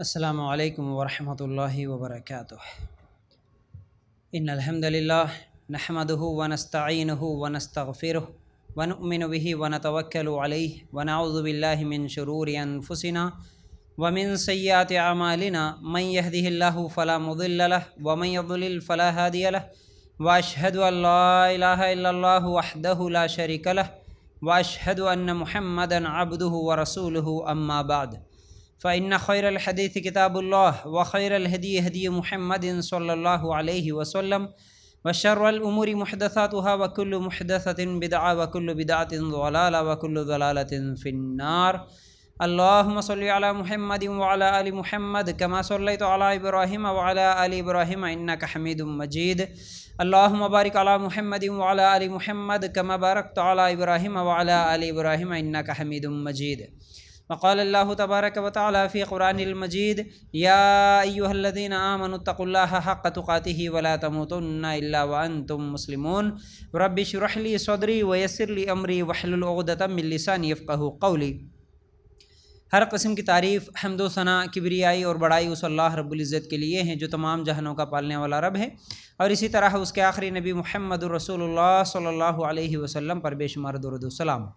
السلام علیکم ورحمۃ اللہ وبرکاتہ۔ ان الحمد للہ نحمده ونستعینه ونستغفره ونؤمن به ونتوکل علیہ ونعوذ باللہ من شرور انفسنا ومن سیئات اعمالنا من يهده الله فلا مضل له ومن يضلل فلا هادي له واشهد ان لا اله الا الله وحده لا شريك له واشهد ان محمدا عبده ورسوله اما بعد فإن خير الحديث كتاب الله وخير الهدي هدي محمد صلى الله عليه وسلم وشر الأمور محدثاتها وكل محدثة بدعة وكل بدعة ضلالة وكل ضلالة في النار. اللهم صل على محمد وعلى آل محمد كما صليت على إبراهيم وعلى آل إبراهيم إنك حميد مجيد. اللهم بارك على محمد وعلى آل محمد كما باركت على إبراهيم وعلى آل إبراهيم إنك حميد مجيد. وقال الله تبارك وتعالى في قرآن المجيد يا أيها الذين آمنوا اتقوا الله حق تقاته ولا تموتن إلا وأنتم مسلمون. رب اشرح لي صدري ويسر لي أمري واحلل عقدة من لساني يفقهوا قولي. ہر قسم کی تعریف، حمد و ثنا، کبریائی اور بڑائی اس اللہ رب العزت کے لیے ہیں جو تمام جہانوں کا پالنے والا رب ہے، اور اسی طرح اس کے آخری نبی محمد رسول اللہ صلی اللہ علیہ وسلم پر بے شمار درود و سلام.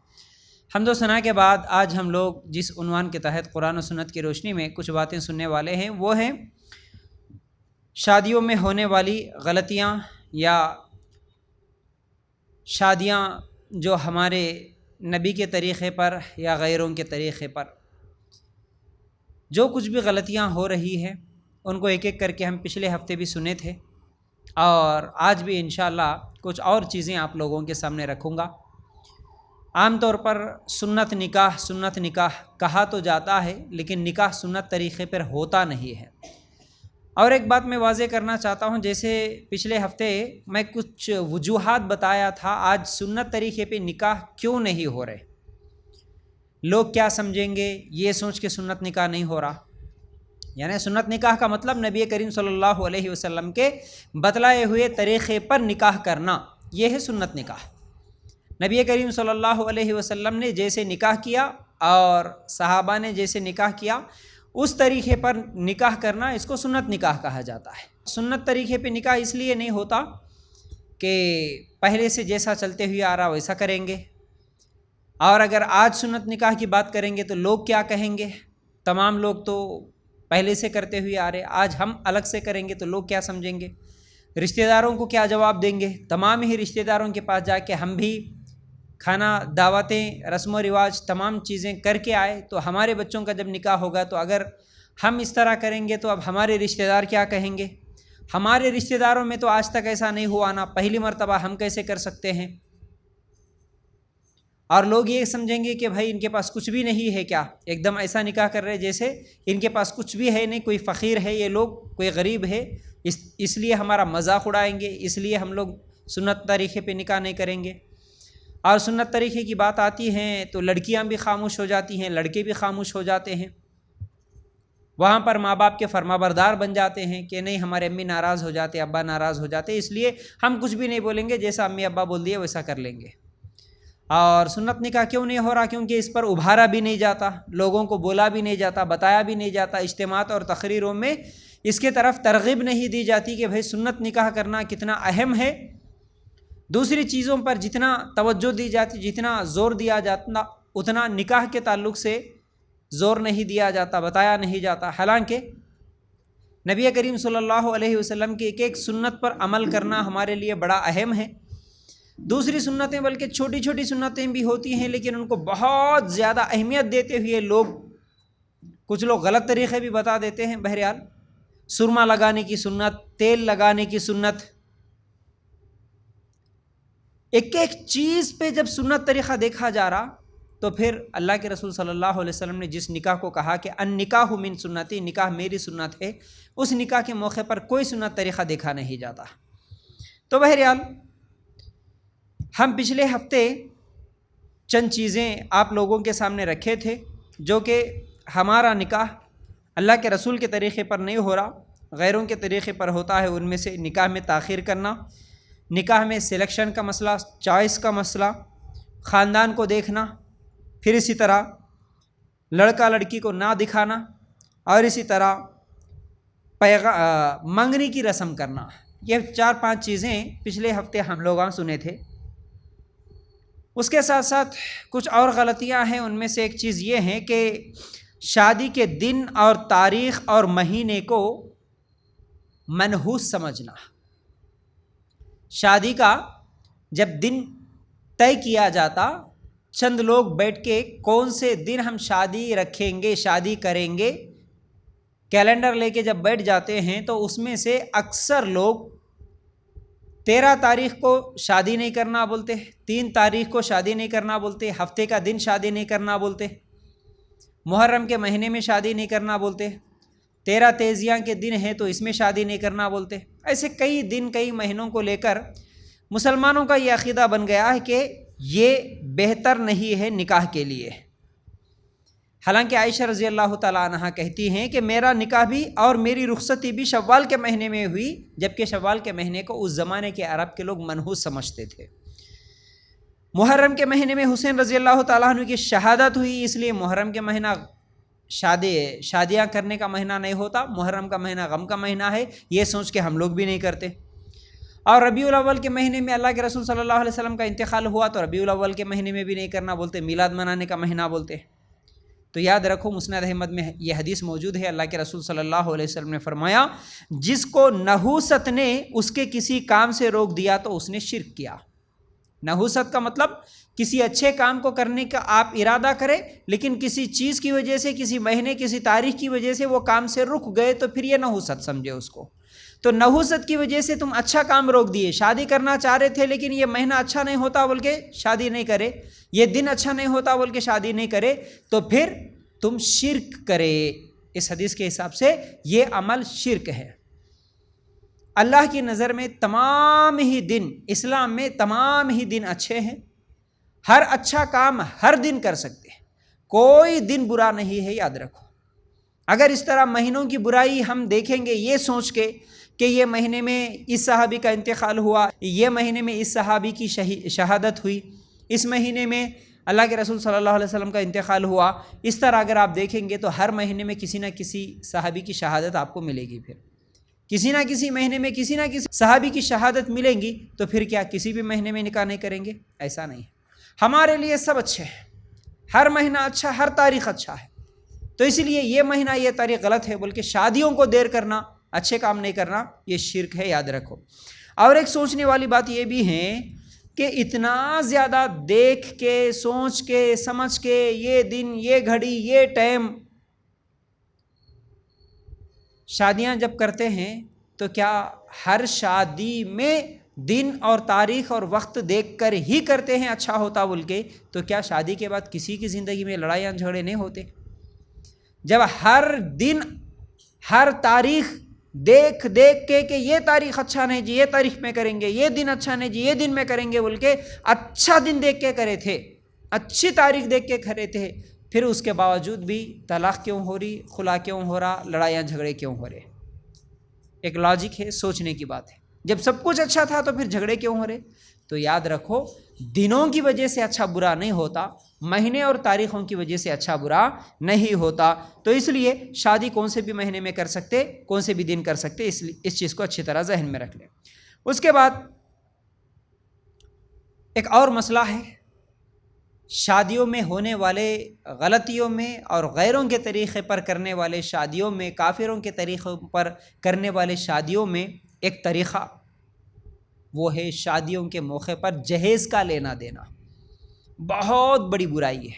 حمد و ثنا کے بعد آج ہم لوگ جس عنوان کے تحت قرآن و سنت کی روشنی میں کچھ باتیں سننے والے ہیں وہ ہیں شادیوں میں ہونے والی غلطیاں، یا شادیاں جو ہمارے نبی کے طریقے پر یا غیروں کے طریقے پر جو کچھ بھی غلطیاں ہو رہی ہیں ان کو ایک ایک کر کے ہم پچھلے ہفتے بھی سنے تھے، اور آج بھی انشاءاللہ کچھ اور چیزیں آپ لوگوں کے سامنے رکھوں گا. عام طور پر سنت نکاح کہا تو جاتا ہے، لیکن نکاح سنت طریقے پر ہوتا نہیں ہے. اور ایک بات میں واضح کرنا چاہتا ہوں، جیسے پچھلے ہفتے میں کچھ وجوہات بتایا تھا آج سنت طریقے پہ نکاح کیوں نہیں ہو رہے، لوگ کیا سمجھیں گے، یہ سوچ کے سنت نکاح نہیں ہو رہا. یعنی سنت نکاح کا مطلب نبی کریم صلی اللہ علیہ وسلم کے بتلائے ہوئے طریقے پر نکاح کرنا، یہ ہے سنت نکاح. نبی کریم صلی اللہ علیہ وسلم نے جیسے نکاح کیا اور صحابہ نے جیسے نکاح کیا اس طریقے پر نکاح کرنا، اس کو سنت نکاح کہا جاتا ہے. سنت طریقے پہ نکاح اس لیے نہیں ہوتا کہ پہلے سے جیسا چلتے ہوئے آ رہا ویسا کریں گے، اور اگر آج سنت نکاح کی بات کریں گے تو لوگ کیا کہیں گے، تمام لوگ تو پہلے سے کرتے ہوئے آ رہے، آج ہم الگ سے کریں گے تو لوگ کیا سمجھیں گے، رشتہ داروں کو کیا جواب دیں گے. تمام ہی رشتہ داروں کے پاس جا کے ہم بھی کھانا، دعوتیں، رسم و رواج تمام چیزیں کر کے آئے، تو ہمارے بچوں کا جب نکاح ہوگا تو اگر ہم اس طرح کریں گے تو اب ہمارے رشتہ دار کیا کہیں گے. ہمارے رشتہ داروں میں تو آج تک ایسا نہیں ہوا نا، پہلی مرتبہ ہم کیسے کر سکتے ہیں. اور لوگ یہ سمجھیں گے کہ بھائی ان کے پاس کچھ بھی نہیں ہے، کیا ایک دم ایسا نکاح کر رہے جیسے ان کے پاس کچھ بھی ہے نہیں، کوئی فقیر ہے یہ لوگ، کوئی غریب ہے، اس لیے ہمارا مذاق اڑائیں گے، اس لیے ہم لوگ سنت طریقے پہ نکاح نہیں کریں گے. اور سنت طریقے کی بات آتی ہیں تو لڑکیاں بھی خاموش ہو جاتی ہیں، لڑکے بھی خاموش ہو جاتے ہیں. وہاں پر ماں باپ کے فرما بردار بن جاتے ہیں کہ نہیں، ہمارے امی ناراض ہو جاتے، ابا ناراض ہو جاتے، اس لیے ہم کچھ بھی نہیں بولیں گے، جیسا امی ابا بول دیے ویسا کر لیں گے. اور سنت نکاح کیوں نہیں ہو رہا؟ کیونکہ اس پر ابھارا بھی نہیں جاتا، لوگوں کو بولا بھی نہیں جاتا، بتایا بھی نہیں جاتا، اجتماعات اور تقریروں میں اس کے طرف ترغیب نہیں دی جاتی کہ بھائی سنت نکاح کرنا کتنا اہم ہے. دوسری چیزوں پر جتنا توجہ دی جاتی، جتنا زور دیا جاتا، اتنا نکاح کے تعلق سے زور نہیں دیا جاتا، بتایا نہیں جاتا. حالانکہ نبی کریم صلی اللہ علیہ وسلم کی ایک ایک سنت پر عمل کرنا ہمارے لیے بڑا اہم ہے. دوسری سنتیں بلکہ چھوٹی چھوٹی سنتیں بھی ہوتی ہیں، لیکن ان کو بہت زیادہ اہمیت دیتے ہوئے کچھ لوگ غلط طریقے بھی بتا دیتے ہیں. بہرحال سرما لگانے کی سنت، تیل لگانے کی سنت، ایک ایک چیز پہ جب سنت طریقہ دیکھا جا رہا تو پھر اللہ کے رسول صلی اللہ علیہ وسلم نے جس نکاح کو کہا کہ ان نکاح من سنتی، نکاح میری سنت ہے، اس نکاح کے موقع پر کوئی سنت طریقہ دیکھا نہیں جاتا. تو بہرحال ہم پچھلے ہفتے چند چیزیں آپ لوگوں کے سامنے رکھے تھے جو کہ ہمارا نکاح اللہ کے رسول کے طریقے پر نہیں ہو رہا، غیروں کے طریقے پر ہوتا ہے. ان میں سے نکاح میں تاخیر کرنا، نکاح میں سلیکشن کا مسئلہ، چوائس کا مسئلہ، خاندان کو دیکھنا، پھر اسی طرح لڑکا لڑکی کو نہ دکھانا، اور اسی طرح منگنی کی رسم کرنا. یہ 4-5 چیزیں پچھلے ہفتے ہم لوگ سنے تھے. اس کے ساتھ ساتھ کچھ اور غلطیاں ہیں. ان میں سے ایک چیز یہ ہے کہ شادی کے دن اور تاریخ اور مہینے کو منحوس سمجھنا. شادی کا جب دن طے کیا جاتا، چند لوگ بیٹھ کے کون سے دن ہم شادی رکھیں گے، شادی کریں گے، کیلنڈر لے کے جب بیٹھ جاتے ہیں تو اس میں سے اکثر لوگ 13 تاریخ کو شادی نہیں کرنا بولتے، 3 تاریخ کو شادی نہیں کرنا بولتے، ہفتے کا دن شادی نہیں کرنا بولتے، محرم کے مہینے میں شادی نہیں کرنا بولتے، 13 تیزیاں کے دن ہیں تو اس میں شادی نہیں کرنا بولتے. ایسے کئی دن کئی مہینوں کو لے کر مسلمانوں کا یہ عقیدہ بن گیا ہے کہ یہ بہتر نہیں ہے نکاح کے لیے. حالانکہ عائشہ رضی اللہ تعالیٰ عنہا کہتی ہیں کہ میرا نکاح بھی اور میری رخصتی بھی شوال کے مہینے میں ہوئی، جبکہ شوال کے مہینے کو اس زمانے کے عرب کے لوگ منحوس سمجھتے تھے. محرم کے مہینے میں حسین رضی اللہ تعالیٰ عنہ کی شہادت ہوئی، اس لیے محرم کے مہینہ شادیاں کرنے کا مہینہ نہیں ہوتا، محرم کا مہینہ غم کا مہینہ ہے، یہ سوچ کے ہم لوگ بھی نہیں کرتے. اور ربیع الاول کے مہینے میں اللہ کے رسول صلی اللہ علیہ وسلم کا انتقال ہوا تو ربیع الاول کے مہینے میں بھی نہیں کرنا بولتے، میلاد منانے کا مہینہ بولتے. تو یاد رکھو مسند احمد میں یہ حدیث موجود ہے. اللہ کے رسول صلی اللہ علیہ وسلم نے فرمایا جس کو نحوست نے اس کے کسی کام سے روک دیا تو اس نے شرک کیا. نحوست کا مطلب کسی اچھے کام کو کرنے کا آپ ارادہ کریں لیکن کسی چیز کی وجہ سے، کسی مہینے کسی تاریخ کی وجہ سے وہ کام سے رک گئے تو پھر یہ نحوست سمجھے اس کو. تو نحوست کی وجہ سے تم اچھا کام روک دیے، شادی کرنا چاہ رہے تھے لیکن یہ مہینہ اچھا نہیں ہوتا بول کے شادی نہیں کرے، یہ دن اچھا نہیں ہوتا بول کے شادی نہیں کرے، تو پھر تم شرک کرے. اس حدیث کے حساب سے یہ عمل شرک ہے. اللہ کی نظر میں تمام ہی دن، اسلام میں تمام ہی دن اچھے ہیں، ہر اچھا کام ہر دن کر سکتے ہیں، کوئی دن برا نہیں ہے. یاد رکھو اگر اس طرح مہینوں کی برائی ہم دیکھیں گے یہ سوچ کے کہ یہ مہینے میں اس صحابی کا انتقال ہوا، یہ مہینے میں اس صحابی کی شہادت ہوئی، اس مہینے میں اللہ کے رسول صلی اللہ علیہ وسلم کا انتقال ہوا، اس طرح اگر آپ دیکھیں گے تو ہر مہینے میں کسی نہ کسی صحابی کی شہادت آپ کو ملے گی. پھر کسی نہ کسی مہینے میں کسی نہ کسی صحابی کی شہادت ملیں گی تو پھر کیا کسی بھی مہینے میں نکاح نہیں کریں گے؟ ایسا نہیں. ہمارے لیے سب اچھے ہیں، ہر مہینہ اچھا، ہر تاریخ اچھا ہے. تو اس لیے یہ مہینہ یہ تاریخ غلط ہے بلکہ شادیوں کو دیر کرنا، اچھے کام نہیں کرنا، یہ شرک ہے. یاد رکھو. اور ایک سوچنے والی بات یہ بھی ہے کہ اتنا زیادہ دیکھ کے سوچ کے سمجھ کے یہ دن، یہ گھڑی، یہ ٹائم شادیاں جب کرتے ہیں تو کیا ہر شادی میں دن اور تاریخ اور وقت دیکھ کر ہی کرتے ہیں اچھا ہوتا بول کے؟ تو کیا شادی کے بعد کسی کی زندگی میں لڑائیاں جھگڑے نہیں ہوتے؟ جب ہر دن ہر تاریخ دیکھ کے کہ یہ تاریخ اچھا نہیں جی، یہ تاریخ میں کریں گے، یہ دن اچھا نہیں جی، یہ دن میں کریں گے بول کے اچھا دن دیکھ کے کرے تھے، اچھی تاریخ دیکھ کے کرے تھے، پھر اس کے باوجود بھی طلاق کیوں ہو رہی، خلا کیوں ہو رہا، لڑائیاں جھگڑے کیوں ہو رہے؟ ایک لاجک ہے، سوچنے کی بات ہے. جب سب کچھ اچھا تھا تو پھر جھگڑے کیوں ہو رہے؟ تو یاد رکھو دنوں کی وجہ سے اچھا برا نہیں ہوتا، مہینے اور تاریخوں کی وجہ سے اچھا برا نہیں ہوتا. تو اس لیے شادی کون سے بھی مہینے میں کر سکتے، کون سے بھی دن کر سکتے، اس چیز کو اچھی طرح ذہن میں رکھ لیں. اس کے بعد ایک اور مسئلہ ہے شادیوں میں ہونے والے غلطیوں میں اور غیروں کے طریقے پر کرنے والے شادیوں میں، کافروں کے طریقوں پر کرنے والے شادیوں میں ایک طریقہ وہ ہے شادیوں کے موقع پر جہیز کا لینا دینا. بہت بڑی برائی ہے.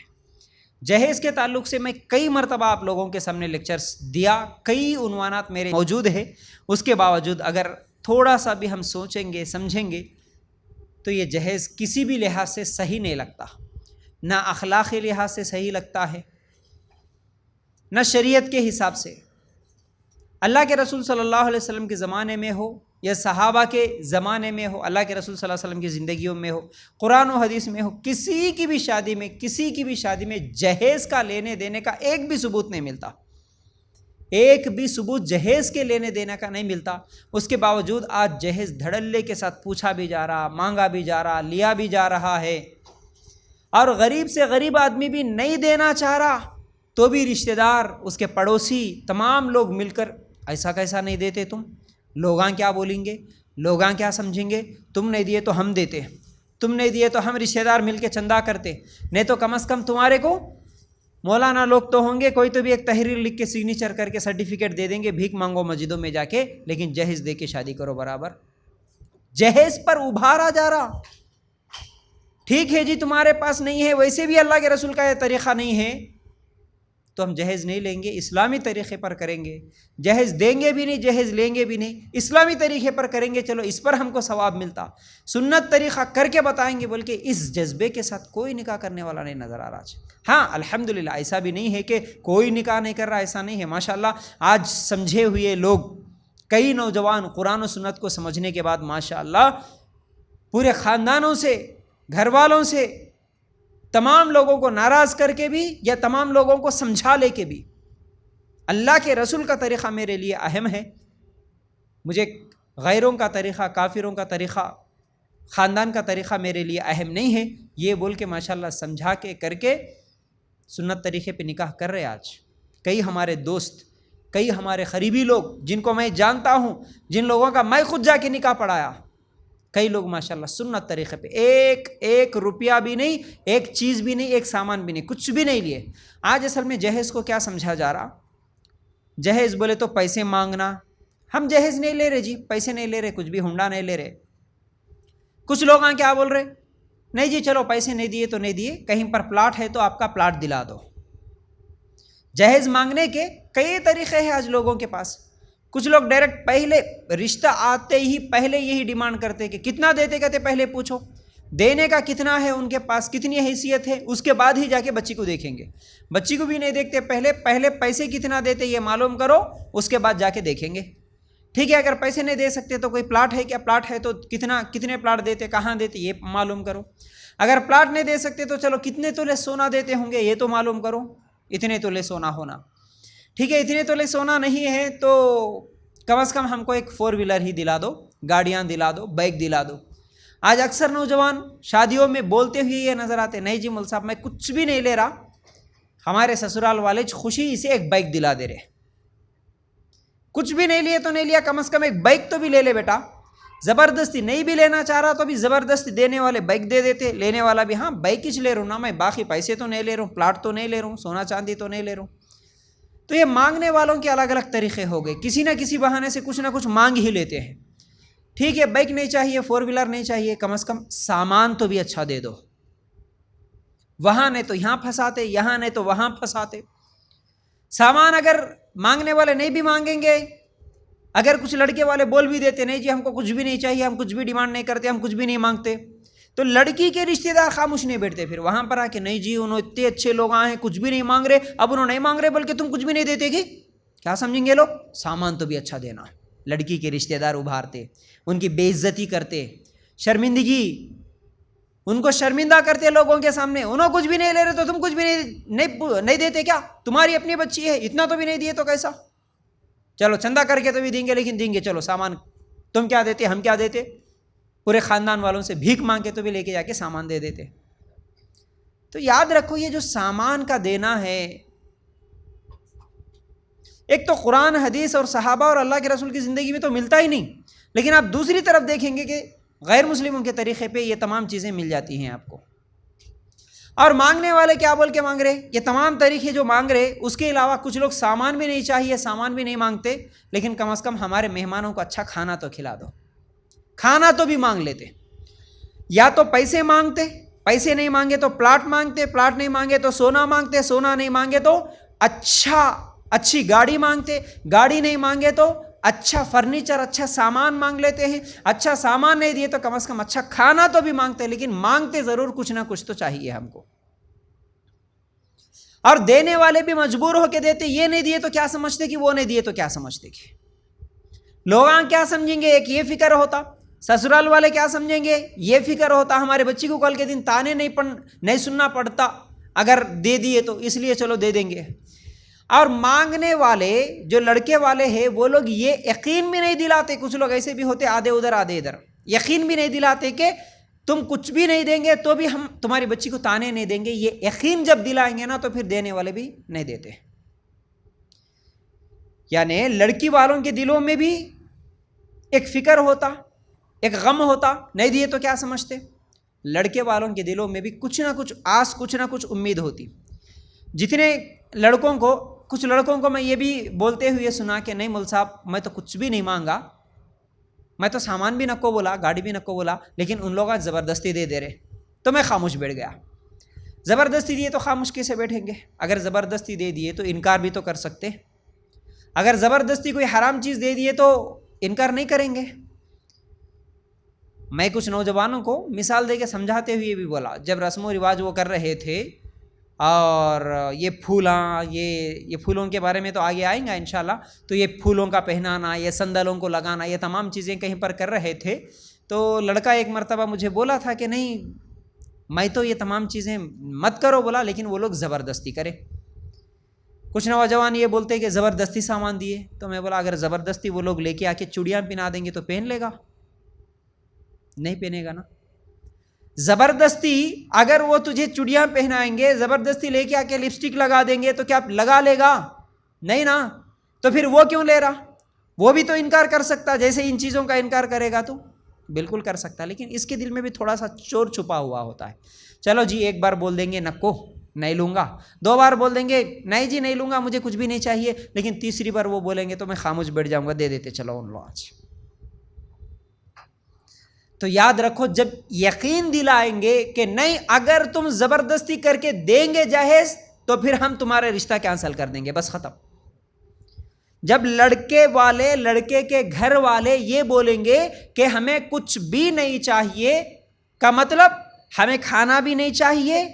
جہیز کے تعلق سے میں کئی مرتبہ آپ لوگوں کے سامنے لیکچرز دیا، کئی عنوانات میرے موجود ہیں. اس کے باوجود اگر تھوڑا سا بھی ہم سوچیں گے سمجھیں گے تو یہ جہیز کسی بھی لحاظ سے صحیح نہیں لگتا، نہ اخلاقی لحاظ سے صحیح لگتا ہے، نہ شریعت کے حساب سے. اللہ کے رسول صلی اللہ علیہ وسلم کے زمانے میں ہو یا صحابہ کے زمانے میں ہو، اللہ کے رسول صلی اللہ علیہ وسلم کی زندگیوں میں ہو، قرآن و حدیث میں ہو، کسی کی بھی شادی میں جہیز کا لینے دینے کا ایک بھی ثبوت نہیں ملتا، ایک بھی ثبوت جہیز کے لینے دینے کا نہیں ملتا. اس کے باوجود آج جہیز دھڑلے کے ساتھ پوچھا بھی جا رہا، مانگا بھی جا رہا، لیا بھی جا رہا ہے، اور غریب سے غریب آدمی بھی نہیں دینا چاہ رہا. تو بھی رشتہ دار، اس کے پڑوسی، تمام لوگ مل کر ایسا کیسا نہیں دیتے تم، لوگاں کیا بولیں گے، لوگاں کیا سمجھیں گے، تم نہیں دیے تو ہم دیتے، تم نہیں دیے تو ہم رشتہ دار مل کے چندہ کرتے، نہیں تو کم از کم تمہارے کو مولانا لوگ تو ہوں گے، کوئی تو بھی ایک تحریر لکھ کے سگنیچر کر کے سرٹیفکیٹ دے دیں گے، بھیک مانگو مسجدوں میں جا کے، لیکن جہیز دے کے شادی کرو برابر۔ جہیز پر ابھارا جا رہا، ٹھیک ہے جی تمہارے پاس نہیں ہے، ویسے بھی اللہ کے رسول کا یہ طریقہ نہیں ہے تو ہم جہیز نہیں لیں گے، اسلامی طریقے پر کریں گے، جہیز دیں گے بھی نہیں، جہیز لیں گے بھی نہیں، اسلامی طریقے پر کریں گے، چلو اس پر ہم کو ثواب ملتا، سنت طریقہ کر کے بتائیں گے، بلکہ اس جذبے کے ساتھ کوئی نکاح کرنے والا نہیں نظر آ رہا آج۔ ہاں الحمدللہ ایسا بھی نہیں ہے کہ کوئی نکاح نہیں کر رہا، ایسا نہیں ہے، ماشاءاللہ آج سمجھے ہوئے لوگ، کئی نوجوان قرآن و سنت کو سمجھنے کے بعد ماشاءاللہ پورے خاندانوں سے، گھر والوں سے، تمام لوگوں کو ناراض کر کے بھی یا تمام لوگوں کو سمجھا لے کے بھی اللہ کے رسول کا طریقہ میرے لیے اہم ہے، مجھے غیروں کا طریقہ، کافروں کا طریقہ، خاندان کا طریقہ میرے لیے اہم نہیں ہے، یہ بول کے ماشاءاللہ سمجھا کے کر کے سنت طریقے پہ نکاح کر رہے آج کئی ہمارے دوست، کئی ہمارے قریبی لوگ جن کو میں جانتا ہوں، جن لوگوں کا میں خود جا کے نکاح پڑھایا، کئی لوگ ماشاءاللہ سنت طریقے پہ ایک روپیہ بھی نہیں، ایک چیز بھی نہیں، ایک سامان بھی نہیں، کچھ بھی نہیں لیے۔ آج اصل میں جہیز کو کیا سمجھا جا رہا، جہیز بولے تو پیسے مانگنا، ہم جہیز نہیں لے رہے جی، پیسے نہیں لے رہے، کچھ بھی ہنڈا نہیں لے رہے۔ کچھ لوگ کیا بول رہے، نہیں جی چلو پیسے نہیں دیے تو نہیں دیے، کہیں پر پلاٹ ہے تو آپ کا پلاٹ دلا دو۔ جہیز مانگنے کے کئی طریقے ہیں آج لوگوں کے پاس، کچھ لوگ ڈائریکٹ پہلے رشتہ آتے ہی پہلے یہی ڈیمانڈ کرتے کہ کتنا دیتے، کہتے پہلے پوچھو دینے کا کتنا ہے، ان کے پاس کتنی حیثیت ہے، اس کے بعد ہی جا کے بچی کو دیکھیں گے، بچی کو بھی نہیں دیکھتے، پہلے پیسے کتنا دیتے یہ معلوم کرو، اس کے بعد جا کے دیکھیں گے۔ ٹھیک ہے اگر پیسے نہیں دے سکتے تو کوئی پلاٹ ہے کیا، پلاٹ ہے تو کتنے پلاٹ دیتے، کہاں دیتے یہ معلوم کرو، اگر پلاٹ نہیں دے سکتے تو چلو کتنے تولے سونا دیتے ہوں گے یہ تو معلوم کرو، اتنے تولے سونا ہونا، ٹھیک ہے اتنے تولے سونا نہیں ہے تو کم از کم ہم کو ایک 4 ویلر ہی دلا دو، گاڑیاں دلا دو، بائک دلا دو۔ آج اکثر نوجوان شادیوں میں بولتے ہوئے یہ نظر آتے، نہیں جی مول صاحب میں کچھ بھی نہیں لے رہا، ہمارے سسرال والے خوشی سے ایک بائک دلا دے رہے، کچھ بھی نہیں لیے تو نہیں لیا، کم از کم ایک بائک تو بھی لے لے بیٹا، زبردستی نہیں بھی لینا چاہ رہا تو بھی زبردستی دینے والے بائک دے دیتے، لینے والا بھی ہاں بائک ہی لے رہا ہوں نا میں، باقی پیسے تو نہیں لے رہا ہوں، پلاٹ تو نہیں لے رہا ہوں، سونا چاندی تو نہیں لے رہا ہوں۔ تو یہ مانگنے والوں کے الگ الگ طریقے ہو گئے، کسی نہ کسی بہانے سے کچھ نہ کچھ مانگ ہی لیتے ہیں۔ ٹھیک ہے بائک نہیں چاہیے، 4 ویلر نہیں چاہیے، کم از کم سامان تو بھی اچھا دے دو، وہاں نہیں تو یہاں پھنساتے، یہاں نہیں تو وہاں پھنساتے۔ سامان اگر مانگنے والے نہیں بھی مانگیں گے، اگر کچھ لڑکے والے بول بھی دیتے نہیں جی ہم کو کچھ بھی نہیں چاہیے، ہم کچھ بھی ڈیمانڈ نہیں کرتے، ہم کچھ بھی نہیں مانگتے، تو لڑکی کے رشتہ دار خاموش نہیں بیٹھتے، پھر وہاں پر آ کے نہیں جی انہوں اتنے اچھے لوگ آئے ہیں کچھ بھی نہیں مانگ رہے، اب انہوں نہیں مانگ رہے بلکہ تم کچھ بھی نہیں دیتے گی، کیا سمجھیں گے لوگ، سامان تو بھی اچھا دینا۔ لڑکی کے رشتہ دار ابھارتے، ان کی بے عزتی کرتے، شرمندگی، ان کو شرمندہ کرتے لوگوں کے سامنے، انہوں کچھ بھی نہیں لے رہے تو تم کچھ بھی نہیں دیتے کیا، تمہاری اپنی بچی ہے اتنا تو بھی نہیں دیے تو کیسا، چلو چندہ کر کے تو بھی دیں گے لیکن دیں گے، چلو سامان تم کیا دیتے ہم کیا دیتے، پورے خاندان والوں سے بھیک مانگ کے تو بھی لے کے جا کے سامان دے دیتے۔ تو یاد رکھو یہ جو سامان کا دینا ہے، ایک تو قرآن حدیث اور صحابہ اور اللہ کے رسول کی زندگی میں تو ملتا ہی نہیں، لیکن آپ دوسری طرف دیکھیں گے کہ غیر مسلموں کے طریقے پہ یہ تمام چیزیں مل جاتی ہیں آپ کو۔ اور مانگنے والے کیا بول کے مانگ رہے، یہ تمام طریقے جو مانگ رہے، اس کے علاوہ کچھ لوگ سامان بھی نہیں چاہیے، سامان بھی نہیں مانگتے، لیکن کم از کم ہمارے مہمانوں کو اچھا کھانا تو کھلا دو، کھانا تو بھی مانگ لیتے، یا تو پیسے مانگتے، پیسے نہیں مانگے تو پلاٹ مانگتے، پلاٹ نہیں مانگے تو سونا مانگتے، سونا نہیں مانگے تو اچھی گاڑی مانگتے، گاڑی نہیں مانگے تو اچھا فرنیچر، اچھا سامان مانگ لیتے ہیں، اچھا سامان نہیں دیے تو کم از کم اچھا کھانا تو بھی مانگتے، لیکن مانگتے ضرور کچھ نہ کچھ تو چاہیے ہم کو۔ اور دینے والے بھی مجبور ہو کے دیتے، یہ نہیں دیے تو کیا سمجھتے کہ وہ نہیں دیے تو کیا سمجھتے کہ لوگ کیا سمجھیں گے، ایک یہ فکر ہوتا، سسرال والے کیا سمجھیں گے یہ فکر ہوتا، ہمارے بچی کو کل کے دن تانے نہیں سننا پڑتا اگر دے دیے تو، اس لیے چلو دے دیں گے۔ اور مانگنے والے جو لڑکے والے ہیں وہ لوگ یہ یقین بھی نہیں دلاتے، کچھ لوگ ایسے بھی ہوتے آدھے ادھر آدھے ادھر، یقین بھی نہیں دلاتے کہ تم کچھ بھی نہیں دیں گے تو بھی ہم تمہاری بچی کو تانے نہیں دیں گے. یہ یقین جب دلائیں گے نا تو پھر دینے والے بھی نہیں دیتے. یعنی لڑکی والوں کے دلوں میں بھی ایک فکر ہوتا, ایک غم ہوتا, نہیں دیے تو کیا سمجھتے. لڑکے والوں کے دلوں میں بھی کچھ نہ کچھ آس, کچھ نہ کچھ امید ہوتی. جتنے کچھ لڑکوں کو میں یہ بھی بولتے ہوئے سنا کہ نہیں مول صاحب میں تو کچھ بھی نہیں مانگا, میں تو سامان بھی نہ کو بولا, گاڑی بھی نہ کو بولا, لیکن ان لوگ آج زبردستی دے رہے تو میں خاموش بیٹھ گیا. زبردستی دیے تو خاموش کیسے بیٹھیں گے؟ اگر زبردستی دے دیے تو انکار بھی تو کر سکتے. اگر زبردستی کوئی حرام چیز دے دیے تو انکار نہیں کریں گے. میں کچھ نوجوانوں کو مثال دے کے سمجھاتے ہوئے بھی بولا, جب رسم و رواج وہ کر رہے تھے اور یہ پھولاں, یہ پھولوں کے بارے میں تو آگے آئیں گا انشاءاللہ, تو یہ پھولوں کا پہنانا, یہ سندلوں کو لگانا, یہ تمام چیزیں کہیں پر کر رہے تھے. تو لڑکا ایک مرتبہ مجھے بولا تھا کہ نہیں میں تو یہ تمام چیزیں مت کرو بولا, لیکن وہ لوگ زبردستی کرے. کچھ نوجوان یہ بولتے کہ زبردستی سامان دیے, تو میں بولا اگر زبردستی وہ لوگ لے کے آ کے چوڑیاں پہنا دیں گے تو پہن لے گا؟ نہیں پہنے گا نا. زبردستی اگر وہ تجھے چوڑیاں پہنائیں گے, زبردستی لے کے آ کے لپسٹک لگا دیں گے تو کیا لگا لے گا؟ نہیں نا. تو پھر وہ کیوں لے رہا؟ وہ بھی تو انکار کر سکتا, جیسے ان چیزوں کا انکار کرے گا تو بالکل کر سکتا, لیکن اس کے دل میں بھی تھوڑا سا چور چھپا ہوا ہوتا ہے. چلو جی ایک بار بول دیں گے نکو نہیں لوں گا, 2 بار بول دیں گے نہیں جی نہیں لوں گا مجھے کچھ بھی نہیں چاہیے, لیکن تیسری بار وہ بولیں گے تو میں خاموش بیٹھ جاؤں گا, دے دیتے چلو ان لوگ آج. تو یاد رکھو جب یقین دلائیں گے کہ نہیں اگر تم زبردستی کر کے دیں گے جہیز تو پھر ہم تمہارا رشتہ کینسل کر دیں گے, بس ختم. جب لڑکے والے لڑکے کے گھر والے یہ بولیں گے کہ ہمیں کچھ بھی نہیں چاہیے, کا مطلب ہمیں کھانا بھی نہیں چاہیے,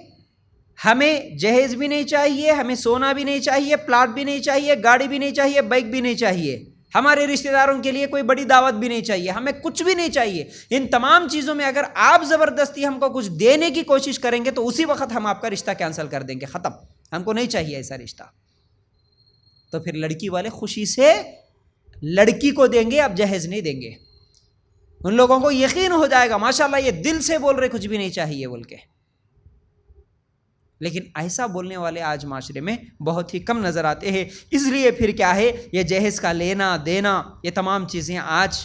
ہمیں جہیز بھی نہیں چاہیے, ہمیں سونا بھی نہیں چاہیے, پلاٹ بھی نہیں چاہیے, گاڑی بھی نہیں چاہیے, بائک بھی نہیں چاہیے, ہمارے رشتہ داروں کے لیے کوئی بڑی دعوت بھی نہیں چاہیے, ہمیں کچھ بھی نہیں چاہیے. ان تمام چیزوں میں اگر آپ زبردستی ہم کو کچھ دینے کی کوشش کریں گے تو اسی وقت ہم آپ کا رشتہ کینسل کر دیں گے, ختم, ہم کو نہیں چاہیے ایسا رشتہ. تو پھر لڑکی والے خوشی سے لڑکی کو دیں گے, اب جہیز نہیں دیں گے. ان لوگوں کو یقین ہو جائے گا ماشاءاللہ یہ دل سے بول رہے کچھ بھی نہیں چاہیے بول کے. لیکن ایسا بولنے والے آج معاشرے میں بہت ہی کم نظر آتے ہیں. اس لیے پھر کیا ہے, یہ جہیز کا لینا دینا, یہ تمام چیزیں آج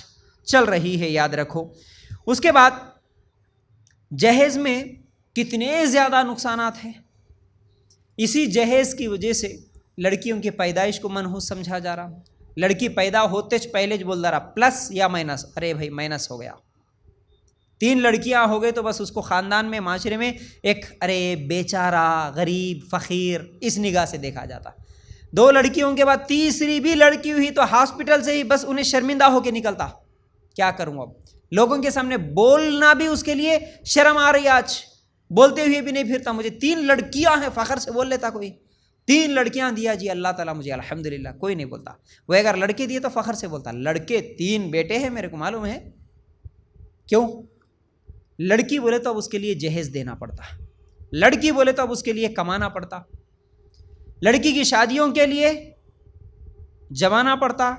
چل رہی ہے, یاد رکھو. اس کے بعد جہیز میں کتنے زیادہ نقصانات ہیں. اسی جہیز کی وجہ سے لڑکیوں کی پیدائش کو منحوس سمجھا جا رہا. لڑکی پیدا ہوتے پہلے بول رہا پلس یا مائنس, ارے بھائی مائنس ہو گیا. 3 لڑکیاں ہو گئے تو بس اس کو خاندان میں معاشرے میں ایک ارے بیچارہ غریب فقیر اس نگاہ سے دیکھا جاتا. 2 لڑکیوں کے بعد تیسری بھی لڑکی ہوئی تو ہاسپٹل سے ہی بس انہیں شرمندہ ہو کے نکلتا, کیا کروں اب, لوگوں کے سامنے بولنا بھی اس کے لیے شرم آ رہی. آج بولتے ہوئے بھی نہیں پھرتا, مجھے 3 لڑکیاں ہیں, فخر سے بول لیتا کوئی 3 لڑکیاں دیا جی اللہ تعالیٰ مجھے الحمدللہ, کوئی نہیں بولتا. وہ اگر لڑکے دیے تو فخر سے بولتا, لڑکے 3 بیٹے ہیں میرے کو معلوم ہے. کیوں؟ لڑکی بولے تو اب اس کے لیے جہیز دینا پڑتا, لڑکی بولے تو اب اس کے لیے کمانا پڑتا, لڑکی کی شادیوں کے لیے جمانا پڑتا,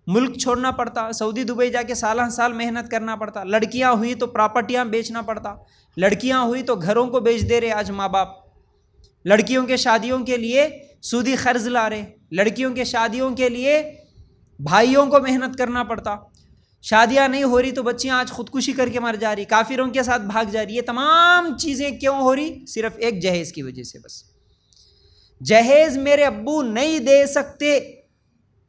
ملک چھوڑنا پڑتا, سعودی دبئی جا کے سالہ سال محنت کرنا پڑتا. لڑکیاں ہوئی تو پراپرٹیاں بیچنا پڑتا, لڑکیاں ہوئی تو گھروں کو بیچ دے رہے آج ماں باپ. لڑکیوں کے شادیوں کے لیے سودی قرض لا رہے, لڑکیوں کے شادیوں کے لیے بھائیوں کو محنت کرنا پڑتا. شادیاں نہیں ہو رہی تو بچیاں آج خودکشی کر کے مر جا رہی, کافروں کے ساتھ بھاگ جا رہی. یہ تمام چیزیں کیوں ہو رہی؟ صرف ایک جہیز کی وجہ سے. بس جہیز میرے ابو نہیں دے سکتے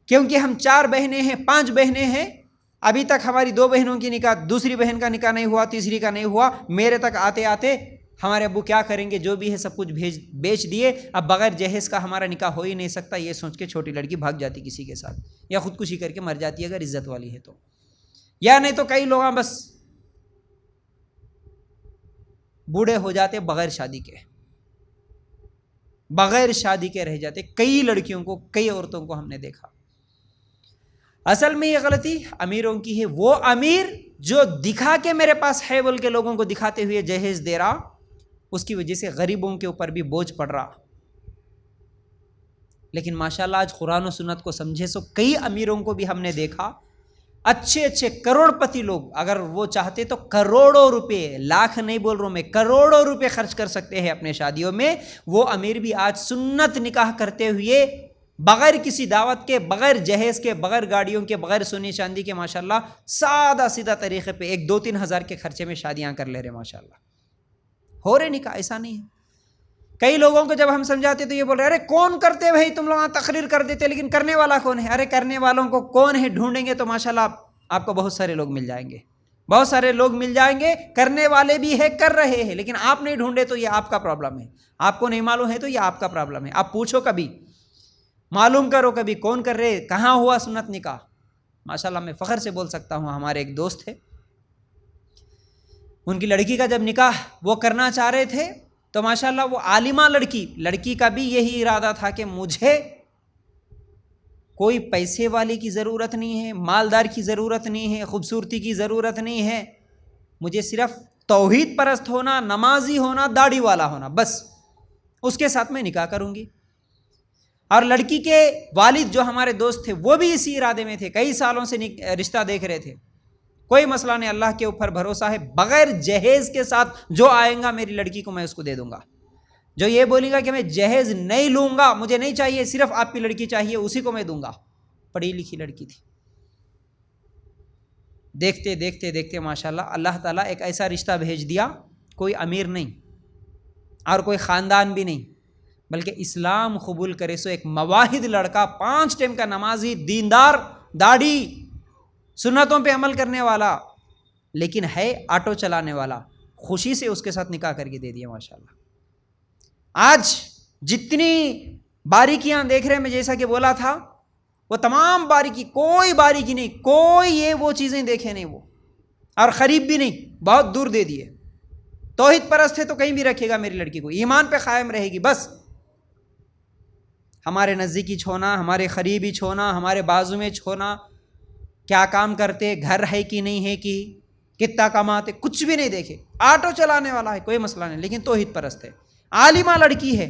کیونکہ ہم 4 بہنیں ہیں 5 بہنیں ہیں, ابھی تک ہماری 2 بہنوں کی نکاح, دوسری بہن کا نکاح نہیں ہوا, تیسری کا نہیں ہوا, میرے تک آتے آتے ہمارے ابو کیا کریں گے, جو بھی ہے سب کچھ بیچ دیے, اب بغیر جہیز کا ہمارا نکاح ہو ہی نہیں سکتا. یہ سوچ کے چھوٹی لڑکی بھاگ جاتی کسی کے ساتھ, یا خودکشی کر کے مر جاتی اگر عزت والی ہے تو. یا نہیں تو کئی لوگ بس بوڑھے ہو جاتے بغیر شادی کے رہ جاتے. کئی لڑکیوں کو, کئی عورتوں کو ہم نے دیکھا. اصل میں یہ غلطی امیروں کی ہے. وہ امیر جو دکھا کے میرے پاس ہے بول کے لوگوں کو دکھاتے ہوئے جہیز دے رہا, اس کی وجہ سے غریبوں کے اوپر بھی بوجھ پڑ رہا. لیکن ماشاءاللہ آج قرآن و سنت کو سمجھے سو کئی امیروں کو بھی ہم نے دیکھا اچھے اچھے کروڑ پتی لوگ اگر وہ چاہتے تو کروڑوں روپے، لاکھ نہیں بول رہا ہوں میں، کروڑوں روپے خرچ کر سکتے ہیں اپنے شادیوں میں. وہ امیر بھی آج سنت نکاح کرتے ہوئے بغیر کسی دعوت کے، بغیر جہیز کے، بغیر گاڑیوں کے، بغیر سونے چاندی کے ماشاءاللہ سادہ سیدھا طریقے پہ 1-2-3 ہزار کے خرچے میں شادیاں کر لے رہے ماشاءاللہ. ہو رہے نکاح، ایسا نہیں ہے. کئی لوگوں کو جب ہم سمجھاتے تو یہ بول رہے ارے کون کرتے بھائی، تم لوگ تقریر کر دیتے لیکن کرنے والا کون ہے؟ ارے کرنے والوں کو کون ہے ڈھونڈیں گے تو ماشاءاللہ آپ کو بہت سارے لوگ مل جائیں گے، بہت سارے لوگ مل جائیں گے. کرنے والے بھی ہے، کر رہے ہیں، لیکن آپ نہیں ڈھونڈے تو یہ آپ کا پرابلم ہے. آپ کو نہیں معلوم ہے تو یہ آپ کا پرابلم ہے. آپ پوچھو کبھی، معلوم کرو کبھی کون کر رہے، کہاں ہوا سنت نکاح. ماشاءاللہ میں فخر سے بول سکتا ہوں، ہمارے ایک دوست تھے، ان کی لڑکی کا جب نکاح وہ کرنا چاہ رہے تھے تو ماشاءاللہ وہ عالمہ لڑکی کا بھی یہی ارادہ تھا کہ مجھے کوئی پیسے والی کی ضرورت نہیں ہے، مالدار کی ضرورت نہیں ہے، خوبصورتی کی ضرورت نہیں ہے، مجھے صرف توحید پرست ہونا، نمازی ہونا، داڑھی والا ہونا، بس اس کے ساتھ میں نکاح کروں گی. اور لڑکی کے والد جو ہمارے دوست تھے وہ بھی اسی ارادے میں تھے، کئی سالوں سے رشتہ دیکھ رہے تھے. کوئی مسئلہ نہیں، اللہ کے اوپر بھروسہ ہے، بغیر جہیز کے ساتھ جو آئے گا میری لڑکی کو میں اس کو دے دوں گا. جو یہ بولے گا کہ میں جہیز نہیں لوں گا، مجھے نہیں چاہیے، صرف آپ کی لڑکی چاہیے، اسی کو میں دوں گا. پڑھی لکھی لڑکی تھی. دیکھتے دیکھتے دیکھتے ماشاءاللہ اللہ تعالیٰ ایک ایسا رشتہ بھیج دیا، کوئی امیر نہیں اور کوئی خاندان بھی نہیں، بلکہ اسلام قبول کرے سو ایک مواحد لڑکا، 5 ٹائم کا نمازی، دیندار، داڑھی، سنتوں پہ عمل کرنے والا، لیکن ہے آٹو چلانے والا. خوشی سے اس کے ساتھ نکاح کر کے دے دیا ماشاءاللہ. آج جتنی باریکیاں دیکھ رہے ہیں، میں جیسا کہ بولا تھا وہ تمام باریکی، کوئی باریکی نہیں، کوئی یہ وہ چیزیں دیکھے نہیں وہ، اور قریب بھی نہیں، بہت دور دے دیے. توحید پرست ہے تو کہیں بھی رکھے گا میری لڑکی کو، ایمان پہ قائم رہے گی، بس ہمارے نزدیکی چھونا، ہمارے قریبی چھونا، ہمارے بازو میں چھونا، کیا کام کرتے، گھر ہے کہ نہیں ہے، کہ کتنا کماتے، کچھ بھی نہیں دیکھے. آٹو چلانے والا ہے، کوئی مسئلہ نہیں، لیکن توحید پرست ہے، عالمہ لڑکی ہے،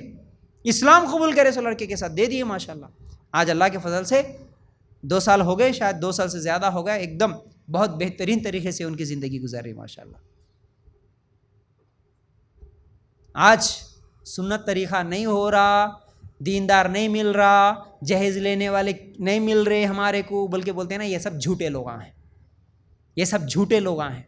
اسلام قبول کرے سو لڑکے کے ساتھ دے دیے ماشاءاللہ. آج اللہ کے فضل سے 2 سال ہو گئے، شاید 2 سال سے زیادہ ہو گئے، ایک دم بہت بہترین طریقے سے ان کی زندگی گزر رہی ماشاءاللہ. آج سنت طریقہ نہیں ہو رہا، دیندار نہیں مل رہا، جہیز لینے والے نہیں مل رہے ہمارے کو، بلکہ بولتے ہیں نا یہ سب جھوٹے لوگ ہیں، یہ سب جھوٹے لوگ ہیں.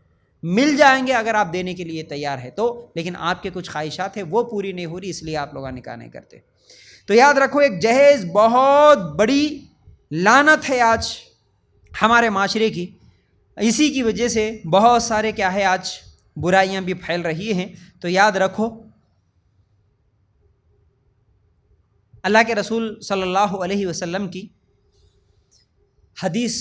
مل جائیں گے اگر آپ دینے کے لیے تیار ہے تو، لیکن آپ کے کچھ خواہشات ہیں وہ پوری نہیں ہو رہی، اس لیے آپ لوگ نکاح نہیں کرتے. تو یاد رکھو، ایک جہیز بہت بڑی لعنت ہے آج ہمارے معاشرے کی. اسی کی وجہ سے بہت سارے کیا ہے آج برائیاں بھی پھیل رہی ہیں. تو یاد رکھو، اللہ کے رسول صلی اللہ علیہ وسلم کی حدیث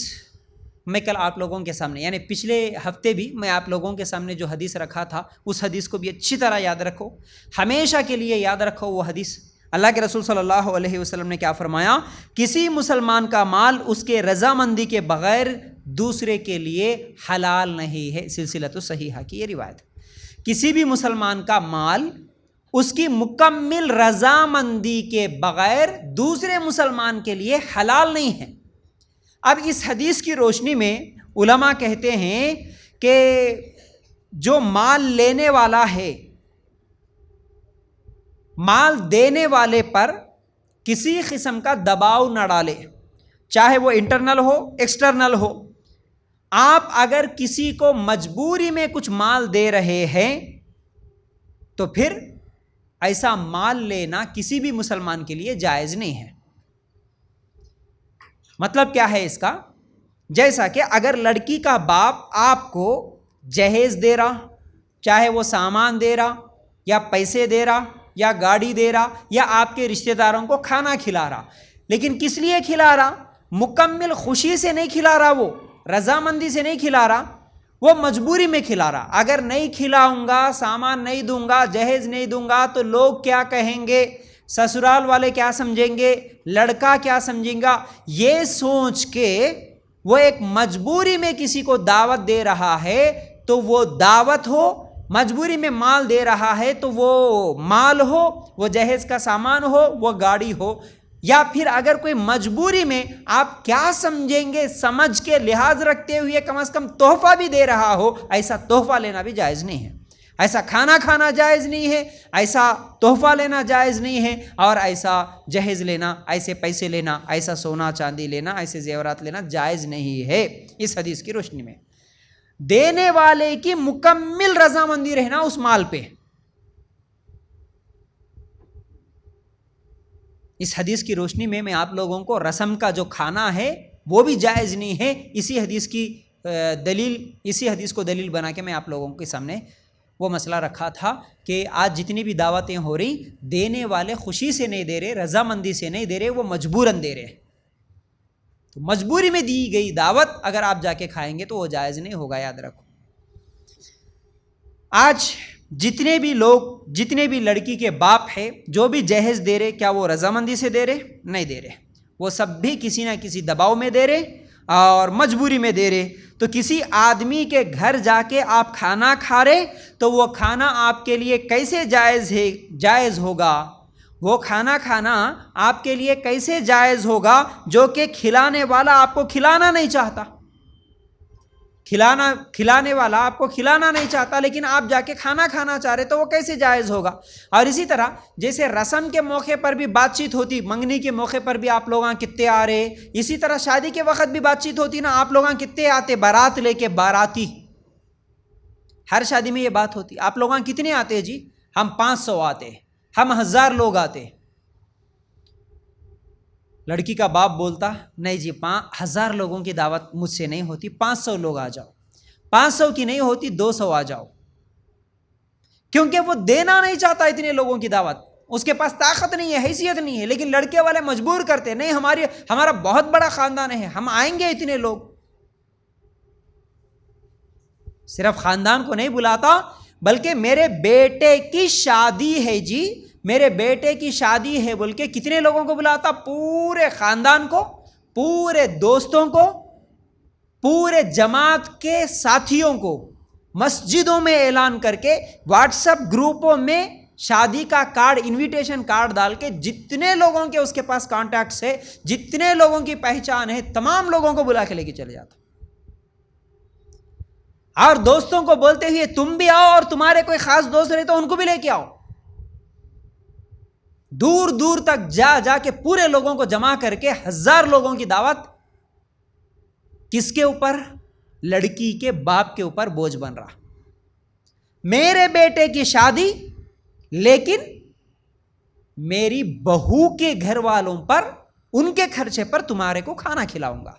میں کل آپ لوگوں کے سامنے، یعنی پچھلے ہفتے بھی میں آپ لوگوں کے سامنے جو حدیث رکھا تھا، اس حدیث کو بھی اچھی طرح یاد رکھو، ہمیشہ کے لیے یاد رکھو وہ حدیث. اللہ کے رسول صلی اللہ علیہ وسلم نے کیا فرمایا؟ کسی مسلمان کا مال اس کے رضامندی کے بغیر دوسرے کے لیے حلال نہیں ہے. سلسلۃ الصحیحہ کی یہ روایت. کسی بھی مسلمان کا مال اس کی مکمل رضامندی کے بغیر دوسرے مسلمان کے لیے حلال نہیں ہے. اب اس حدیث کی روشنی میں علماء کہتے ہیں کہ جو مال لینے والا ہے، مال دینے والے پر کسی قسم کا دباؤ نہ ڈالے، چاہے وہ انٹرنل ہو ایکسٹرنل ہو. آپ اگر کسی کو مجبوری میں کچھ مال دے رہے ہیں تو پھر ایسا مال لینا کسی بھی مسلمان کے لیے جائز نہیں ہے. مطلب کیا ہے اس کا؟ جیسا کہ اگر لڑکی کا باپ آپ کو جہیز دے رہا، چاہے وہ سامان دے رہا یا پیسے دے رہا یا گاڑی دے رہا یا آپ کے رشتہ داروں کو کھانا کھلا رہا، لیکن کس لیے کھلا رہا؟ مکمل خوشی سے نہیں کھلا رہا، وہ رضامندی سے نہیں کھلا رہا، وہ مجبوری میں کھلا رہا. اگر نہیں کھلاؤں گا، سامان نہیں دوں گا، جہیز نہیں دوں گا تو لوگ کیا کہیں گے، سسرال والے کیا سمجھیں گے، لڑکا کیا سمجھیں گا، یہ سوچ کے وہ ایک مجبوری میں کسی کو دعوت دے رہا ہے تو وہ دعوت ہو، مجبوری میں مال دے رہا ہے تو وہ مال ہو، وہ جہیز کا سامان ہو، وہ گاڑی ہو، یا پھر اگر کوئی مجبوری میں آپ کیا سمجھیں گے سمجھ کے لحاظ رکھتے ہوئے کم از کم تحفہ بھی دے رہا ہو، ایسا تحفہ لینا بھی جائز نہیں ہے، ایسا کھانا کھانا جائز نہیں ہے، ایسا تحفہ لینا جائز نہیں ہے، اور ایسا جہیز لینا، ایسے پیسے لینا، ایسا سونا چاندی لینا، ایسے زیورات لینا جائز نہیں ہے۔ اس حدیث کی روشنی میں دینے والے کی مکمل رضامندی رہنا اس مال پہ، اس حدیث کی روشنی میں آپ لوگوں کو رسم کا جو کھانا ہے وہ بھی جائز نہیں ہے۔ اسی حدیث کو دلیل بنا کے میں آپ لوگوں کے سامنے وہ مسئلہ رکھا تھا کہ آج جتنی بھی دعوتیں ہو رہی، دینے والے خوشی سے نہیں دے رہے، رضامندی سے نہیں دے رہے، وہ مجبوراً دے رہے۔ تو مجبوری میں دی گئی دعوت اگر آپ جا کے کھائیں گے تو وہ جائز نہیں ہوگا، یاد رکھو۔ آج جتنے بھی لڑکی کے باپ ہے جو بھی جہیز دے رہے، کیا وہ رضامندی سے دے رہے؟ نہیں دے رہے، وہ سب بھی کسی نہ کسی دباؤ میں دے رہے اور مجبوری میں دے رہے۔ تو کسی آدمی کے گھر جا کے آپ کھانا کھا رہے تو وہ کھانا آپ کے لیے کیسے جائز ہوگا؟ وہ کھانا کھانا آپ کے لیے کیسے جائز ہوگا جو کہ کھلانے والا آپ کو کھلانا نہیں چاہتا؟ کھلانے والا آپ کو کھلانا نہیں چاہتا لیکن آپ جا کے کھانا کھانا چاہ رہے تو وہ کیسے جائز ہوگا؟ اور اسی طرح جیسے رسم کے موقع پر بھی بات چیت ہوتی، منگنی کے موقع پر بھی آپ لوگاں کتنے آ رہے، اسی طرح شادی کے وقت بھی بات چیت ہوتی نا، آپ لوگاں کتنے آتے بارات لے کے، باراتی، ہر شادی میں یہ بات ہوتی، آپ لوگاں کتنے آتے؟ جی ہم 500 آتے، ہم 1000 لوگ آتے۔ لڑکی کا باپ بولتا نہیں جی 1000 لوگوں کی دعوت مجھ سے نہیں ہوتی، 500 لوگ آ جاؤ، 500 کی نہیں ہوتی 200 آ جاؤ، کیونکہ وہ دینا نہیں چاہتا اتنے لوگوں کی دعوت، اس کے پاس طاقت نہیں ہے، حیثیت نہیں ہے، لیکن لڑکے والے مجبور کرتے نہیں، ہمارا بہت بڑا خاندان ہے، ہم آئیں گے اتنے لوگ۔ صرف خاندان کو نہیں بلاتا بلکہ میرے بیٹے کی شادی ہے جی، میرے بیٹے کی شادی ہے بول کے کتنے لوگوں کو بلاتا؟ پورے خاندان کو، پورے دوستوں کو، پورے جماعت کے ساتھیوں کو، مسجدوں میں اعلان کر کے، واٹس ایپ گروپوں میں شادی کا کارڈ، انویٹیشن کارڈ ڈال کے، جتنے لوگوں کے اس کے پاس کانٹیکٹس ہے، جتنے لوگوں کی پہچان ہے، تمام لوگوں کو بلا کے لے کے چلے جاتا، اور دوستوں کو بولتے ہوئے تم بھی آؤ، اور تمہارے کوئی خاص دوست رہے تو ان کو بھی لے کے آؤ۔ دور دور تک جا کے پورے لوگوں کو جمع کر کے 1000 لوگوں کی دعوت، کس کے اوپر؟ لڑکی کے باپ کے اوپر بوجھ بن رہا، میرے بیٹے کی شادی لیکن میری بہو کے گھر والوں پر، ان کے خرچے پر تمہارے کو کھانا کھلاؤں گا،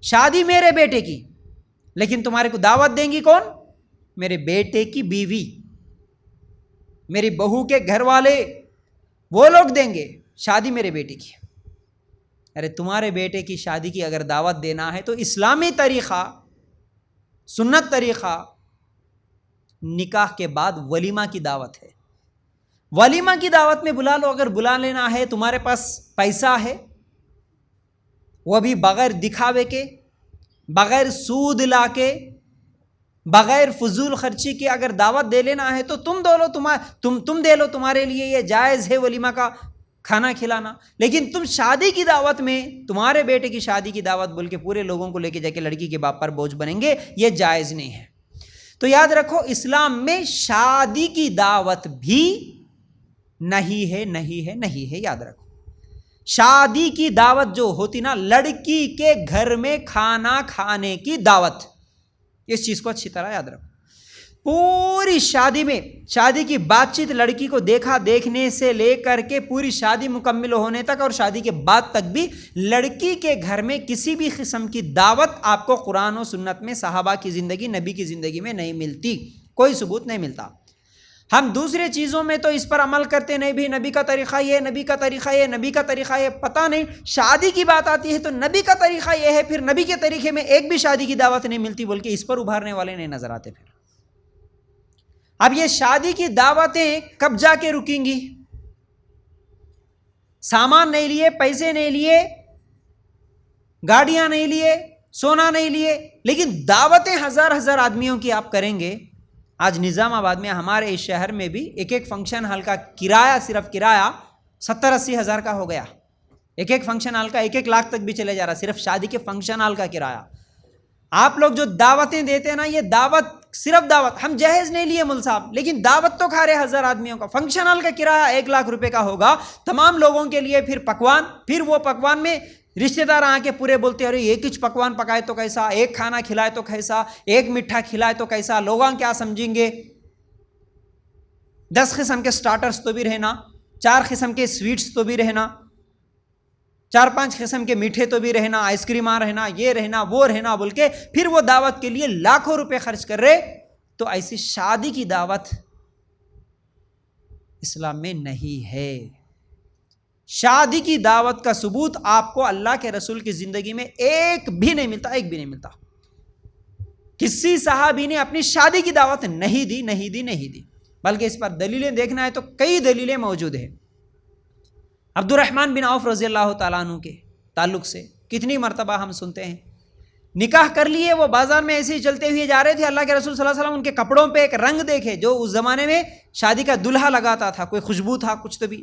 شادی میرے بیٹے کی لیکن تمہارے کو دعوت دیں گی کون؟ میرے بیٹے کی بیوی، میری بہو کے گھر والے، وہ لوگ دیں گے، شادی میرے بیٹے کی۔ ارے تمہارے بیٹے کی شادی کی اگر دعوت دینا ہے تو اسلامی طریقہ، سنت طریقہ، نکاح کے بعد ولیمہ کی دعوت ہے، ولیمہ کی دعوت میں بلا لو، اگر بلا لینا ہے، تمہارے پاس پیسہ ہے، وہ بھی بغیر دکھاوے کے، بغیر سود لا کے، بغیر فضول خرچی کے اگر دعوت دے لینا ہے تو تم دے لو، تمہارے لیے یہ جائز ہے ولیمہ کا کھانا کھلانا۔ لیکن تم شادی کی دعوت میں، تمہارے بیٹے کی شادی کی دعوت بول کے پورے لوگوں کو لے کے جا کے لڑکی کے باپ پر بوجھ بنیں گے، یہ جائز نہیں ہے۔ تو یاد رکھو اسلام میں شادی کی دعوت بھی نہیں ہے، یاد رکھو شادی کی دعوت جو ہوتی نا، لڑکی کے گھر میں کھانا کھانے کی دعوت، اس چیز کو اچھی طرح یاد رکھو۔ پوری شادی میں، شادی کی بات چیت، لڑکی کو دیکھنے سے لے کر کے پوری شادی مکمل ہونے تک اور شادی کے بعد تک بھی لڑکی کے گھر میں کسی بھی قسم کی دعوت آپ کو قرآن و سنت میں، صحابہ کی زندگی، نبی کی زندگی میں نہیں ملتی، کوئی ثبوت نہیں ملتا۔ ہم دوسرے چیزوں میں تو اس پر عمل کرتے نہیں، بھی نبی کا طریقہ یہ، نبی کا طریقہ یہ، نبی کا طریقہ یہ، پتہ نہیں شادی کی بات آتی ہے تو نبی کا طریقہ یہ ہے، پھر نبی کے طریقے میں ایک بھی شادی کی دعوت نہیں ملتی، بلکہ اس پر ابھارنے والے نہیں نظر آتے۔ پھر اب یہ شادی کی دعوتیں کب جا کے رکیں گی؟ سامان نہیں لیے، پیسے نہیں لیے، گاڑیاں نہیں لیے، سونا نہیں لیے، لیکن دعوتیں 1000 آدمیوں کی آپ کریں گے۔ آج نظام آباد میں، ہمارے اس شہر میں بھی ایک فنکشن ہال کا کرایہ، صرف کرایہ 70-80 ہزار کا ہو گیا، ایک فنکشن ہال کا 1 لاکھ تک بھی چلے جا رہا صرف شادی کے فنکشن ہال کا کرایہ. آپ لوگ جو دعوتیں دیتے ہیں نا، یہ دعوت صرف دعوت، ہم جہیز نہیں لیے مل صاحب، لیکن دعوت تو کھا رہے 1000 آدمیوں کا. فنکشن ہال کا کرایہ 1 لاکھ روپے کا ہوگا تمام لوگوں کے لیے. پھر پکوان، پھر وہ پکوان میں رشتہ دار آ کے پورے بولتے ارے ایک ہی پکوان پکائے تو کیسا، ایک کھانا کھلائے تو کیسا، ایک میٹھا کھلائے تو کیسا، لوگاں کیا سمجھیں گے. 10 قسم کے سٹارٹرز تو بھی رہنا، 4 قسم کے سویٹس تو بھی رہنا، 4-5 قسم کے میٹھے تو بھی رہنا، آئس کریم رہنا، یہ رہنا وہ رہنا بول کے پھر وہ دعوت کے لیے لاکھوں روپے خرچ کر رہے. تو ایسی شادی کی دعوت اسلام میں نہیں ہے. شادی کی دعوت کا ثبوت آپ کو اللہ کے رسول کی زندگی میں ایک بھی نہیں ملتا. کسی صحابی نے اپنی شادی کی دعوت نہیں دی. بلکہ اس پر دلیلیں دیکھنا ہے تو کئی دلیلیں موجود ہیں. عبد الرحمن بن عوف رضی اللہ تعالیٰ عنہ کے تعلق سے کتنی مرتبہ ہم سنتے ہیں نکاح کر لیے، وہ بازار میں ایسے ہی چلتے ہوئے جا رہے تھے، اللہ کے رسول صلی اللہ علیہ وسلم ان کے کپڑوں پہ ایک رنگ دیکھے جو اس زمانے میں شادی کا دلہا لگاتا تھا، کوئی خوشبو تھا کچھ تو بھی.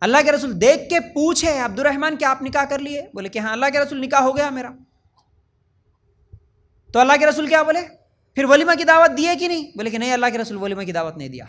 اللہ کے رسول دیکھ کے پوچھے عبد الرحمن کیا آپ نکاح کر لیے؟ بولے کہ ہاں. اللہ کے رسول نکاح ہو گیا میرا. تو اللہ کے رسول کیا بولے؟ پھر ولیمہ کی دعوت دیے کہ نہیں؟ بولے کہ نہیں، اللہ کے رسول ولیمہ کی دعوت نہیں دیا.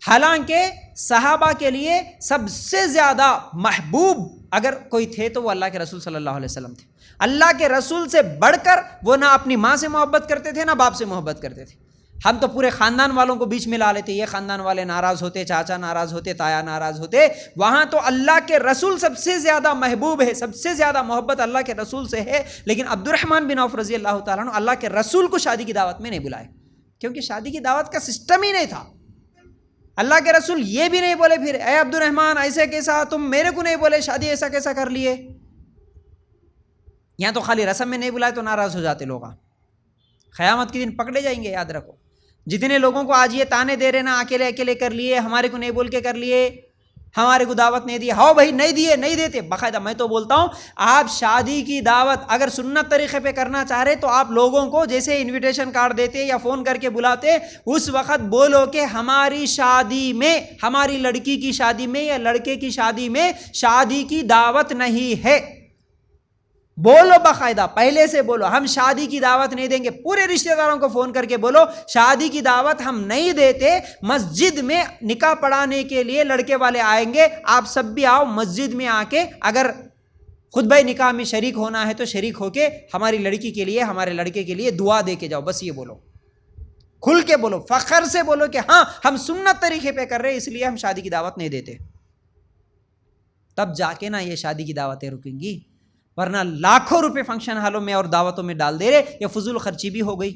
حالانکہ صحابہ کے لیے سب سے زیادہ محبوب اگر کوئی تھے تو وہ اللہ کے رسول صلی اللہ علیہ وسلم تھے. اللہ کے رسول سے بڑھ کر وہ نہ اپنی ماں سے محبت کرتے تھے نہ باپ سے محبت کرتے تھے. ہم تو پورے خاندان والوں کو بیچ میں لا لیتے، یہ خاندان والے ناراض ہوتے، چاچا ناراض ہوتے، تایا ناراض ہوتے. وہاں تو اللہ کے رسول سب سے زیادہ محبوب ہے، سب سے زیادہ محبت اللہ کے رسول سے ہے. لیکن عبد الرحمن بن عوف رضی اللہ تعالیٰ عنہ اللہ کے رسول کو شادی کی دعوت میں نہیں بلائے، کیونکہ شادی کی دعوت کا سسٹم ہی نہیں تھا. اللہ کے رسول یہ بھی نہیں بولے پھر اے عبد الرحمن ایسے کیسا، تم میرے کو نہیں بولے شادی ایسا کیسا کر لیے. یہاں تو خالی رسم میں نہیں بلائے تو ناراض ہو جاتے لوگ. قیامت کے دن پکڑے جائیں گے. یاد رکھو جتنے لوگوں کو آج یہ تانے دے رہے نا اکیلے اکیلے کر لیے، ہمارے کو نہیں بول کے کر لیے، ہمارے کو دعوت نہیں دی، ہاں بھائی نہیں دیے نہیں دیتے. باقاعدہ میں تو بولتا ہوں آپ شادی کی دعوت اگر سنت طریقے پہ کرنا چاہ رہے تو آپ لوگوں کو جیسے انویٹیشن کارڈ دیتے یا فون کر کے بلاتے، اس وقت بولو کہ ہماری شادی میں، ہماری لڑکی کی شادی میں یا لڑکے کی شادی میں شادی کی دعوت نہیں ہے. بولو باقاعدہ پہلے سے بولو ہم شادی کی دعوت نہیں دیں گے. پورے رشتہ داروں کو فون کر کے بولو شادی کی دعوت ہم نہیں دیتے. مسجد میں نکاح پڑھانے کے لیے لڑکے والے آئیں گے، آپ سب بھی آؤ مسجد میں آ کے اگر خطبہ نکاح میں شریک ہونا ہے تو شریک ہو کے ہماری لڑکی کے لیے ہمارے لڑکے کے لیے دعا دے کے جاؤ. بس یہ بولو، کھل کے بولو، فخر سے بولو کہ ہاں ہم سنت طریقے پہ کر رہے ہیں اس لیے ہم شادی کی دعوت نہیں دیتے. تب جا کے نا یہ شادی کی دعوتیں رکیں گی، ورنہ لاکھوں روپے فنکشن ہالوں میں اور دعوتوں میں ڈال دے رہے، یہ فضول خرچی بھی ہو گئی.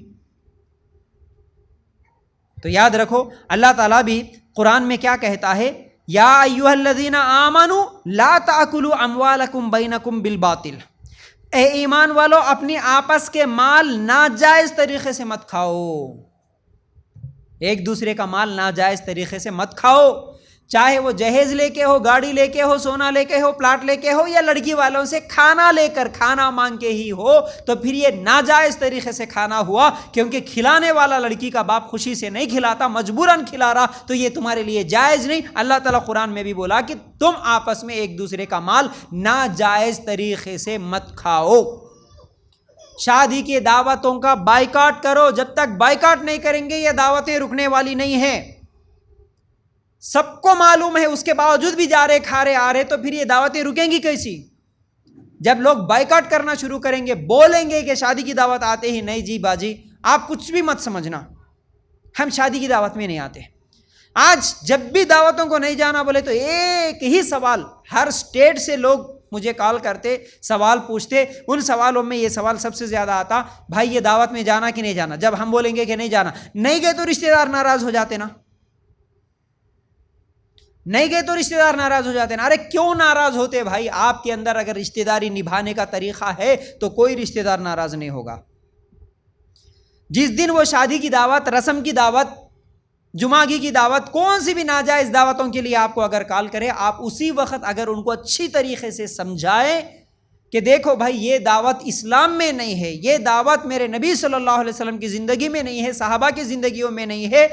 تو یاد رکھو اللہ تعالیٰ بھی قرآن میں کیا کہتا ہے، یا ایھا الذین آمنوا لا تأکلوا اموالکم بینکم بالباطل. اے ایمان والو اپنی آپس کے مال ناجائز طریقے سے مت کھاؤ. ایک دوسرے کا مال ناجائز طریقے سے مت کھاؤ، چاہے وہ جہیز لے کے ہو، گاڑی لے کے ہو، سونا لے کے ہو، پلاٹ لے کے ہو، یا لڑکی والوں سے کھانا لے کر کھانا مانگ کے ہی ہو، تو پھر یہ ناجائز طریقے سے کھانا ہوا. کیونکہ کھلانے والا لڑکی کا باپ خوشی سے نہیں کھلاتا، مجبوراً کھلا رہا، تو یہ تمہارے لیے جائز نہیں. اللہ تعالیٰ قرآن میں بھی بولا کہ تم آپس میں ایک دوسرے کا مال ناجائز طریقے سے مت کھاؤ. شادی کی دعوتوں کا بائیکاٹ کرو. جب تک بائیکاٹ نہیں کریں گے یہ دعوتیں رکنے والی نہیں ہیں. سب کو معلوم ہے، اس کے باوجود بھی جا رہے کھا رہے آ رہے، تو پھر یہ دعوتیں رکیں گی کیسی؟ جب لوگ بائیکاٹ کرنا شروع کریں گے، بولیں گے کہ شادی کی دعوت آتے ہی نہیں جی باجی آپ کچھ بھی مت سمجھنا، ہم شادی کی دعوت میں نہیں آتے. آج جب بھی دعوتوں کو نہیں جانا بولے تو ایک ہی سوال، ہر اسٹیٹ سے لوگ مجھے کال کرتے، سوال پوچھتے. ان سوالوں میں یہ سوال سب سے زیادہ آتا، بھائی یہ دعوت میں جانا کہ نہیں جانا. جب ہم بولیں گے کہ نہیں جانا، نہیں گئے تو رشتہ دار ناراض ہو جاتے نا، نہیں گئے تو رشتہ دار ناراض ہو جاتے نا. ارے کیوں ناراض ہوتے بھائی؟ آپ کے اندر اگر رشتہ داری نبھانے کا طریقہ ہے تو کوئی رشتہ دار ناراض نہیں ہوگا. جس دن وہ شادی کی دعوت، رسم کی دعوت، جمعگی کی دعوت، کون سی بھی ناجائز دعوتوں کے لیے آپ کو اگر کال کرے، آپ اسی وقت اگر ان کو اچھی طریقے سے سمجھائیں کہ دیکھو بھائی یہ دعوت اسلام میں نہیں ہے، یہ دعوت میرے نبی صلی اللہ علیہ وسلم کی زندگی میں نہیں ہے، صحابہ کی زندگیوں میں نہیں ہے.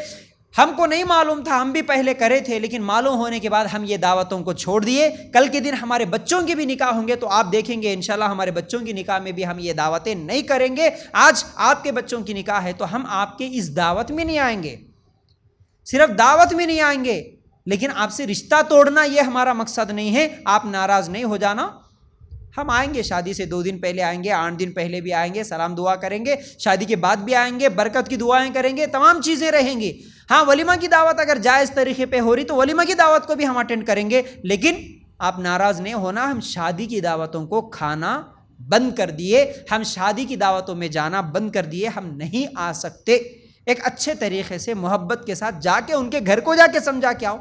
ہم کو نہیں معلوم تھا، ہم بھی پہلے کرے تھے، لیکن معلوم ہونے کے بعد ہم یہ دعوتوں کو چھوڑ دیے۔ کل کے دن ہمارے بچوں کے بھی نکاح ہوں گے تو آپ دیکھیں گے انشاءاللہ ہمارے بچوں کی نکاح میں بھی ہم یہ دعوتیں نہیں کریں گے۔ آج آپ کے بچوں کی نکاح ہے تو ہم آپ کے اس دعوت میں نہیں آئیں گے، صرف دعوت میں نہیں آئیں گے، لیکن آپ سے رشتہ توڑنا یہ ہمارا مقصد نہیں ہے۔ آپ ناراض نہیں ہو جانا، ہم آئیں گے، شادی سے 2 دن پہلے آئیں گے، 8 دن پہلے بھی آئیں گے، سلام دعا کریں گے، شادی کے بعد بھی آئیں گے، برکت کی دعائیں کریں گے، تمام چیزیں رہیں گی۔ ہاں ولیمہ کی دعوت اگر جائز طریقے پہ ہو رہی تو ولیمہ کی دعوت کو بھی ہم اٹینڈ کریں گے، لیکن آپ ناراض نہیں ہونا، ہم شادی کی دعوتوں کو کھانا بند کر دیے، ہم شادی کی دعوتوں میں جانا بند کر دیے، ہم نہیں آ سکتے۔ ایک اچھے طریقے سے محبت کے ساتھ جا کے ان کے گھر کو جا کے سمجھا کے آؤ۔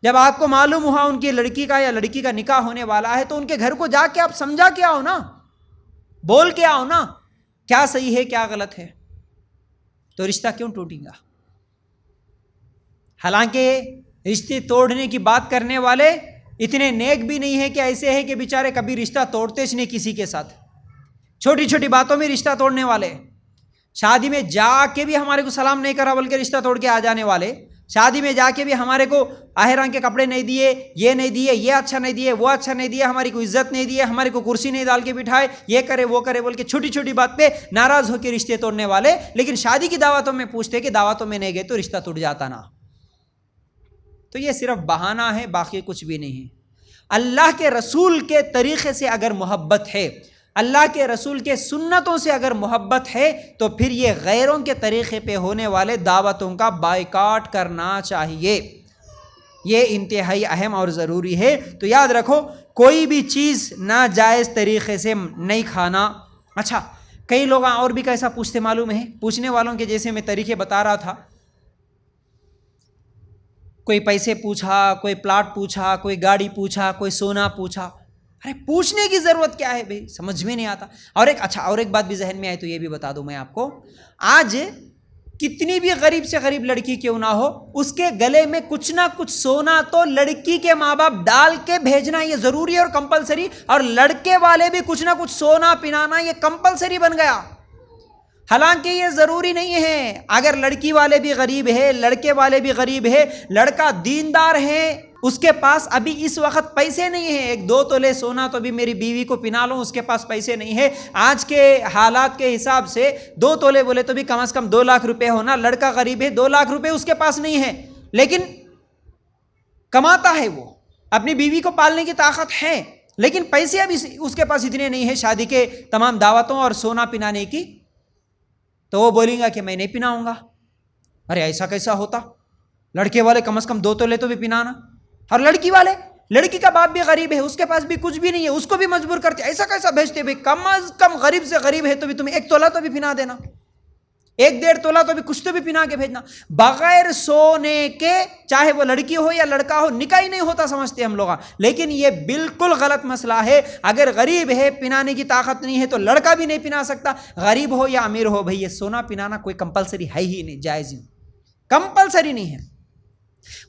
جب آپ کو معلوم ہوا ان کی لڑکی کا یا لڑکی کا نکاح ہونے والا ہے تو ان کے گھر کو جا کے آپ سمجھا کے آؤ نا، بول کے آؤ نا، کیا صحیح ہے کیا غلط ہے، تو رشتہ کیوں ٹوٹے گا؟ حالانکہ رشتے توڑنے کی بات کرنے والے اتنے نیک بھی نہیں ہیں کہ ایسے ہے کہ بیچارے کبھی رشتہ توڑتے ہی نہیں کسی کے ساتھ، چھوٹی چھوٹی باتوں میں رشتہ توڑنے والے، شادی میں جا کے بھی ہمارے کو سلام نہیں کرا بلکہ رشتہ توڑ کے آ جانے والے، شادی میں جا کے بھی ہمارے کو آہران کے کپڑے نہیں دیے، یہ نہیں دیے، یہ اچھا نہیں دیے، وہ اچھا نہیں دیا، ہماری کو عزت نہیں دی، ہمارے کو کرسی نہیں ڈال کے بٹھائے، یہ کرے وہ کرے بول کے چھوٹی چھوٹی بات پہ ناراض ہو کے رشتے توڑنے والے، لیکن شادی کی دعوتوں میں پوچھتے کہ دعوتوں میں نہیں گئے تو رشتہ ٹوٹ جاتا نا۔ تو یہ صرف بہانہ ہے، باقی کچھ بھی نہیں ہے۔ اللہ کے رسول کے طریقے سے اگر محبت ہے، اللہ کے رسول کے سنتوں سے اگر محبت ہے تو پھر یہ غیروں کے طریقے پہ ہونے والے دعوتوں کا بائیکاٹ کرنا چاہیے، یہ انتہائی اہم اور ضروری ہے۔ تو یاد رکھو کوئی بھی چیز ناجائز طریقے سے نہیں کھانا۔ اچھا کئی لوگ اور بھی کیسا پوچھتے معلوم ہے، پوچھنے والوں کے جیسے میں طریقے بتا رہا تھا، کوئی پیسے پوچھا، کوئی پلاٹ پوچھا، کوئی گاڑی پوچھا، کوئی سونا پوچھا۔ ارے پوچھنے کی ضرورت کیا ہے بھائی، سمجھ میں نہیں آتا۔ اور ایک بات بھی ذہن میں آئی تو یہ بھی بتا دوں میں آپ کو، آج کتنی بھی غریب سے غریب لڑکی کیوں نہ ہو، اس کے گلے میں کچھ نہ کچھ سونا تو لڑکی کے ماں باپ ڈال کے بھیجنا یہ ضروری ہے اور کمپلسری، اور لڑکے والے بھی کچھ نہ کچھ سونا پنانا یہ کمپلسری بن گیا۔ حالانکہ یہ ضروری نہیں ہے، اگر لڑکی والے بھی غریب ہے، لڑکے والے بھی غریب ہے، لڑکا دیندار ہے، اس کے پاس ابھی اس وقت پیسے نہیں ہیں، 1-2 تولے سونا تو ابھی میری بیوی کو پہنا لوں، اس کے پاس پیسے نہیں ہے، آج کے حالات کے حساب سے 2 تولے بولے تو بھی کم از کم 2 لاکھ روپے ہونا، لڑکا غریب ہے 2 لاکھ روپے اس کے پاس نہیں ہے، لیکن کماتا ہے، وہ اپنی بیوی کو پالنے کی طاقت ہے، لیکن پیسے ابھی اس کے پاس اتنے نہیں ہیں شادی کے تمام دعوتوں اور سونا پنانے کی، تو وہ بولیں گا کہ میں نہیں پناؤں گا۔ ارے ایسا کیسا ہوتا، لڑکے والے کم از کم 2 تولے تو بھی پنانا، اور لڑکی کا باپ بھی غریب ہے، اس کے پاس بھی کچھ بھی نہیں ہے، اس کو بھی مجبور کرتے، ایسا کیسا بھیجتے بھائی، کم از کم غریب سے غریب ہے تو بھی تمہیں 1 تولا تو بھی پنا دینا، 1-1.5 تولا تو بھی کچھ تو بھی پنا کے بھیجنا، بغیر سونے کے، چاہے وہ لڑکی ہو یا لڑکا ہو، نکاح ہی نہیں ہوتا سمجھتے ہم لوگ، لیکن یہ بالکل غلط مسئلہ ہے۔ اگر غریب ہے، پنانے کی طاقت نہیں ہے تو لڑکا بھی نہیں پنا سکتا، غریب ہو یا امیر ہو، بھائی یہ سونا پنانا کوئی کمپلسری ہے ہی نہیں، جائز ہی کمپلسری نہیں ہے۔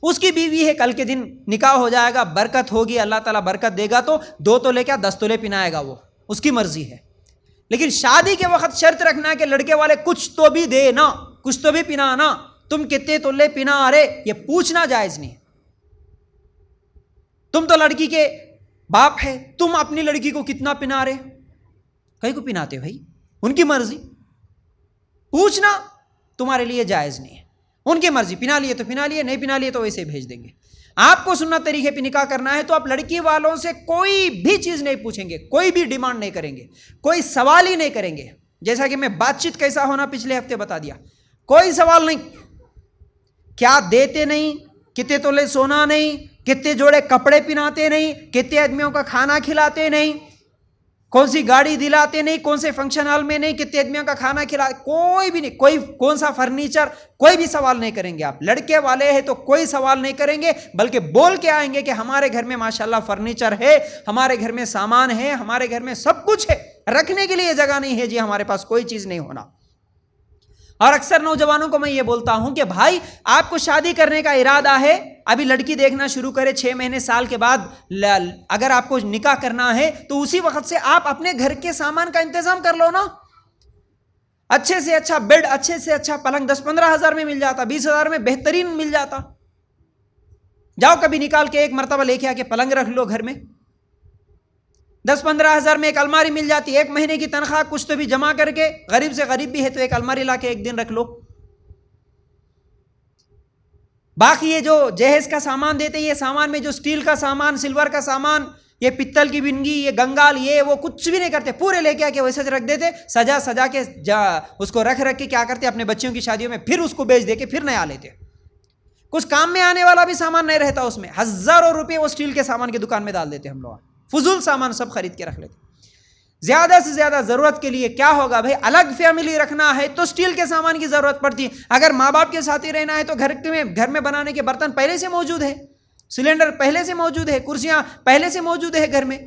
اس کی بیوی ہے، کل کے دن نکاح ہو جائے گا، برکت ہوگی، اللہ تعالیٰ برکت دے گا تو 2 تولے کیا 10 تولے پنائے گا، وہ اس کی مرضی ہے، لیکن شادی کے وقت شرط رکھنا ہے کہ لڑکے والے کچھ تو بھی دے نا، کچھ تو بھی پنانا، تم کتنے تولے پنا رہے یہ پوچھنا جائز نہیں۔ تم تو لڑکی کے باپ ہے، تم اپنی لڑکی کو کتنا پنا رہے، کہیں کو پناتے بھائی، ان کی مرضی، پوچھنا تمہارے لیے جائز نہیں ہے، ان کی مرضی، پنا لیے تو پنا لیے، نہیں پنا لیے تو ویسے بھیج دیں گے۔ آپ کو سنت طریقے پہ نکاح کرنا ہے تو آپ لڑکی والوں سے کوئی بھی چیز نہیں پوچھیں گے، کوئی بھی ڈیمانڈ نہیں کریں گے، کوئی سوال ہی نہیں کریں گے، جیسا کہ میں بات چیت کیسا ہونا پچھلے ہفتے بتا دیا، کوئی سوال نہیں، کیا دیتے نہیں، کتنے تولے سونا نہیں، کتنے جوڑے کپڑے پہناتے نہیں، کتنے آدمیوں کا کھانا کھلاتے نہیں، کون سی گاڑی دلاتے نہیں، کون سے فنکشن ہال میں نہیں، کتنے آدمیوں کا کھانا کھلاتے، کوئی بھی نہیں، کوئی کون سا فرنیچر، کوئی بھی سوال نہیں کریں گے آپ۔ لڑکے والے ہیں تو کوئی سوال نہیں کریں گے، بلکہ بول کے آئیں گے کہ ہمارے گھر میں ماشاءاللہ فرنیچر ہے، ہمارے گھر میں سامان ہے، ہمارے گھر میں سب کچھ ہے، رکھنے کے لیے جگہ نہیں ہے جی، ہمارے پاس کوئی چیز نہیں ہونا۔ اور اکثر نوجوانوں کو میں یہ بولتا ہوں کہ بھائی آپ کو شادی کرنے کا ارادہ ہے، ابھی لڑکی دیکھنا شروع کرے، 6 مہینے سال کے بعد اگر آپ کو نکاح کرنا ہے تو اسی وقت سے آپ اپنے گھر کے سامان کا انتظام کر لو نا۔ اچھے سے اچھا بیڈ، اچھے سے اچھا پلنگ 10-15 ہزار میں مل جاتا، 20 ہزار میں بہترین مل جاتا. جاؤ کبھی نکال کے ایک مرتبہ لے کے آ کے پلنگ رکھ لو گھر میں. 10-15 ہزار میں ایک الماری مل جاتی. ایک مہینے کی تنخواہ کچھ تو بھی جمع کر کے، غریب سے غریب بھی ہے تو ایک الماری لا کے ایک دن رکھ لو. باقی یہ جو جہیز کا سامان دیتے ہیں، یہ سامان میں جو اسٹیل کا سامان، سلور کا سامان، یہ پتل کی بنگی، یہ گنگال، یہ وہ کچھ بھی نہیں کرتے، پورے لے کے آ کے ویسے رکھ دیتے، سجا کے اس کو رکھ کے کیا کرتے، اپنے بچیوں کی شادیوں میں پھر اس کو بیچ دے کے پھر نیا لیتے. کچھ کام میں آنے والا بھی سامان نہیں رہتا اس میں. ہزاروں روپے وہ اسٹیل کے سامان کی دکان میں ڈال دیتے ہم لوگ. فضول سامان سب خرید کے رکھ لیتے. زیادہ سے زیادہ ضرورت کے لیے کیا ہوگا بھائی، الگ فیملی رکھنا ہے تو اسٹیل کے سامان کی ضرورت پڑتی ہے. اگر ماں باپ کے ساتھ ہی رہنا ہے تو گھر میں بنانے کے برتن پہلے سے موجود ہے، سلنڈر پہلے سے موجود ہے، کرسیاں پہلے سے موجود ہے گھر میں.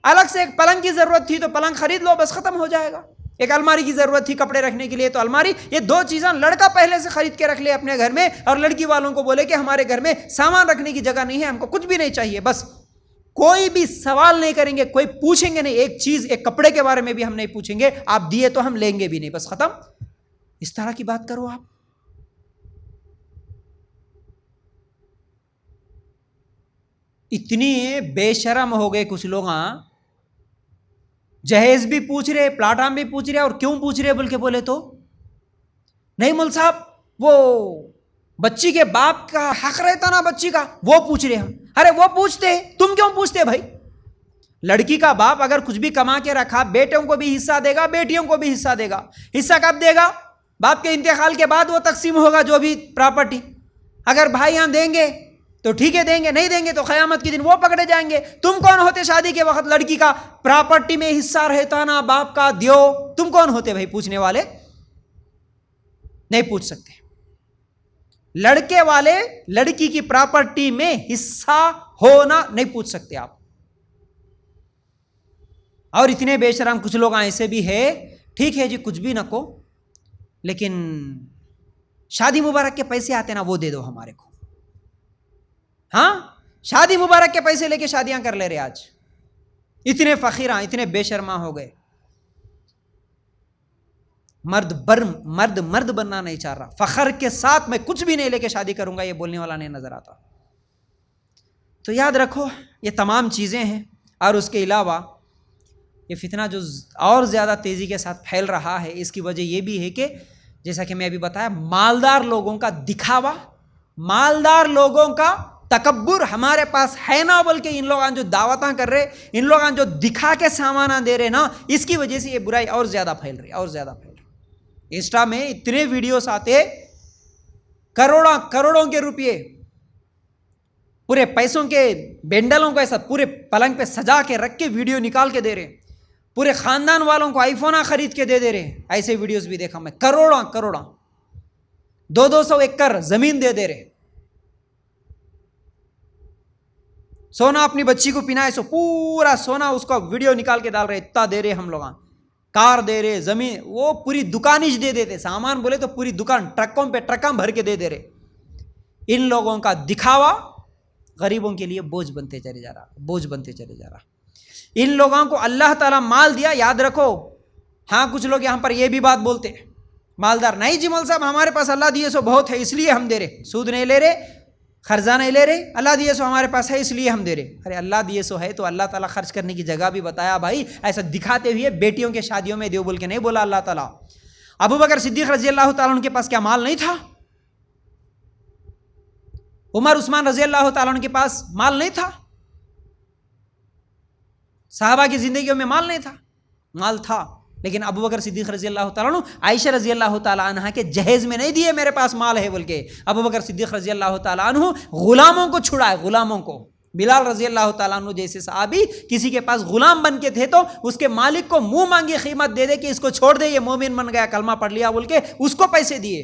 الگ سے ایک پلنگ کی ضرورت تھی تو پلنگ خرید لو، بس ختم ہو جائے گا. ایک الماری کی ضرورت تھی کپڑے رکھنے کے لیے تو الماری. یہ دو چیزاں لڑکا پہلے سے خرید کے رکھ لے اپنے گھر میں، اور لڑکی والوں کو بولے کہ ہمارے گھر میں سامان رکھنے کی جگہ نہیں ہے، ہم کو کچھ بھی نہیں چاہیے. بس کوئی بھی سوال نہیں کریں گے، کوئی پوچھیں گے نہیں. ایک چیز، ایک کپڑے کے بارے میں بھی ہم نہیں پوچھیں گے، آپ دیے تو ہم لیں گے بھی نہیں، بس ختم. اس طرح کی بات کرو آپ. اتنی بے شرم ہو گئے کچھ لوگ. جہیز بھی پوچھ رہے، پلاٹام بھی پوچھ رہے، اور کیوں پوچھ رہے بول کے بولے تو نہیں مول صاحب، وہ بچی کے باپ کا حق رہتا نا بچی کا، وہ پوچھ رہے ہم. ارے وہ پوچھتے ہیں، تم کیوں پوچھتے بھائی؟ لڑکی کا باپ اگر کچھ بھی کما کے رکھا، بیٹوں کو بھی حصہ دے گا، بیٹیوں کو بھی حصہ دے گا. حصہ کب دے گا؟ باپ کے انتقال کے بعد وہ تقسیم ہوگا جو بھی پراپرٹی. اگر بھائی یہاں دیں گے تو ٹھیک ہے دیں گے، نہیں دیں گے تو قیامت کے دن وہ پکڑے جائیں گے. تم کون ہوتے شادی کے وقت لڑکی کا پراپرٹی میں حصہ رہتا نا باپ کا دیو؟ تم کون ہوتے بھائی پوچھنے والے؟ نہیں پوچھ سکتے. لڑکے والے لڑکی کی پراپرٹی میں حصہ ہونا نہیں پوچھ سکتے آپ. اور اتنے بے شرم کچھ لوگ ایسے بھی ہے، ٹھیک ہے جی کچھ بھی نہ کو، لیکن شادی مبارک کے پیسے آتے نا وہ دے دو ہمارے کو. ہاں، شادی مبارک کے پیسے لے کے شادیاں کر لے رہے آج. اتنے فقیراں، اتنے بے شرما ہو گئے. مرد بننا نہیں چاہ رہا. فخر کے ساتھ میں کچھ بھی نہیں لے کے شادی کروں گا، یہ بولنے والا نہیں نظر آتا. تو یاد رکھو یہ تمام چیزیں ہیں. اور اس کے علاوہ یہ فتنہ جو اور زیادہ تیزی کے ساتھ پھیل رہا ہے، اس کی وجہ یہ بھی ہے کہ جیسا کہ میں ابھی بتایا، مالدار لوگوں کا دکھاوا، مالدار لوگوں کا تکبر ہمارے پاس ہے نا، بلکہ ان لوگاں جو دعوتاں کر رہے، ان لوگاں جو دکھا کے سامانہ دے رہے نا، اس کی وجہ سے یہ برائی اور زیادہ پھیل رہی، اور زیادہ پھیل رہی. انسٹا میں اتنے ویڈیوز آتے، کروڑوں کے روپئے، پورے پیسوں کے بینڈلوں کو ایسا پورے پلنگ پہ سجا کے رکھ کے ویڈیو نکال کے دے رہے. پورے خاندان والوں کو آئی فون خرید کے دے رہے. ایسے ویڈیوز بھی دیکھا میں. کروڑاں 200 ایکڑ زمین دے رہے. سونا اپنی بچی کو پہنائے سو پورا سونا اس کو ویڈیو نکال کے ڈال رہے. اتنا دے رہے ہم لوگ. کار دے رہے، زمین، وہ پوری دکان ہی دے دیتے. سامان بولے تو پوری دکان ٹرکوں پہ ٹرکاں بھر کے دے رہے. ان لوگوں کا دکھاوا غریبوں کے لیے بوجھ بنتے چلے جا رہا. ان لوگوں کو اللہ تعالیٰ مال دیا. یاد رکھو، ہاں کچھ لوگ یہاں پر یہ بھی بات بولتے، مالدار نہیں جی مول صاحب ہمارے پاس اللہ دیے سو بہت ہے اس لیے ہم دے رہے. سود نہیں لے رہے، قرضہ نہیں لے رہے، اللہ دیے سو ہمارے پاس ہے اس لیے ہم دے رہے. ارے اللہ دیے سو ہے تو اللہ تعالیٰ خرچ کرنے کی جگہ بھی بتایا بھائی. ایسا دکھاتے ہوئے بیٹیوں کے شادیوں میں دیو بول کے نہیں بولا اللہ تعالیٰ. ابو بکر صدیق رضی اللہ تعالیٰ عنہ کے پاس کیا مال نہیں تھا؟ عمر عثمان رضی اللہ تعالیٰ عنہ کے پاس مال نہیں تھا؟ صحابہ کی زندگیوں میں مال نہیں تھا؟ مال تھا. لیکن ابو بکر صدیق رضی اللہ تعالیٰ عنہ عائشہ رضی اللہ تعالیٰ عنہ کے جہیز میں نہیں دیے میرے پاس مال ہے بول کے. ابو بکر صدیق رضی اللہ تعالیٰ عنہ غلاموں کو چھڑائے. غلاموں کو. بلال رضی اللہ تعالیٰ عنہ جیسے صحابی کسی کے پاس غلام بن کے تھے تو اس کے مالک کو منہ مانگی قیمت دے کہ اس کو چھوڑ دے، یہ مومن بن گیا، کلمہ پڑھ لیا بول کے اس کو پیسے دیے.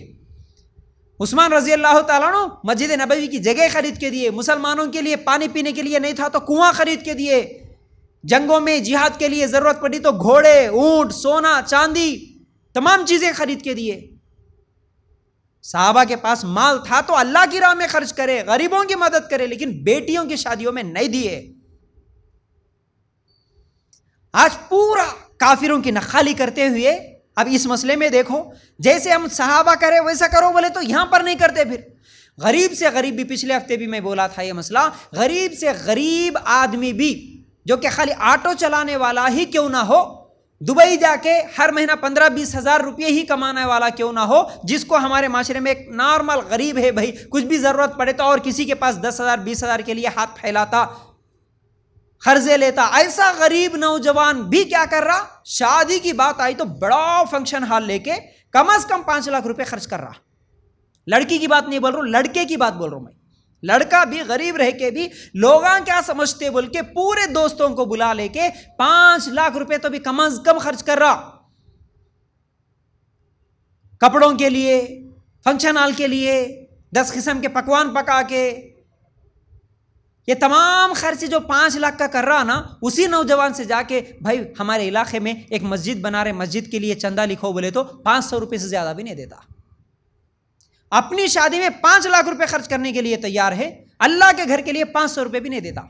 عثمان رضی اللہ تعالیٰ عنہ مسجد نبوی کی جگہ خرید کے دیے. مسلمانوں کے لیے پانی پینے کے لیے نہیں تھا تو کنواں خرید کے دیے. جنگوں میں جہاد کے لیے ضرورت پڑی تو گھوڑے، اونٹ، سونا، چاندی، تمام چیزیں خرید کے دیے. صحابہ کے پاس مال تھا تو اللہ کی راہ میں خرچ کرے، غریبوں کی مدد کرے، لیکن بیٹیوں کی شادیوں میں نہیں دیے. آج پورا کافروں کی نخالی کرتے ہوئے اب اس مسئلے میں دیکھو، جیسے ہم صحابہ کرے ویسا کرو بولے تو یہاں پر نہیں کرتے. پھر غریب سے غریب بھی، پچھلے ہفتے بھی میں بولا تھا یہ مسئلہ، غریب سے غریب آدمی بھی جو کہ خالی آٹو چلانے والا ہی کیوں نہ ہو، دبئی جا کے ہر مہینہ 15-20 ہزار روپے ہی کمانے والا کیوں نہ ہو، جس کو ہمارے معاشرے میں ایک نارمل غریب ہے بھائی، کچھ بھی ضرورت پڑے تو اور کسی کے پاس 10,000 20,000 کے لیے ہاتھ پھیلاتا، قرضے لیتا، ایسا غریب نوجوان بھی کیا کر رہا، شادی کی بات آئی تو بڑا فنکشن ہال لے کے کم از کم 5 لاکھ روپے خرچ کر رہا. لڑکی کی بات نہیں بول رہا ہوں، لڑکے کی بات بول رہا ہوں میں. لڑکا بھی غریب رہ کے بھی لوگاں کیا سمجھتے بول کے پورے دوستوں کو بلا لے کے 5 لاکھ روپے تو بھی کم از کم خرچ کر رہا، کپڑوں کے لیے، فنکشن ہال کے لیے، 10 قسم کے پکوان پکا کے. یہ تمام خرچ جو 5 لاکھ کا کر رہا نا، اسی نوجوان سے جا کے بھائی ہمارے علاقے میں ایک مسجد بنا رہے، مسجد کے لیے چندہ لکھو بولے تو 500 روپے سے زیادہ بھی نہیں دیتا. اپنی شادی میں 5 لاکھ روپے خرچ کرنے کے لیے تیار ہے، اللہ کے گھر کے لیے 500 روپے بھی نہیں دیتا.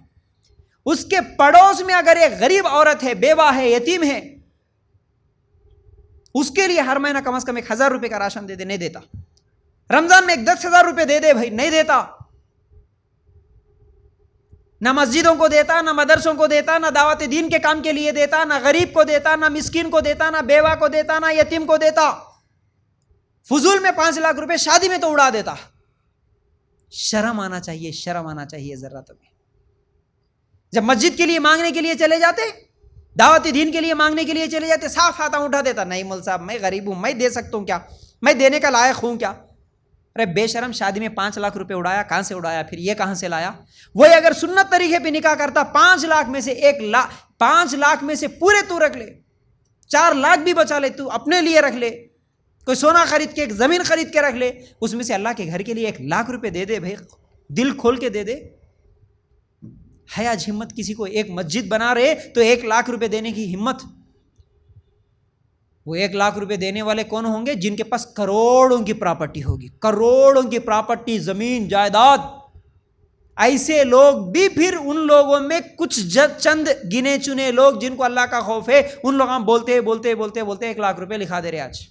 اس کے پڑوس میں اگر ایک غریب عورت ہے، بیوہ ہے، یتیم ہے، اس کے لیے ہر مہینہ کم از کم 1,000 روپے کا راشن دے دے، نہیں دیتا. رمضان میں 10,000 روپے دے دے بھائی، نہیں دیتا. نہ مسجدوں کو دیتا، نہ مدرسوں کو دیتا، نہ دعوت دین کے کام کے لیے دیتا، نہ غریب کو دیتا، نہ مسکین کو دیتا، نہ بیوہ کو دیتا، نہ یتیم کو دیتا. فضول میں 5 لاکھ روپے شادی میں تو اڑا دیتا. شرم آنا چاہیے، شرم آنا چاہیے ذرا تمہیں. جب مسجد کے لیے مانگنے کے لیے چلے جاتے، دعوت دین کے لیے مانگنے کے لیے چلے جاتے، صاف ہاتھ اٹھا دیتا، نہیں مول صاحب میں غریب ہوں، میں دے سکتا ہوں کیا، میں دینے کا لائق ہوں کیا. ارے بے شرم، شادی میں 5 لاکھ روپے اڑایا، کہاں سے اڑایا، پھر یہ کہاں سے لایا. وہی اگر سنت طریقے پہ نکاح کرتا، 5 لاکھ میں سے 5 لاکھ میں سے پورے تو رکھ لے، 4 لاکھ بھی بچا لے، تو اپنے لیے رکھ لے، کوئی سونا خرید کے، ایک زمین خرید کے رکھ لے، اس میں سے اللہ کے گھر کے لیے 1 لاکھ روپے دے دے بھائی، دل کھول کے دے دے. ہے آج ہمت کسی کو، ایک مسجد بنا رہے تو 1 لاکھ روپے دینے کی ہمت. وہ 1 لاکھ روپے دینے والے کون ہوں گے؟ جن کے پاس کروڑوں کی پراپرٹی ہوگی، کروڑوں کی پراپرٹی، زمین جائیداد. ایسے لوگ بھی پھر ان لوگوں میں کچھ چند گنے چنے لوگ جن کو اللہ کا خوف ہے، ان لوگ ہم بولتے 1 لاکھ روپے لکھا دے رہے آج.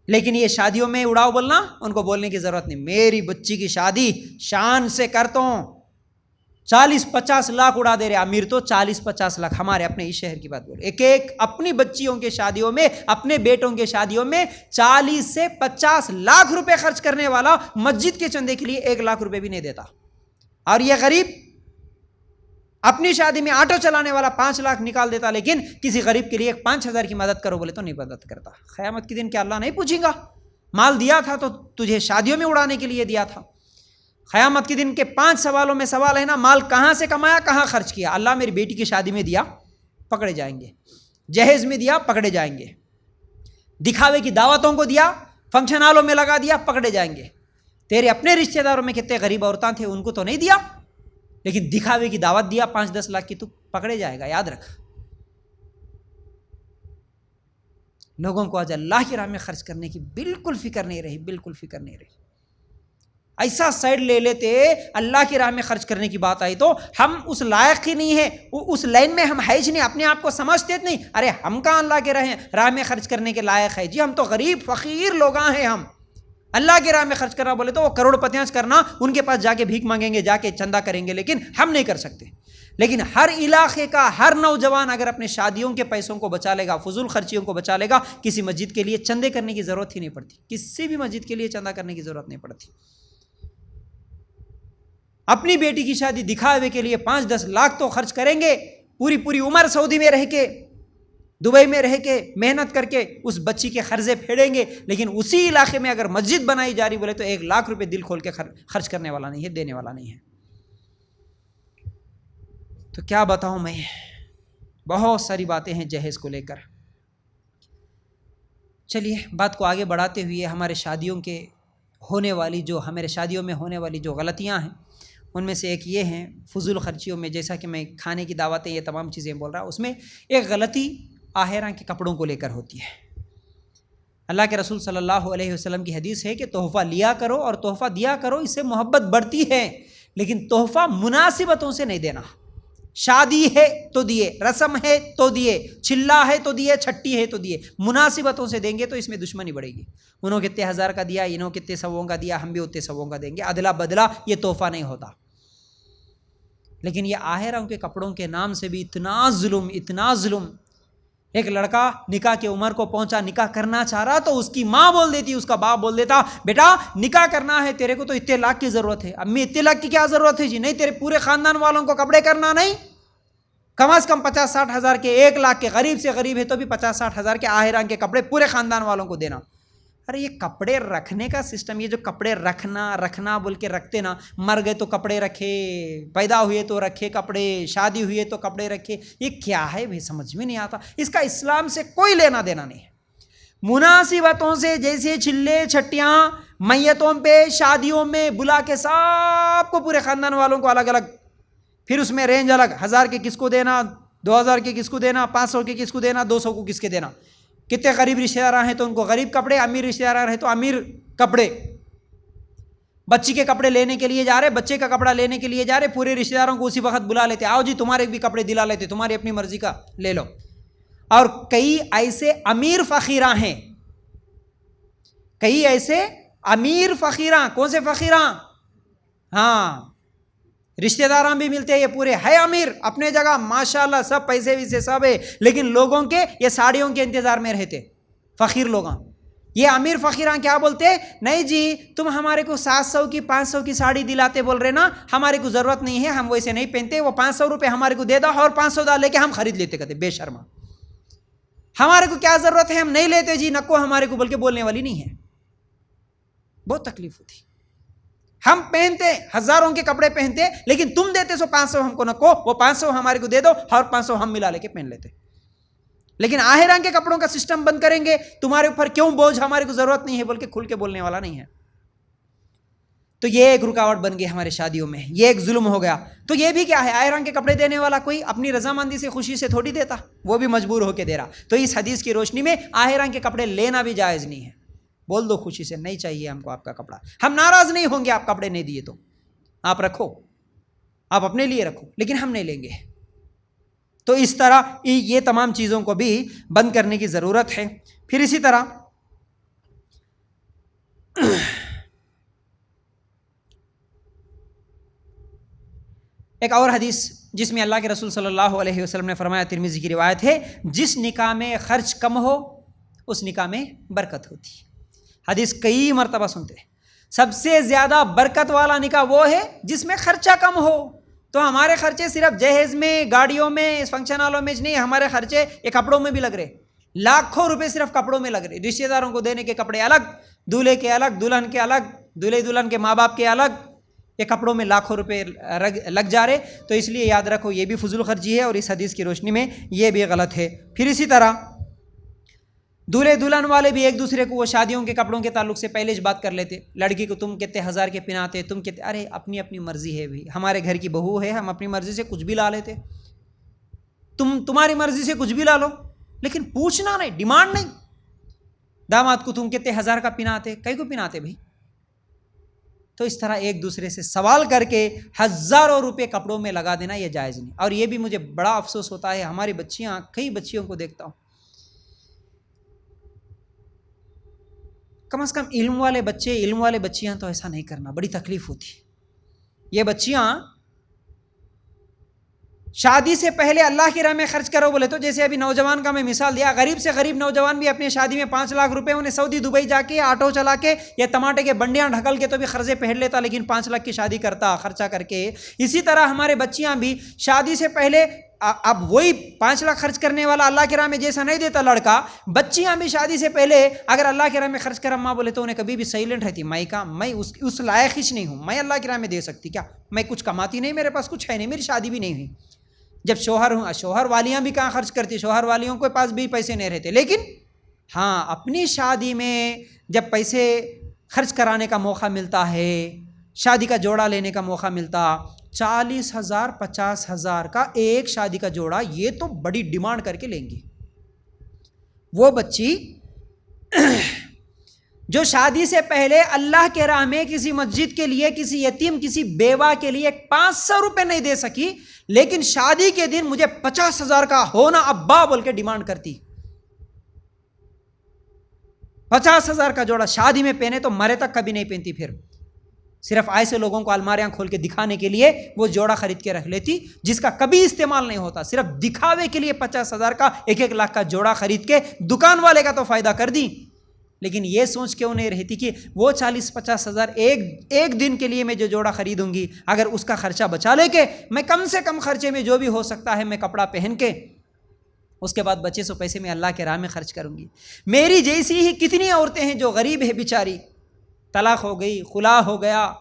لیکن یہ شادیوں میں اڑاؤ بولنا، ان کو بولنے کی ضرورت نہیں. میری بچی کی شادی شان سے کرتا ہوں، 40-50 لاکھ اڑا دے رہے. امیر تو 40-50 لاکھ. ہمارے اپنے اس شہر کی بات بول، ایک اپنی بچیوں کے شادیوں میں، اپنے بیٹوں کے شادیوں میں 40 سے 50 لاکھ روپے خرچ کرنے والا مسجد کے چندے کے لیے 1 لاکھ روپے بھی نہیں دیتا. اور یہ غریب اپنی شادی میں آٹو چلانے والا 5 لاکھ نکال دیتا، لیکن کسی غریب کے لیے 5,000 کی مدد کرو بولے تو نہیں مدد کرتا. قیامت کے دن کیا اللہ نہیں پوچھے گا؟ مال دیا تھا تو تجھے شادیوں میں اڑانے کے لیے دیا تھا. قیامت کے دن کے 5 سوالوں میں سوال ہے نا، مال کہاں سے کمایا، کہاں خرچ کیا. اللہ میری بیٹی کی شادی میں دیا، پکڑے جائیں گے. جہیز میں دیا، پکڑے جائیں گے. دکھاوے کی دعوتوں کو دیا، فنکشن ہالوں میں لگا دیا، پکڑے جائیں گے. تیرے اپنے رشتہ داروں میں کتنے غریب عورتیں تھے، ان کو تو نہیں دیا، لیکن دکھاوے کی دعوت دیا 5-10 لاکھ کی، تو پکڑے جائے گا. یاد رکھ. لوگوں کو آج اللہ کی راہ میں خرچ کرنے کی بالکل فکر نہیں رہی، بالکل فکر نہیں رہی. ایسا سائڈ لے لیتے، اللہ کی راہ میں خرچ کرنے کی بات آئی تو ہم اس لائق ہی نہیں ہے، اس لائن میں ہم ہے ہی نہیں. اپنے آپ کو سمجھتے نہیں، ارے ہم کہاں اللہ کے راہ میں خرچ کرنے کے لائق ہے جی، ہم تو غریب فقیر لوگ ہیں. ہم اللہ کی راہ میں خرچ کرنا بولے تو وہ کروڑ پتیاں کرنا، ان کے پاس جا کے بھیک مانگیں گے، جا کے چندہ کریں گے، لیکن ہم نہیں کر سکتے. لیکن ہر علاقے کا ہر نوجوان اگر اپنے شادیوں کے پیسوں کو بچا لے گا، فضول خرچیوں کو بچا لے گا، کسی مسجد کے لیے چندے کرنے کی ضرورت ہی نہیں پڑتی. کسی بھی مسجد کے لیے چندہ کرنے کی ضرورت نہیں پڑتی. اپنی بیٹی کی شادی دکھاوے کے لیے 5-10 لاکھ تو خرچ کریں گے، پوری عمر سعودی میں رہ کے، دبئی میں رہ کے، محنت کر کے اس بچی کے قرضے پھیڑیں گے. لیکن اسی علاقے میں اگر مسجد بنائی جا رہی بولے تو 1 لاکھ روپے دل کھول کے خرچ کرنے والا نہیں ہے، دینے والا نہیں ہے. تو کیا بتاؤں میں، بہت ساری باتیں ہیں جہیز کو لے کر. چلیے بات کو آگے بڑھاتے ہوئے ہمارے شادیوں میں ہونے والی جو غلطیاں ہیں، ان میں سے ایک یہ ہیں فضول خرچیوں میں. جیسا کہ میں کھانے کی دعوتیں یہ تمام چیزیں بول رہا ہوں، اس میں ایک غلطی آہراں کے کپڑوں کو لے کر ہوتی ہے. اللہ کے رسول صلی اللہ علیہ وسلم کی حدیث ہے کہ تحفہ لیا کرو اور تحفہ دیا کرو، اس سے محبت بڑھتی ہے، لیکن تحفہ مناسبتوں سے نہیں دینا. شادی ہے تو دیے، رسم ہے تو دیے، چلا ہے تو دیے، چھٹی ہے تو دیے، مناسبتوں سے دیں گے تو اس میں دشمنی بڑھے گی. انہوں کتنے ہزار کا دیا، انہوں کتنے سووں کا دیا، ہم بھی اتنے سووں کا دیں گے، ادلا بدلا یہ تحفہ نہیں ہوتا. لیکن یہ آہروں کے کپڑوں کے نام سے بھی اتنا ظلم، اتنا ظلم. ایک لڑکا نکاح کی عمر کو پہنچا، نکاح کرنا چاہ رہا تو اس کی ماں بول دیتی، اس کا باپ بول دیتا، بیٹا نکاح کرنا ہے تیرے کو تو اتنے لاکھ کی ضرورت ہے. امی اتنے لاکھ کی کیا ضرورت ہے جی؟ نہیں، تیرے پورے خاندان والوں کو کپڑے کرنا نہیں، کم از کم 50-60 ہزار کے، 1 لاکھ کے، غریب سے غریب ہے تو بھی 50-60 ہزار کے آہران کے کپڑے پورے خاندان والوں کو دینا. ارے یہ کپڑے رکھنے کا سسٹم، یہ جو کپڑے رکھنا بول کے رکھتے نا، مر گئے تو کپڑے رکھے، پیدا ہوئے تو رکھے کپڑے، شادی ہوئے تو کپڑے رکھے، یہ کیا ہے بھائی؟ سمجھ میں نہیں آتا. اس کا اسلام سے کوئی لینا دینا نہیں ہے. مناسبتوں سے جیسے چلے چھٹیاں میتوں پہ، شادیوں میں بلا کے سب کو، پورے خاندان والوں کو الگ الگ، پھر اس میں رینج الگ، 1000 کے کس کو دینا، 2000 کے کس کو دینا، 500 کے کس کو دینا، 200 کو کس کے دینا. کتنے غریب رشتہ دار ہیں تو ان کو غریب کپڑے، امیر رشتہ دار ہیں تو امیر کپڑے. بچی کے کپڑے لینے کے لیے جا رہے، بچے کا کپڑا لینے کے لیے جا رہے، پورے رشتہ داروں کو اسی وقت بلا لیتے، آؤ جی تمہارے بھی کپڑے دلا لیتے، تمہاری اپنی مرضی کا لے لو. اور کئی ایسے امیر فقیراں ہیں، کئی ایسے امیر فقیراں. کون سے فقیراں؟ ہاں، رشتہ داراں بھی ملتے ہیں، یہ پورے ہے امیر اپنے جگہ ماشاءاللہ، سب پیسے ویسے سب ہے، لیکن لوگوں کے یہ ساڑیوں کے انتظار میں رہتے فقیر لوگاں. یہ امیر فقیراں کیا بولتے؟ نہیں جی تم ہمارے کو 700 کی 500 کی ساڑی دلاتے بول رہے نا، ہمارے کو ضرورت نہیں ہے، ہم ویسے نہیں پہنتے، وہ 500 روپے ہمارے کو دے دو اور 500 ڈال لے کے ہم خرید لیتے. کہتے بے شرما، ہمارے کو کیا ضرورت ہے، ہم نہیں لیتے جی، نکو ہمارے کو، بلکہ بولنے والی نہیں ہے. بہت تکلیف ہوتی. ہم پہنتے ہزاروں کے کپڑے پہنتے، لیکن تم دیتے سو 500 ہم کو نکو، وہ 500 ہمارے کو دے دو اور 500 ہم ملا لے کے پہن لیتے. لیکن آہران کے کپڑوں کا سسٹم بند کریں گے، تمہارے اوپر کیوں بوجھ، ہمارے کو ضرورت نہیں ہے، بلکہ کھل کے بولنے والا نہیں ہے. تو یہ ایک رکاوٹ بن گئی ہمارے شادیوں میں، یہ ایک ظلم ہو گیا. تو یہ بھی کیا ہے، آہران کے کپڑے دینے والا کوئی اپنی رضامندی سے خوشی سے تھوڑی دیتا، وہ بھی مجبور ہو کے دے رہا. تو اس حدیث کی روشنی میں آہران کے کپڑے لینا بھی جائز نہیں ہے. بول دو خوشی سے، نہیں چاہیے ہم کو آپ کا کپڑا، ہم ناراض نہیں ہوں گے، آپ کپڑے نہیں دیے تو آپ رکھو، آپ اپنے لیے رکھو، لیکن ہم نہیں لیں گے. تو اس طرح یہ تمام چیزوں کو بھی بند کرنے کی ضرورت ہے. پھر اسی طرح ایک اور حدیث جس میں اللہ کے رسول صلی اللہ علیہ وسلم نے فرمایا، ترمذی کی روایت ہے، جس نکاح میں خرچ کم ہو اس نکاح میں برکت ہوتی. حدیث کئی مرتبہ سنتے ہیں، سب سے زیادہ برکت والا نکاح وہ ہے جس میں خرچہ کم ہو. تو ہمارے خرچے صرف جہیز میں، گاڑیوں میں، فنکشن ہالوں میں نہیں، ہمارے خرچے یہ کپڑوں میں بھی لگ رہے، لاکھوں روپے صرف کپڑوں میں لگ رہے. رشتہ داروں کو دینے کے کپڑے الگ، دولہے کے الگ، دلہن کے الگ، دولہے دلہن کے ماں باپ کے الگ، یہ کپڑوں میں لاکھوں روپے لگ جا رہے. تو اس لیے یاد رکھو یہ بھی فضول خرچی ہے، اور اس حدیث کی روشنی میں یہ بھی غلط ہے. پھر اسی طرح دولہے دلہن والے بھی ایک دوسرے کو وہ شادیوں کے کپڑوں کے تعلق سے پہلے بات کر لیتے، لڑکی کو تم کتنے ہزار کے پہناتے، تم کتنے، ارے اپنی اپنی مرضی ہے بھی، ہمارے گھر کی بہو ہے، ہم اپنی مرضی سے کچھ بھی لا لیتے، تمہاری مرضی سے کچھ بھی لا لو، لیکن پوچھنا نہیں، ڈیمانڈ نہیں. داماد کو تم کتنے ہزار کا پہناتے، کئی کو پہناتے بھائی. تو اس طرح ایک دوسرے سے سوال کر کے ہزاروں روپے کپڑوں میں لگا دینا یہ جائز نہیں. اور یہ بھی مجھے بڑا افسوس ہوتا ہے، ہماری بچیاں، کئی بچیوں کو دیکھتا ہوں، کم از کم علم والے بچے، علم والے بچیاں تو ایسا نہیں کرنا، بڑی تکلیف ہوتی. یہ بچیاں شادی سے پہلے اللہ کی راہ میں خرچ کرو بولے تو، جیسے ابھی نوجوان کا میں مثال دیا، غریب سے غریب نوجوان بھی اپنی شادی میں 5 لاکھ روپے انہیں سعودی دبئی جا کے آٹو چلا کے یا ٹماٹے کے بنڈیاں ڈھکل کے تو بھی قرضے پہن لیتا، لیکن 5 لاکھ کی شادی کرتا خرچہ کر کے. اسی طرح ہمارے بچیاں بھی شادی سے پہلے، اب وہی 5 لاکھ خرچ کرنے والا اللہ کی راہ میں جیسا نہیں دیتا لڑکا، بچیاں بھی شادی سے پہلے اگر اللہ کی راہ میں خرچ کرا ماں بولے تو انہیں کبھی بھی سائلنٹ رہتی، میں اس لائق ہی نہیں ہوں، میں اللہ کی راہ میں دے سکتی کیا، میں کچھ کماتی نہیں، میرے پاس کچھ ہے نہیں، میری شادی بھی نہیں ہوئی. جب شوہر والیاں بھی کہاں خرچ کرتی، شوہر والیوں کے پاس بھی پیسے نہیں رہتے، لیکن ہاں اپنی شادی میں جب پیسے خرچ کرانے کا موقع ملتا ہے، شادی کا جوڑا لینے کا موقع ملتا، 40,000 50,000 کا ایک شادی کا جوڑا، یہ تو بڑی ڈیمانڈ کر کے لیں گی. وہ بچی جو شادی سے پہلے اللہ کے راہ میں کسی مسجد کے لیے، کسی یتیم، کسی بیوہ کے لیے 500 روپے نہیں دے سکی، لیکن شادی کے دن مجھے 50,000 کا ہونا ابا بول کے ڈیمانڈ کرتی. 50,000 کا جوڑا شادی میں پہنے تو مرے تک کبھی نہیں پہنتی، پھر صرف ایسے لوگوں کو الماریاں کھول کے دکھانے کے لیے وہ جوڑا خرید کے رکھ لیتی جس کا کبھی استعمال نہیں ہوتا. صرف دکھاوے کے لیے 50,000 کا 1 لاکھ کا جوڑا خرید کے دکان والے کا تو فائدہ کر دی، لیکن یہ سوچ کیوں نہیں رہتی کہ وہ 40-50,000 ایک دن کے لیے میں جو جوڑا خریدوں گی، اگر اس کا خرچہ بچا لے کے میں کم سے کم خرچے میں جو بھی ہو سکتا ہے میں کپڑا پہن کے اس کے بعد بچے سو پیسے میں اللہ کے راہ میں خرچ کروں گی. میری جیسی ہی کتنی عورتیں ہیں جو غریب ہے بیچاری، طلاق ہو گئی، خلا ہو گیا،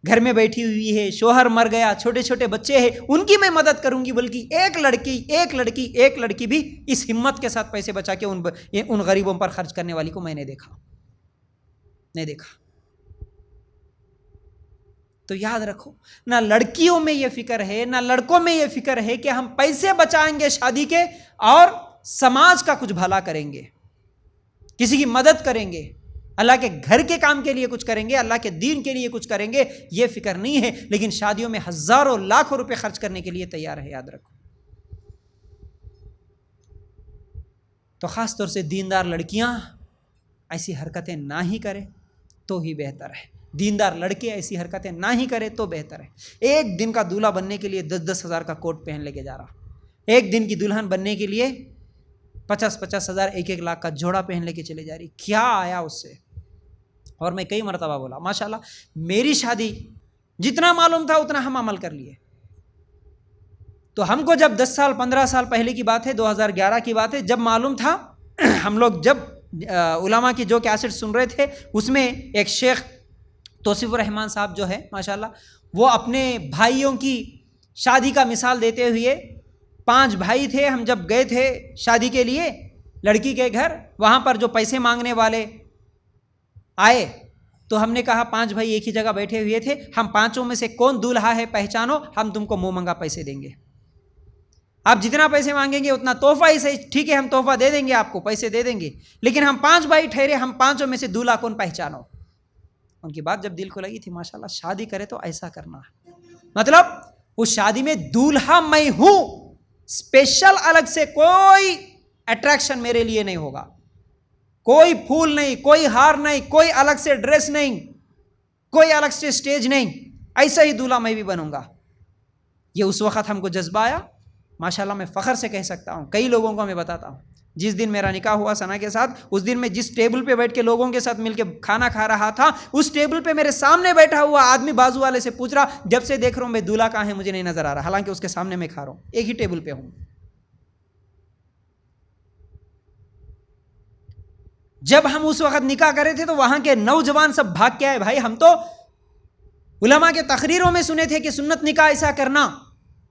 گھر میں بیٹھی ہوئی ہے، شوہر مر گیا، چھوٹے چھوٹے بچے ہیں، ان کی میں مدد کروں گی. بلکہ ایک لڑکی بھی اس ہمت کے ساتھ پیسے بچا کے ان غریبوں پر خرچ کرنے والی کو میں نے نہیں دیکھا. تو یاد رکھو، نہ لڑکیوں میں یہ فکر ہے نہ لڑکوں میں یہ فکر ہے کہ ہم پیسے بچائیں گے شادی کے اور سماج کا کچھ بھلا کریں گے، کسی کی مدد کریں گے، اللہ کے گھر کے کام کے لیے کچھ کریں گے، اللہ کے دین کے لیے کچھ کریں گے. یہ فکر نہیں ہے، لیکن شادیوں میں ہزاروں لاکھوں روپے خرچ کرنے کے لیے تیار ہے. یاد رکھو. تو خاص طور سے دیندار لڑکیاں ایسی حرکتیں نہ ہی کریں تو ہی بہتر ہے. دیندار لڑکے ایسی حرکتیں نہ ہی کرے تو بہتر ہے. ایک دن کا دولہا بننے کے لیے 10,000 کا کوٹ پہن لے کے جا رہا، ایک دن کی دلہن بننے کے لیے 50,000 1 لاکھ کا جوڑا پہن لے کے چلے جا رہی. کیا آیا اس سے؟ اور میں کئی مرتبہ بولا، ماشاءاللہ میری شادی جتنا معلوم تھا اتنا ہم عمل کر لیے. تو ہم کو جب 10 سال 15 سال پہلے کی بات ہے، 2011 کی بات ہے، جب معلوم تھا، ہم لوگ جب علماء کی جو کیسٹ سن رہے تھے اس میں ایک شیخ توصیف الرحمان صاحب جو ہے ماشاءاللہ، وہ اپنے بھائیوں کی شادی کا مثال دیتے ہوئے، 5 بھائی تھے، ہم جب گئے تھے شادی کے لیے لڑکی کے گھر، وہاں پر جو پیسے مانگنے والے آئے تو ہم نے کہا 5 بھائی ایک ہی جگہ بیٹھے ہوئے تھے، ہم 5 میں سے کون دولہا ہے پہچانو، ہم تم کو منہ منگا پیسے دیں گے، آپ جتنا پیسے مانگیں گے اتنا تحفہ ہی صحیح، ٹھیک ہے ہم تحفہ دے دیں گے، آپ کو پیسے دے دیں گے، لیکن ہم 5 بھائی ٹھہرے، ہم 5 میں سے دولہا کون پہچانو. ان کی بات جب دل کو لگی تھی، ماشاءاللہ شادی کرے تو ایسا کرنا ہے، مطلب اس شادی میں دولہا میں ہوں، اسپیشل الگ سے کوئی اٹریکشن میرے لیے نہیں ہوگا، کوئی پھول نہیں، کوئی ہار نہیں، کوئی الگ سے ڈریس نہیں، کوئی الگ سے اسٹیج نہیں، ایسا ہی دولہا میں بھی بنوں گا. یہ اس وقت ہم کو جذبہ آیا، ماشاءاللہ میں فخر سے کہہ سکتا ہوں. کئی لوگوں کو میں بتاتا ہوں، جس دن میرا نکاح ہوا ثنا کے ساتھ، اس دن میں جس ٹیبل پہ بیٹھ کے لوگوں کے ساتھ مل کے کھانا کھا رہا تھا، اس ٹیبل پہ میرے سامنے بیٹھا ہوا آدمی بازو والے سے پوچھ رہا، جب سے دیکھ رہا ہوں میں دولہا کہاں ہے مجھے نہیں نظر آ رہا، حالانکہ اس کے سامنے میں کھا رہا ہوں، ایک ہی ٹیبل پہ ہوں. جب ہم اس وقت نکاح کرے تھے تو وہاں کے نوجوان سب بھاگ کے آئے، بھائی ہم تو علماء کے تقریروں میں سنے تھے کہ سنت نکاح ایسا کرنا،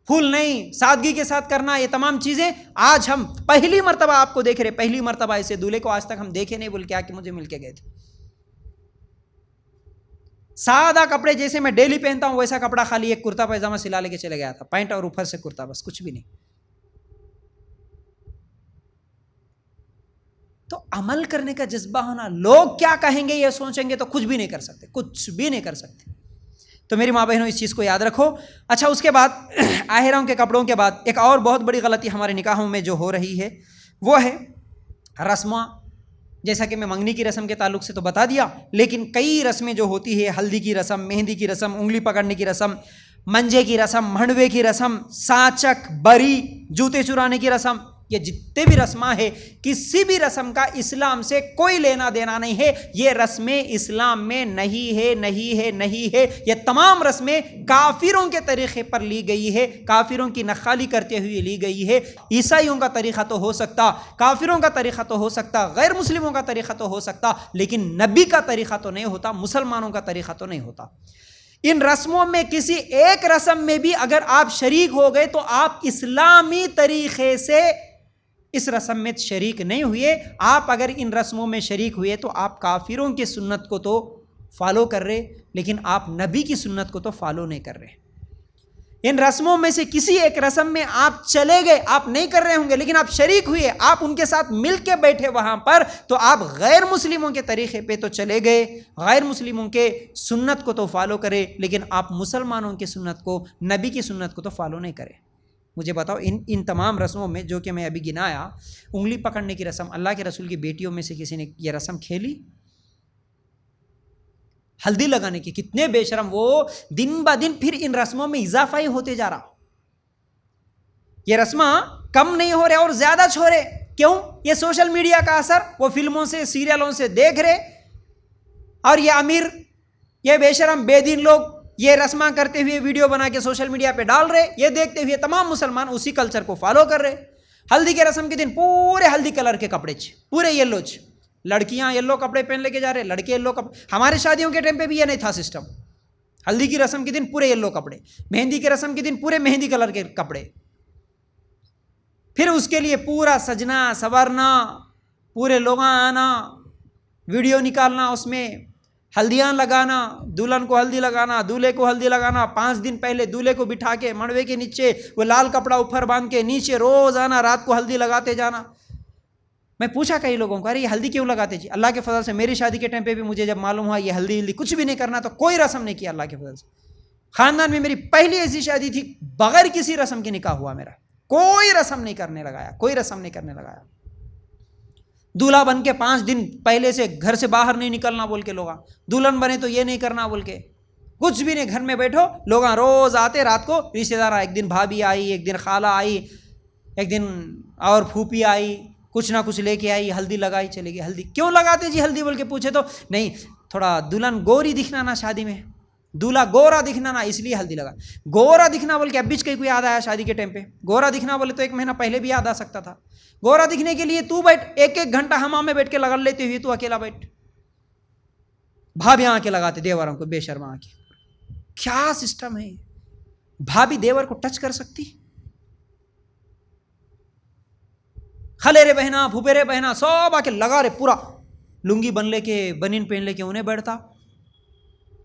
پھول نہیں، سادگی کے ساتھ کرنا، یہ تمام چیزیں آج ہم پہلی مرتبہ آپ کو دیکھ رہے، پہلی مرتبہ ایسے دولہے کو آج تک ہم دیکھے نہیں، بول کے کہ مجھے مل کے گئے تھے. سادہ کپڑے جیسے میں ڈیلی پہنتا ہوں ویسا کپڑا، خالی ایک کرتا پائجامہ سلا لے کے چلے گیا تھا، پینٹ اور اوپر سے کرتا، بس کچھ بھی نہیں. تو عمل کرنے کا جذبہ ہونا، لوگ کیا کہیں گے یہ سوچیں گے تو کچھ بھی نہیں کر سکتے، کچھ بھی نہیں کر سکتے. تو میری ماں بہنوں اس چیز کو یاد رکھو. اچھا اس کے بعد آہروں کے کپڑوں کے بعد ایک اور بہت بڑی غلطی ہمارے نکاحوں میں جو ہو رہی ہے وہ ہے رسماں. جیسا کہ میں منگنی کی رسم کے تعلق سے تو بتا دیا، لیکن کئی رسمیں جو ہوتی ہے، ہلدی کی رسم، مہندی کی رسم، انگلی پکڑنے کی رسم، منجے کی رسم، منڈوے کی رسم، سانچک، بری، جوتے چرانے کی رسم، یہ جتنے بھی رسماں ہیں، کسی بھی رسم کا اسلام سے کوئی لینا دینا نہیں ہے. یہ رسمیں اسلام میں نہیں ہے. یہ تمام رسمیں کافروں کے طریقے پر لی گئی ہے، کافروں کی نخالی کرتے ہوئے لی گئی ہے. عیسائیوں کا طریقہ تو ہو سکتا، کافروں کا طریقہ تو ہو سکتا، غیر مسلموں کا طریقہ تو ہو سکتا، لیکن نبی کا طریقہ تو نہیں ہوتا، مسلمانوں کا طریقہ تو نہیں ہوتا. ان رسموں میں کسی ایک رسم میں بھی اگر آپ شریک ہو گئے تو آپ اسلامی طریقے سے اس رسم میں شریک نہیں ہوئے. آپ اگر ان رسموں میں شریک ہوئے تو آپ کافروں کی سنت کو تو فالو کر رہے، لیکن آپ نبی کی سنت کو تو فالو نہیں کر رہے. ان رسموں میں سے کسی ایک رسم میں آپ چلے گئے، آپ نہیں کر رہے ہوں گے لیکن آپ شریک ہوئے، آپ ان کے ساتھ مل کے بیٹھے وہاں پر، تو آپ غیر مسلموں کے طریقے پہ تو چلے گئے، غیر مسلموں کے سنت کو تو فالو کرے، لیکن آپ مسلمانوں کی سنت کو، نبی کی سنت کو تو فالو نہیں کرے۔ مجھے بتاؤ ان تمام رسموں میں جو کہ میں ابھی گنایا، انگلی پکڑنے کی رسم، اللہ کے رسول کی بیٹیوں میں سے کسی نے یہ رسم کھیلی؟ ہلدی لگانے کی، کتنے بے شرم، وہ دن با دن پھر ان رسموں میں اضافہ ہی ہوتے جا رہا، یہ رسماں کم نہیں ہو رہے اور زیادہ چھو رہے۔ کیوں؟ یہ سوشل میڈیا کا اثر، وہ فلموں سے سیریلوں سے دیکھ رہے، اور یہ امیر، یہ بے شرم بے دین لوگ یہ رسماں کرتے ہوئے ویڈیو بنا کے سوشل میڈیا پہ ڈال رہے، یہ دیکھتے ہوئے تمام مسلمان اسی کلچر کو فالو کر رہے۔ ہلدی کے رسم کے دن پورے ہلدی کلر کے کپڑے پورے یلو لڑکیاں یلو کپڑے پہن لے کے جا رہے، لڑکے یلو کپڑے۔ ہمارے شادیوں کے ٹائم پہ بھی یہ نہیں تھا سسٹم، ہلدی کی رسم کے دن پورے یلو کپڑے، مہندی کے رسم کے دن پورے مہندی کلر کے کپڑے، پھر اس کے لیے پورا سجنا سنورنا، پورے لوگ آنا، ویڈیو نکالنا، اس میں ہلدیاں لگانا، دلہن کو ہلدی لگانا، دولہے کو ہلدی لگانا، 5 دن پہلے دولہے کو بٹھا کے مڑوے کے نیچے وہ لال کپڑا اوپر باندھ کے نیچے روز آنا، رات کو ہلدی لگاتے جانا۔ میں پوچھا کئی لوگوں کو، ارے یہ ہلدی کیوں لگاتے جی؟ اللہ کے فضل سے میری شادی کے ٹائم پہ بھی مجھے جب معلوم ہوا یہ ہلدی کچھ بھی نہیں کرنا، تو کوئی رسم نہیں کیا اللہ کے فضل سے۔ خاندان میں میری پہلی ایسی شادی تھی بغیر کسی رسم کے نکاح ہوا میرا، کوئی رسم نہیں کرنے لگایا، کوئی رسم نہیں کرنے لگایا۔ دولہا بن کے 5 دن پہلے سے گھر سے باہر نہیں نکلنا بول کے لوگاں، دلہن بنے تو یہ نہیں کرنا بول کے، کچھ بھی نہیں، گھر میں بیٹھو، لوگاں روز آتے، رات کو رشتے دار، ایک دن بھابھی آئی، ایک دن خالہ آئی، ایک دن اور پھوپھی آئی، کچھ نہ کچھ لے کے آئی، ہلدی لگائی، چلے گی۔ ہلدی کیوں لگاتے جی ہلدی بول کے پوچھے تو نہیں، تھوڑا دلہن گوری دکھنا نا شادی میں، دولہا گورا دکھنا نا، اس لیے ہلدی لگا۔ گورا دکھنا بول کے اب بیچ کوئی یاد آیا شادی کے ٹائم پہ؟ گورا دکھنا بولے تو 1 مہینہ پہلے بھی یاد آ سکتا تھا۔ گورا دکھنے کے لیے تو بیٹھ، 1 گھنٹہ حمام میں بیٹھ کے لگا لیتے ہوئے تو اکیلا بیٹھ، بھابھی آ کے لگاتے دیوروں کو، بے شرما آ کے۔ کیا سسٹم ہے؟ بھابھی دیور کو ٹچ کر سکتی؟ خلیرے بہنا، پھوپھیرے بہنا سب آ کے لگا رہے، پورا لنگی بن لے کے، بنین پہن لے کے انہیں بیٹھتا۔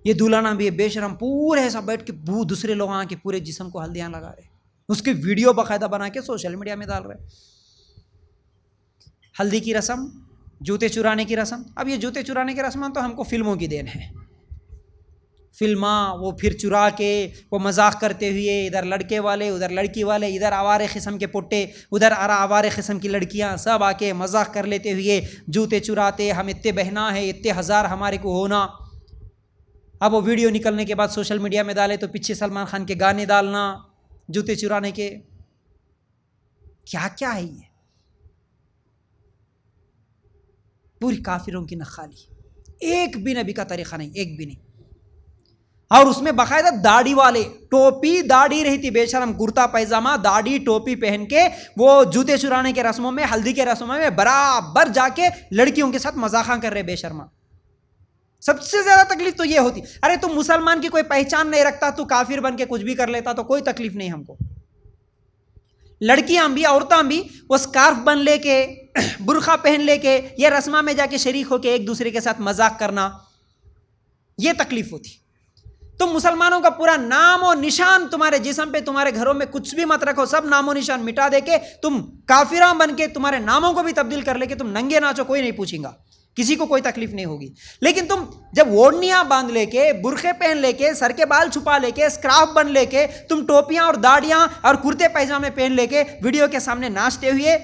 یہ دلہنا بھی بے شرم پورے ایسا بیٹھ کے دوسرے لوگ آ کے پورے جسم کو ہلدیاں لگا رہے، اس کی ویڈیو باقاعدہ بنا کے سوشل میڈیا میں ڈال رہے۔ ہلدی کی رسم، جوتے چرانے کی رسم۔ اب یہ جوتے چرانے کی رسم تو ہم کو فلموں کی دین ہے، فلماں وہ پھر چرا کے وہ مذاق کرتے ہوئے، ادھر لڑکے والے ادھر لڑکی والے، ادھر آوارے قسم کے پٹے ادھر آوارے قسم کی لڑکیاں، سب آ کے مذاق کر لیتے ہوئے جوتے چراتے، ہم اتنے بہنا ہے، اتنے ہزار ہمارے کو ہونا۔ اب وہ ویڈیو نکلنے کے بعد سوشل میڈیا میں ڈالے تو پیچھے سلمان خان کے گانے ڈالنا جوتے چرانے کے۔ کیا کیا ہے یہ؟ پوری کافروں کی نخالی، ایک بھی نبی کا طریقہ نہیں، ایک بھی نہیں۔ اور اس میں باقاعدہ داڑھی والے، ٹوپی داڑھی رہتی، بے شرم کرتا پیجامہ داڑھی ٹوپی پہن کے وہ جوتے چرانے کے رسموں میں، ہلدی کے رسموں میں برابر جا کے لڑکیوں کے ساتھ مذاقاں کر رہے، بے شرما۔ سب سے زیادہ تکلیف تو یہ ہوتی، ارے تم مسلمان کی کوئی پہچان نہیں رکھتا، تو کافر بن کے کچھ بھی کر لیتا تو کوئی تکلیف نہیں ہم کو۔ لڑکیاں بھی، عورتاں بھی وہ سکارف بن لے کے، برقع پہن لے کے، یہ رسمہ میں جا کے شریک ہو کے ایک دوسرے کے ساتھ مذاق کرنا، یہ تکلیف ہوتی۔ تم مسلمانوں کا پورا نام و نشان تمہارے جسم پہ، تمہارے گھروں میں کچھ بھی مت رکھو، سب نام و نشان مٹا دے کے تم کافراں بن کے تمہارے ناموں کو بھی تبدیل کر لے کے تم ننگے ناچو، کوئی نہیں پوچھیں گا، کسی کو کوئی تکلیف نہیں ہوگی۔ لیکن تم جب اوڑھنیاں باندھ لے کے، برقعے پہن لے کے، سر کے بال چھپا لے کے، اسکارف بن لے کے، تم ٹوپیاں اور داڑیاں اور کرتے پیجامے پہن لے کے ویڈیو کے سامنے ناچتے ہوئے،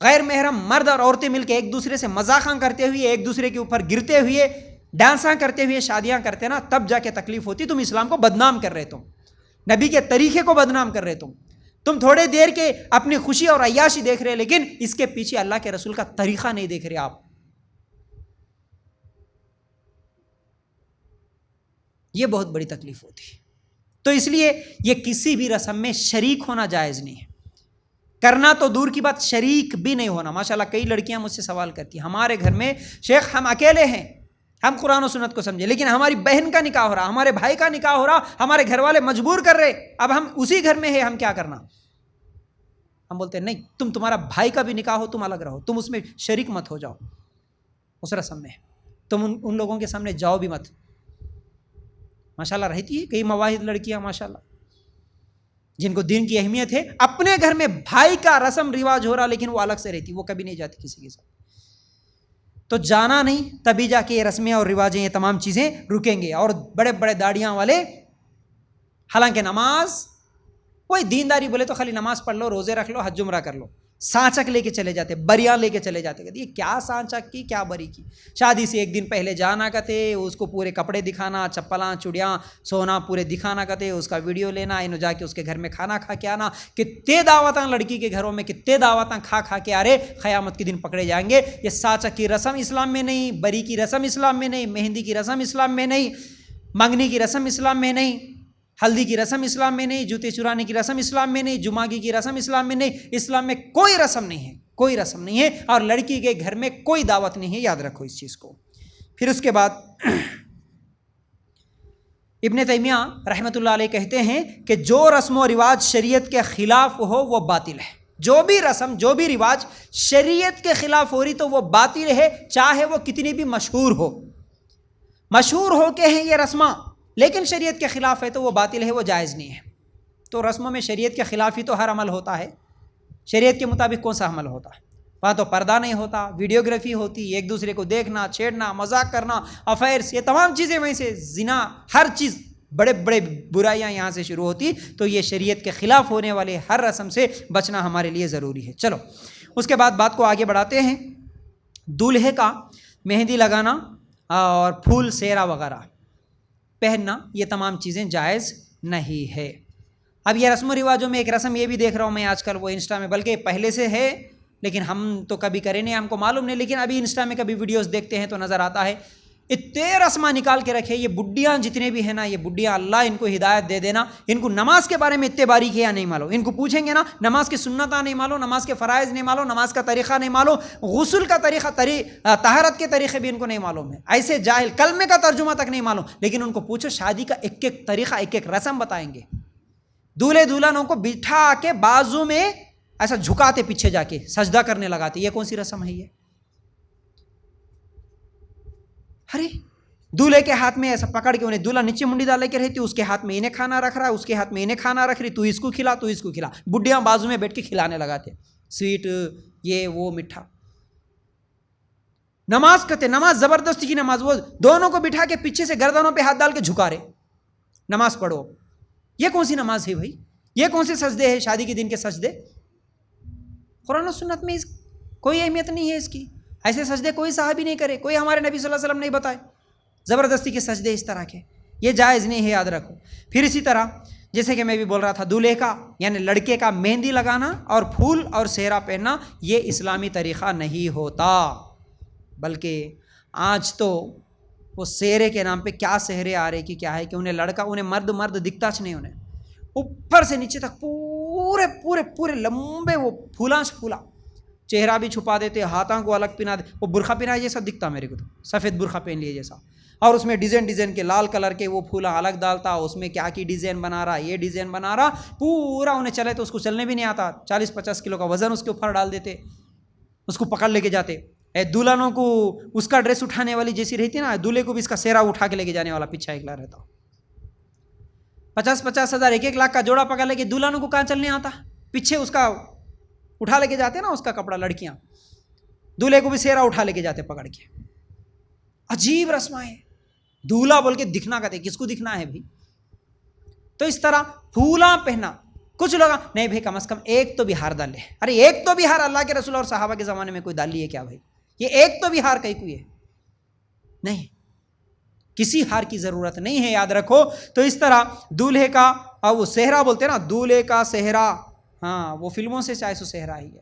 غیر محرم مرد اور عورتیں مل کے ایک دوسرے سے مذاقاں کرتے ہوئے، ایک دوسرے کے اوپر گرتے ہوئے، ڈانساں کرتے ہوئے شادیاں کرتے نا، تب جا کے تکلیف ہوتی۔ تم اسلام کو بدنام کر رہے، تم نبی کے طریقے کو بدنام کر رہے، تم تھوڑے دیر کے اپنی خوشی اور عیاشی دیکھ رہے، لیکن اس کے پیچھے اللہ کے رسول کا طریقہ نہیں دیکھ رہے آپ۔ یہ بہت بڑی تکلیف ہوتی ہے۔ تو اس لیے یہ کسی بھی رسم میں شریک ہونا جائز نہیں ہے، کرنا تو دور کی بات، شریک بھی نہیں ہونا۔ ماشاءاللہ کئی لڑکیاں مجھ سے سوال کرتی ہیں، ہمارے گھر میں شیخ ہم اکیلے ہیں، ہم قرآن و سنت کو سمجھے، لیکن ہماری بہن کا نکاح ہو رہا، ہمارے بھائی کا نکاح ہو رہا، ہمارے گھر والے مجبور کر رہے، اب ہم اسی گھر میں ہیں، ہم کیا کرنا؟ ہم بولتے ہیں نہیں، تمہارا بھائی کا بھی نکاح ہو، تم الگ رہو، تم اس میں شریک مت ہو جاؤ، اس رسم میں تم ان لوگوں کے سامنے جاؤ بھی مت۔ ماشاءاللہ رہتی ہے کئی مواہد لڑکیاں ماشاءاللہ جن کو دین کی اہمیت ہے، اپنے گھر میں بھائی کا رسم رواج ہو رہا لیکن وہ الگ سے رہتی، وہ کبھی نہیں جاتی کسی کے ساتھ. تو جانا نہیں، تبھی جا کے یہ رسمیں اور رواجیں، یہ تمام چیزیں رکیں گے. اور بڑے بڑے داڑیاں والے، حالانکہ نماز، کوئی دینداری بولے تو خالی نماز پڑھ لو، روزے رکھ لو، حج عمرہ کر لو، سانچک لے کے چلے جاتے، بریاں لے کے چلے جاتے. کہتے یہ کیا سانچک کی، کیا بری کی. شادی سے ایک دن پہلے جانا کہتے، اس کو پورے کپڑے دکھانا، چپلاں چوڑیاں سونا پورے دکھانا کہتے، اس کا ویڈیو لینا، انہوں جا کے اس کے گھر میں کھانا کھا کے آنا. کتنے دعوتاں لڑکی کے گھروں میں، کتنے دعوتاں کھا کے آ رہے، قیامت کے دن پکڑے جائیں گے. یہ سانچک کی رسم اسلام میں نہیں، بری کی رسم اسلام میں نہیں، مہندی کی رسم اسلام میں نہیں، منگنی کی رسم اسلام میں نہیں، ہلدی کی رسم اسلام میں نہیں، جوتے چرانے کی رسم اسلام میں نہیں، جمعگی کی رسم اسلام میں نہیں. اسلام میں کوئی رسم نہیں ہے، کوئی رسم نہیں ہے، اور لڑکی کے گھر میں کوئی دعوت نہیں ہے. یاد رکھو اس چیز کو. پھر اس کے بعد ابن تیمیہ رحمۃ اللہ علیہ کہتے ہیں کہ جو رسم و رواج شریعت کے خلاف ہو وہ باطل ہے. جو بھی رسم، جو بھی رواج شریعت کے خلاف ہو رہی تو وہ باطل ہے، چاہے وہ کتنی بھی مشہور ہو. مشہور ہو کے ہیں یہ رسماں لیکن شریعت کے خلاف ہے تو وہ باطل ہے، وہ جائز نہیں ہے. تو رسموں میں شریعت کے خلاف ہی تو ہر عمل ہوتا ہے. شریعت کے مطابق کون سا عمل ہوتا ہے؟ وہاں تو پردہ نہیں ہوتا، ویڈیوگرافی ہوتی، ایک دوسرے کو دیکھنا، چھیڑنا، مذاق کرنا، افیئرس، یہ تمام چیزیں وہیں سے، زنا، ہر چیز، بڑے بڑے برائیاں یہاں سے شروع ہوتی. تو یہ شریعت کے خلاف ہونے والے ہر رسم سے بچنا ہمارے لیے ضروری ہے. چلو اس کے بعد بات کو آگے بڑھاتے ہیں. دولہے کا مہندی لگانا اور پھول سیرا وغیرہ پہننا، یہ تمام چیزیں جائز نہیں ہے. اب یہ رسم و رواجوں میں ایک رسم یہ بھی دیکھ رہا ہوں میں آج کل، وہ انسٹا میں، بلکہ پہلے سے ہے لیکن ہم تو کبھی کرے نہیں، ہم کو معلوم نہیں، لیکن ابھی انسٹا میں کبھی ویڈیوز دیکھتے ہیں تو نظر آتا ہے. اتنے رسماں نکال کے رکھے یہ بڈھیاں جتنے بھی ہیں نا، یہ بڈھیاں اللہ ان کو ہدایت دے دینا. ان کو نماز کے بارے میں اتنے باریک ہے یا نہیں معلوم. ان کو پوچھیں گے نا، نماز کی سنتیں نہیں معلوم، نماز کے فرائض نہیں معلوم، نماز کا طریقہ نہیں معلوم، غسل کا طریقہ، طہارت کے طریقے بھی ان کو نہیں معلوم ہے. ایسے جاہل، کلمے کا ترجمہ تک نہیں معلوم. لیکن ان کو پوچھو شادی کا ایک ایک طریقہ، ایک ایک رسم بتائیں گے. دولہے دلہنوں کو بٹھا کے بازو میں ایسا جھکاتے، پیچھے جا کے سجدہ کرنے لگاتے. یہ کون سی رسم ہے یہ؟ ارے دولہے کے ہاتھ میں ایسا پکڑ کے، انہیں دولہا نیچے منڈی ڈالے کے رہتی، اس کے ہاتھ میں انہیں کھانا رکھ رہا ہے، اس کے ہاتھ میں انہیں کھانا رکھ رہی، تو اس کو کھلا، تو اس کو کھلا. بڈھیاں بازو میں بیٹھ کے کھلانے لگاتے، سویٹ، یہ وہ میٹھا. نماز کرتے، نماز زبردستی کی نماز، وہ دونوں کو بٹھا کے پیچھے سے گردنوں پہ ہاتھ ڈال کے جھکا رہے، نماز پڑھو. یہ کون سی نماز ہے بھائی؟ یہ کون سے سجدے ہیں شادی کے دن کے سجدے؟ قرآن و سنت میں کوئی اہمیت نہیں ہے اس کی. ایسے سجدے کوئی صحابی نہیں کرے، کوئی ہمارے نبی صلی اللہ علیہ وسلم نہیں بتائے. زبردستی کے سجدے اس طرح کے، یہ جائز نہیں ہے، یاد رکھو. پھر اسی طرح جیسے کہ میں بھی بول رہا تھا، دولہے کا یعنی لڑکے کا مہندی لگانا اور پھول اور سہرا پہننا یہ اسلامی طریقہ نہیں ہوتا. بلکہ آج تو وہ سہرے کے نام پہ کیا سہرے آ رہے کہ کیا ہے، کہ انہیں لڑکا، انہیں مرد دکھتا چ نہیں، انہیں اوپر سے نیچے تک پورے پورے پورے لمبے وہ پھولا، چہرہ بھی چھپا دیتے، ہاتھوں کو الگ پہنا دے. وہ برقع پہنا جیسا دکھتا میرے کو، تو سفید برقع پہن لیے جیسا، اور اس میں ڈیزائن کے لال کلر کے وہ پھولا الگ ڈالتا، اس میں کیا کی ڈیزائن بنا رہا، یہ ڈیزائن بنا رہا پورا. انہیں چلے تو اس کو چلنے بھی نہیں آتا، 40-50 کلو کا وزن اس کے اوپر ڈال دیتے، اس کو پکڑ لے کے جاتے. دلہنوں کو اس کا ڈریس اٹھانے والی جیسی رہتی ہے نا، دولہے کو بھی اس کا سہرا اٹھا کے لے کے جانے والا پیچھا ایک لا رہتا. 50-50 ہزار 1 لاکھ کا جوڑا پکڑ لے کے دلہنوں کو کہاں چلنے آتا، پیچھے اس کا اٹھا لے کے جاتے نا اس کا کپڑا. لڑکیاں دولہے کو بھی سہرا اٹھا لے کے جاتے پکڑ کے. عجیب رسمیں ہیں. دولہا بول کے دکھنا کہتے، کس کو دکھنا ہے بھائی؟ تو اس طرح پھولا پہنا. کچھ لوگ نہیں بھائی، کم از کم ایک تو بھی ہار ڈال لے. ارے ایک تو بھی ہار اللہ کے رسول اور صحابہ کے زمانے میں کوئی ڈال لی ہے کیا بھائی؟ یہ ایک تو بھی ہار کہیں کوئی ہے نہیں، کسی ہار کی ضرورت نہیں ہے، یاد رکھو. تو اس طرح دولہے کا، اور وہ صحرا بولتے ہیں نا، دولہے کا صحرا، ہاں وہ فلموں سے چاہے سو صحرا ہی ہے.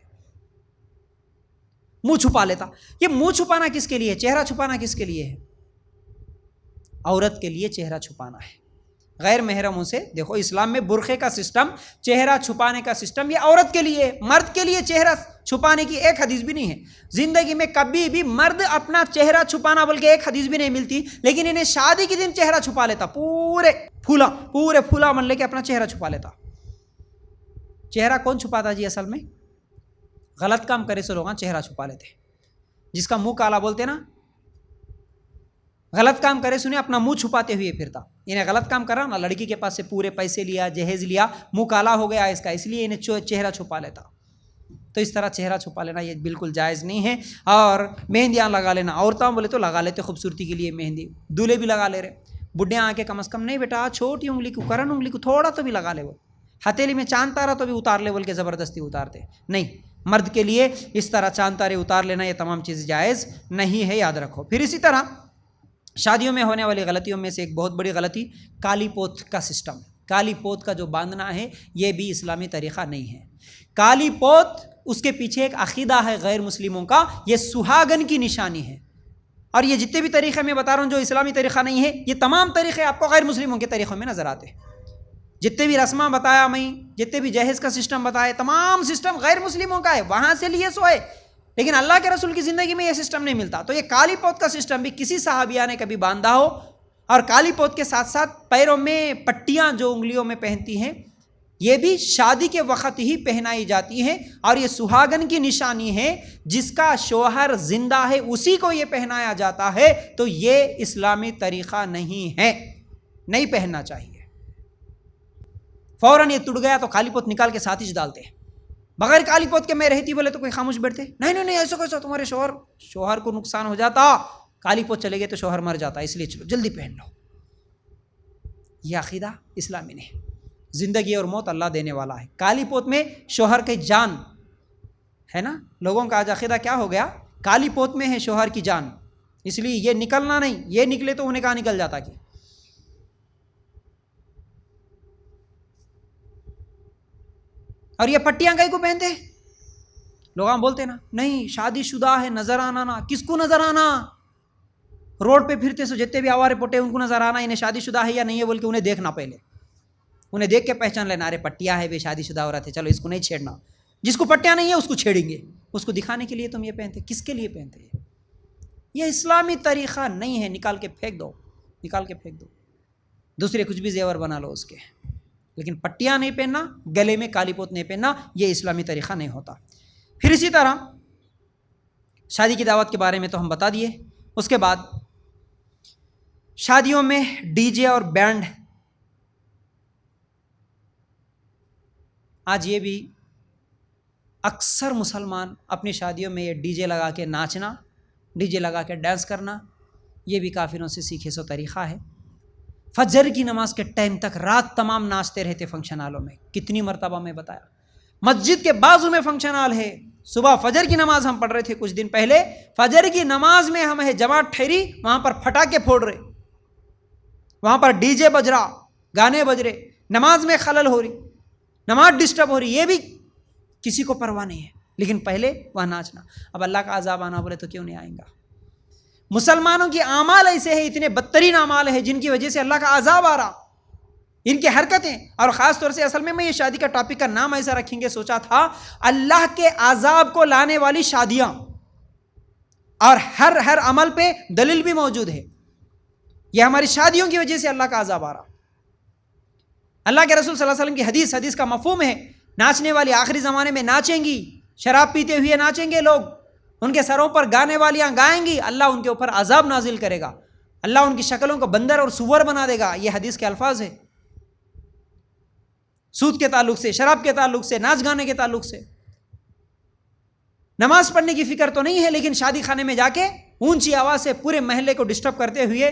منہ چھپا لیتا. یہ منہ چھپانا کس کے لیے، چہرہ چھپانا کس کے لیے ہے؟ عورت کے لیے چہرہ چھپانا ہے، غیر محرموں سے. دیکھو اسلام میں برقعے کا سسٹم، چہرہ چھپانے کا سسٹم، یہ عورت کے لیے. مرد کے لیے چہرہ چھپانے کی ایک حدیث بھی نہیں ہے. زندگی میں کبھی بھی مرد اپنا چہرہ چھپانا بلکہ ایک حدیث بھی نہیں ملتی. لیکن انہیں شادی کے دن چہرہ چھپا لیتا، پورے پھولا من لے کے اپنا چہرہ چھپا لیتا. چہرہ کون چھپاتا جی؟ اصل میں غلط کام کرے سے لوگ چہرہ چھپا لیتے. جس کا منہ کالا بولتے نا، غلط کام کرے سنے اپنا منہ چھپاتے ہوئے پھرتا. انہیں غلط کام کرا نا, لڑکی کے پاس سے پورے پیسے لیا, جہیز لیا, منہ کالا ہو گیا اس کا, اس لیے انہیں چہرہ چھپا لیتا. تو اس طرح چہرہ چھپا لینا یہ بالکل جائز نہیں ہے. اور مہندیاں لگا لینا, عورتوں بولے تو لگا لیتے خوبصورتی کے لیے مہندی, دولہے بھی لگا لے رہے, بڈھیاں آ کے کم از کم نہیں بیٹا چھوٹی انگلی کو, کرن انگلی کو تھوڑا تو بھی لگا لے, وہ ہتھیلی میں چاند تارا تو بھی اتار لے بول کے زبردستی اتارتے نہیں. مرد کے لیے اس طرح چاند تارے اتار لینا یہ تمام چیز جائز نہیں ہے, یاد رکھو. پھر اسی طرح شادیوں میں ہونے والی غلطیوں میں سے ایک بہت بڑی غلطی کالی پوت کا سسٹم. کالی پوت کا جو باندھنا ہے یہ بھی اسلامی طریقہ نہیں ہے. کالی پوت اس کے پیچھے ایک عقیدہ ہے غیر مسلموں کا, یہ سہاگن کی نشانی ہے. اور یہ جتنے بھی طریقے میں بتا رہا ہوں جو اسلامی طریقہ نہیں ہے, یہ تمام طریقے آپ کو غیر مسلموں کے طریقوں میں نظر آتے ہیں. جتنے بھی رسماں بتایا میں, جتنے بھی جہیز کا سسٹم بتایا, تمام سسٹم غیر مسلموں کا ہے, وہاں سے لیے سو ہے. لیکن اللہ کے رسول کی زندگی میں یہ سسٹم نہیں ملتا. تو یہ کالی پوت کا سسٹم بھی کسی صحابیہ نے کبھی باندھا ہو, اور کالی پوت کے ساتھ ساتھ پیروں میں پٹیاں جو انگلیوں میں پہنتی ہیں یہ بھی شادی کے وقت ہی پہنائی جاتی ہیں, اور یہ سہاگن کی نشانی ہے. جس کا شوہر زندہ ہے اسی کو یہ پہنایا جاتا ہے. تو یہ اسلامی طریقہ نہیں ہے, نہیں پہننا چاہیے. فوراً یہ ٹوٹ گیا تو کالی پوت نکال کے ساتھ ہی ڈالتے ہیں. بغیر کالی پوت کے میں رہتی بولے تو کوئی خاموش بیٹھتے, نہیں ایسا کیسا, تمہارے شوہر کو نقصان ہو جاتا, کالی پوت چلے گئے تو شوہر مر جاتا, اس لیے چلو جلدی پہن لو. یہ عقیدہ اسلامی نہیں. زندگی اور موت اللہ دینے والا ہے. کالی پوت میں شوہر کی جان ہے نا. لوگوں کا آج عقیدہ کیا ہو گیا, کالی پوت میں ہے شوہر کی جان, اس لیے یہ نکلنا نہیں, یہ نکلے تو انہیں کہاں نکل جاتا. کہ اور یہ پٹیاں کہیں کو پہنتے, لوگ بولتے نا نہیں شادی شدہ ہے نظر آنا نا. کس کو نظر آنا؟ روڈ پہ پھرتے سو جتنے بھی آوارے پٹے ان کو نظر آنا انہیں شادی شدہ ہے یا نہیں ہے بول کے انہیں دیکھنا, پہلے انہیں دیکھ کے پہچان لینا, ارے پٹیاں ہے بے شادی شدہ عورت ہے, چلو اس کو نہیں چھیڑنا. جس کو پٹیاں نہیں ہے اس کو چھیڑیں گے, اس کو دکھانے کے لیے تم یہ پہنتے. کس کے لیے پہنتے ہیں؟ یہ اسلامی طریقہ نہیں ہے. نکال کے پھینک دو, نکال کے پھینک دو. دوسرے کچھ بھی زیور بنا لو اس کے, لیکن پٹیاں نہیں پہننا, گلے میں کالی پوت نہیں پہننا, یہ اسلامی طریقہ نہیں ہوتا. پھر اسی طرح شادی کی دعوت کے بارے میں تو ہم بتا دیے. اس کے بعد شادیوں میں ڈی جے اور بینڈ, آج یہ بھی اکثر مسلمان اپنی شادیوں میں یہ ڈی جے لگا کے ناچنا, ڈی جے لگا کے ڈانس کرنا, یہ بھی کافروں سے سیکھے سو طریقہ ہے. فجر کی نماز کے ٹائم تک رات تمام ناچتے رہتے فنکشن ہالوں میں. کتنی مرتبہ میں بتایا, مسجد کے بازو میں فنکشن ہال ہے. صبح فجر کی نماز ہم پڑھ رہے تھے کچھ دن پہلے, فجر کی نماز میں ہم ہے جماعت ٹھہری, وہاں پر پٹاخے پھوڑ رہے, وہاں پر ڈی جے بج رہا, گانے بج رہے, نماز میں خلل ہو رہی, نماز ڈسٹرب ہو رہی. یہ بھی کسی کو پرواہ نہیں ہے, لیکن پہلے وہاں ناچنا. اب اللہ کا عذاب آنا بولے تو کیوں نہیں آئیں گا؟ مسلمانوں کے اعمال ایسے ہیں, اتنے بدترین اعمال ہیں جن کی وجہ سے اللہ کا عذاب آ رہا, ان کی حرکتیں. اور خاص طور سے اصل میں یہ شادی کا ٹاپک کا نام ایسا رکھیں گے, سوچا تھا اللہ کے عذاب کو لانے والی شادیاں, اور ہر عمل پہ دلیل بھی موجود ہے. یہ ہماری شادیوں کی وجہ سے اللہ کا عذاب آ رہا. اللہ کے رسول صلی اللہ علیہ وسلم کی حدیث کا مفہوم ہے, ناچنے والی آخری زمانے میں ناچیں گی, شراب پیتے ہوئے ناچیں گے لوگ, ان کے سروں پر گانے والیاں گائیں گی, اللہ ان کے اوپر عذاب نازل کرے گا, اللہ ان کی شکلوں کو بندر اور سور بنا دے گا. یہ حدیث کے الفاظ ہے. سود کے تعلق سے, شراب کے تعلق سے, ناچ گانے کے تعلق سے. نماز پڑھنے کی فکر تو نہیں ہے, لیکن شادی خانے میں جا کے اونچی آواز سے پورے محلے کو ڈسٹرب کرتے ہوئے,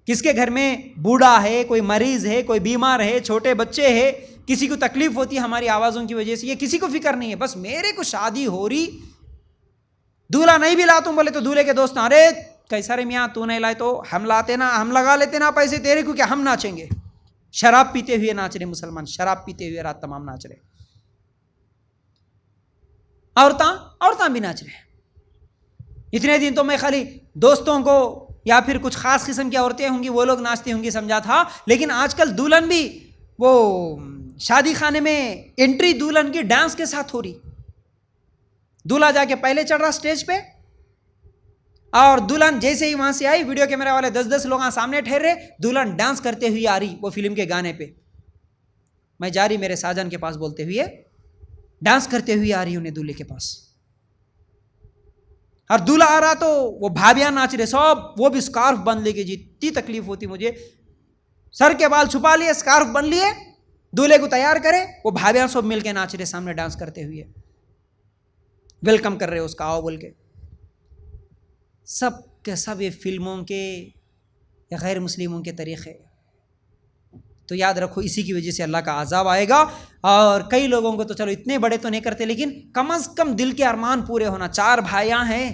کس کے گھر میں بوڑھا ہے, کوئی مریض ہے, کوئی بیمار ہے, چھوٹے بچے ہیں, کسی کو تکلیف ہوتی ہے ہماری آوازوں کی وجہ سے, یہ کسی کو فکر نہیں ہے. بس میرے کو شادی ہو رہی, دولہا نہیں بھی لاتا ہوں بولے تو دولہے کے دوست, ارے کیسا رے میاں تو نہیں لائے تو ہم لاتے نا, ہم لگا لیتے نا پیسے تیرے کو, کیا ہم ناچیں گے. شراب پیتے ہوئے ناچ رہے مسلمان, شراب پیتے ہوئے رات تمام ناچ رہے. عورتاں بھی ناچ رہے. اتنے دن تو میں خالی دوستوں کو یا پھر کچھ خاص قسم کی عورتیں ہوں گی وہ لوگ ناچتی ہوں گی سمجھا تھا, لیکن آج کل دلہن بھی وہ شادی خانے میں انٹری دلہن کی ڈانس کے ساتھ ہو رہی. دولہا جا کے پہلے چڑھ رہا سٹیج پہ, اور دلہن جیسے ہی وہاں سے آئی, ویڈیو کیمرہ والے 10 لوگ سامنے ٹھہرے, دلہن ڈانس کرتے ہوئے آ رہی وہ فلم کے گانے پہ. میں جا رہی میرے ساجن کے پاس بولتے ہوئے, ڈانس کرتے ہوئے آ رہی انہیں دولہے کے پاس. اور دولہا آ رہا تو وہ بھابیاں ناچ رہے سب، وہ بھی اسکارف بن لے کے، جی اتنی تکلیف ہوتی مجھے، سر کے بال چھپا لیے، اسکارف بن لیے، دولہے کو تیار کرے، وہ بھابیاں سب مل کے ناچ رہے سامنے ڈانس کرتے ہوئے، ویلکم کر رہے اس کا، آؤ بول کے. سب کے سب یہ فلموں کے یا غیر مسلموں کے طریقے. تو یاد رکھو اسی کی وجہ سے اللہ کا عذاب آئے گا. اور کئی لوگوں کو تو چلو اتنے بڑے تو نہیں کرتے، لیکن کم از کم دل کے ارمان پورے ہونا. 4 بھائیاں ہیں،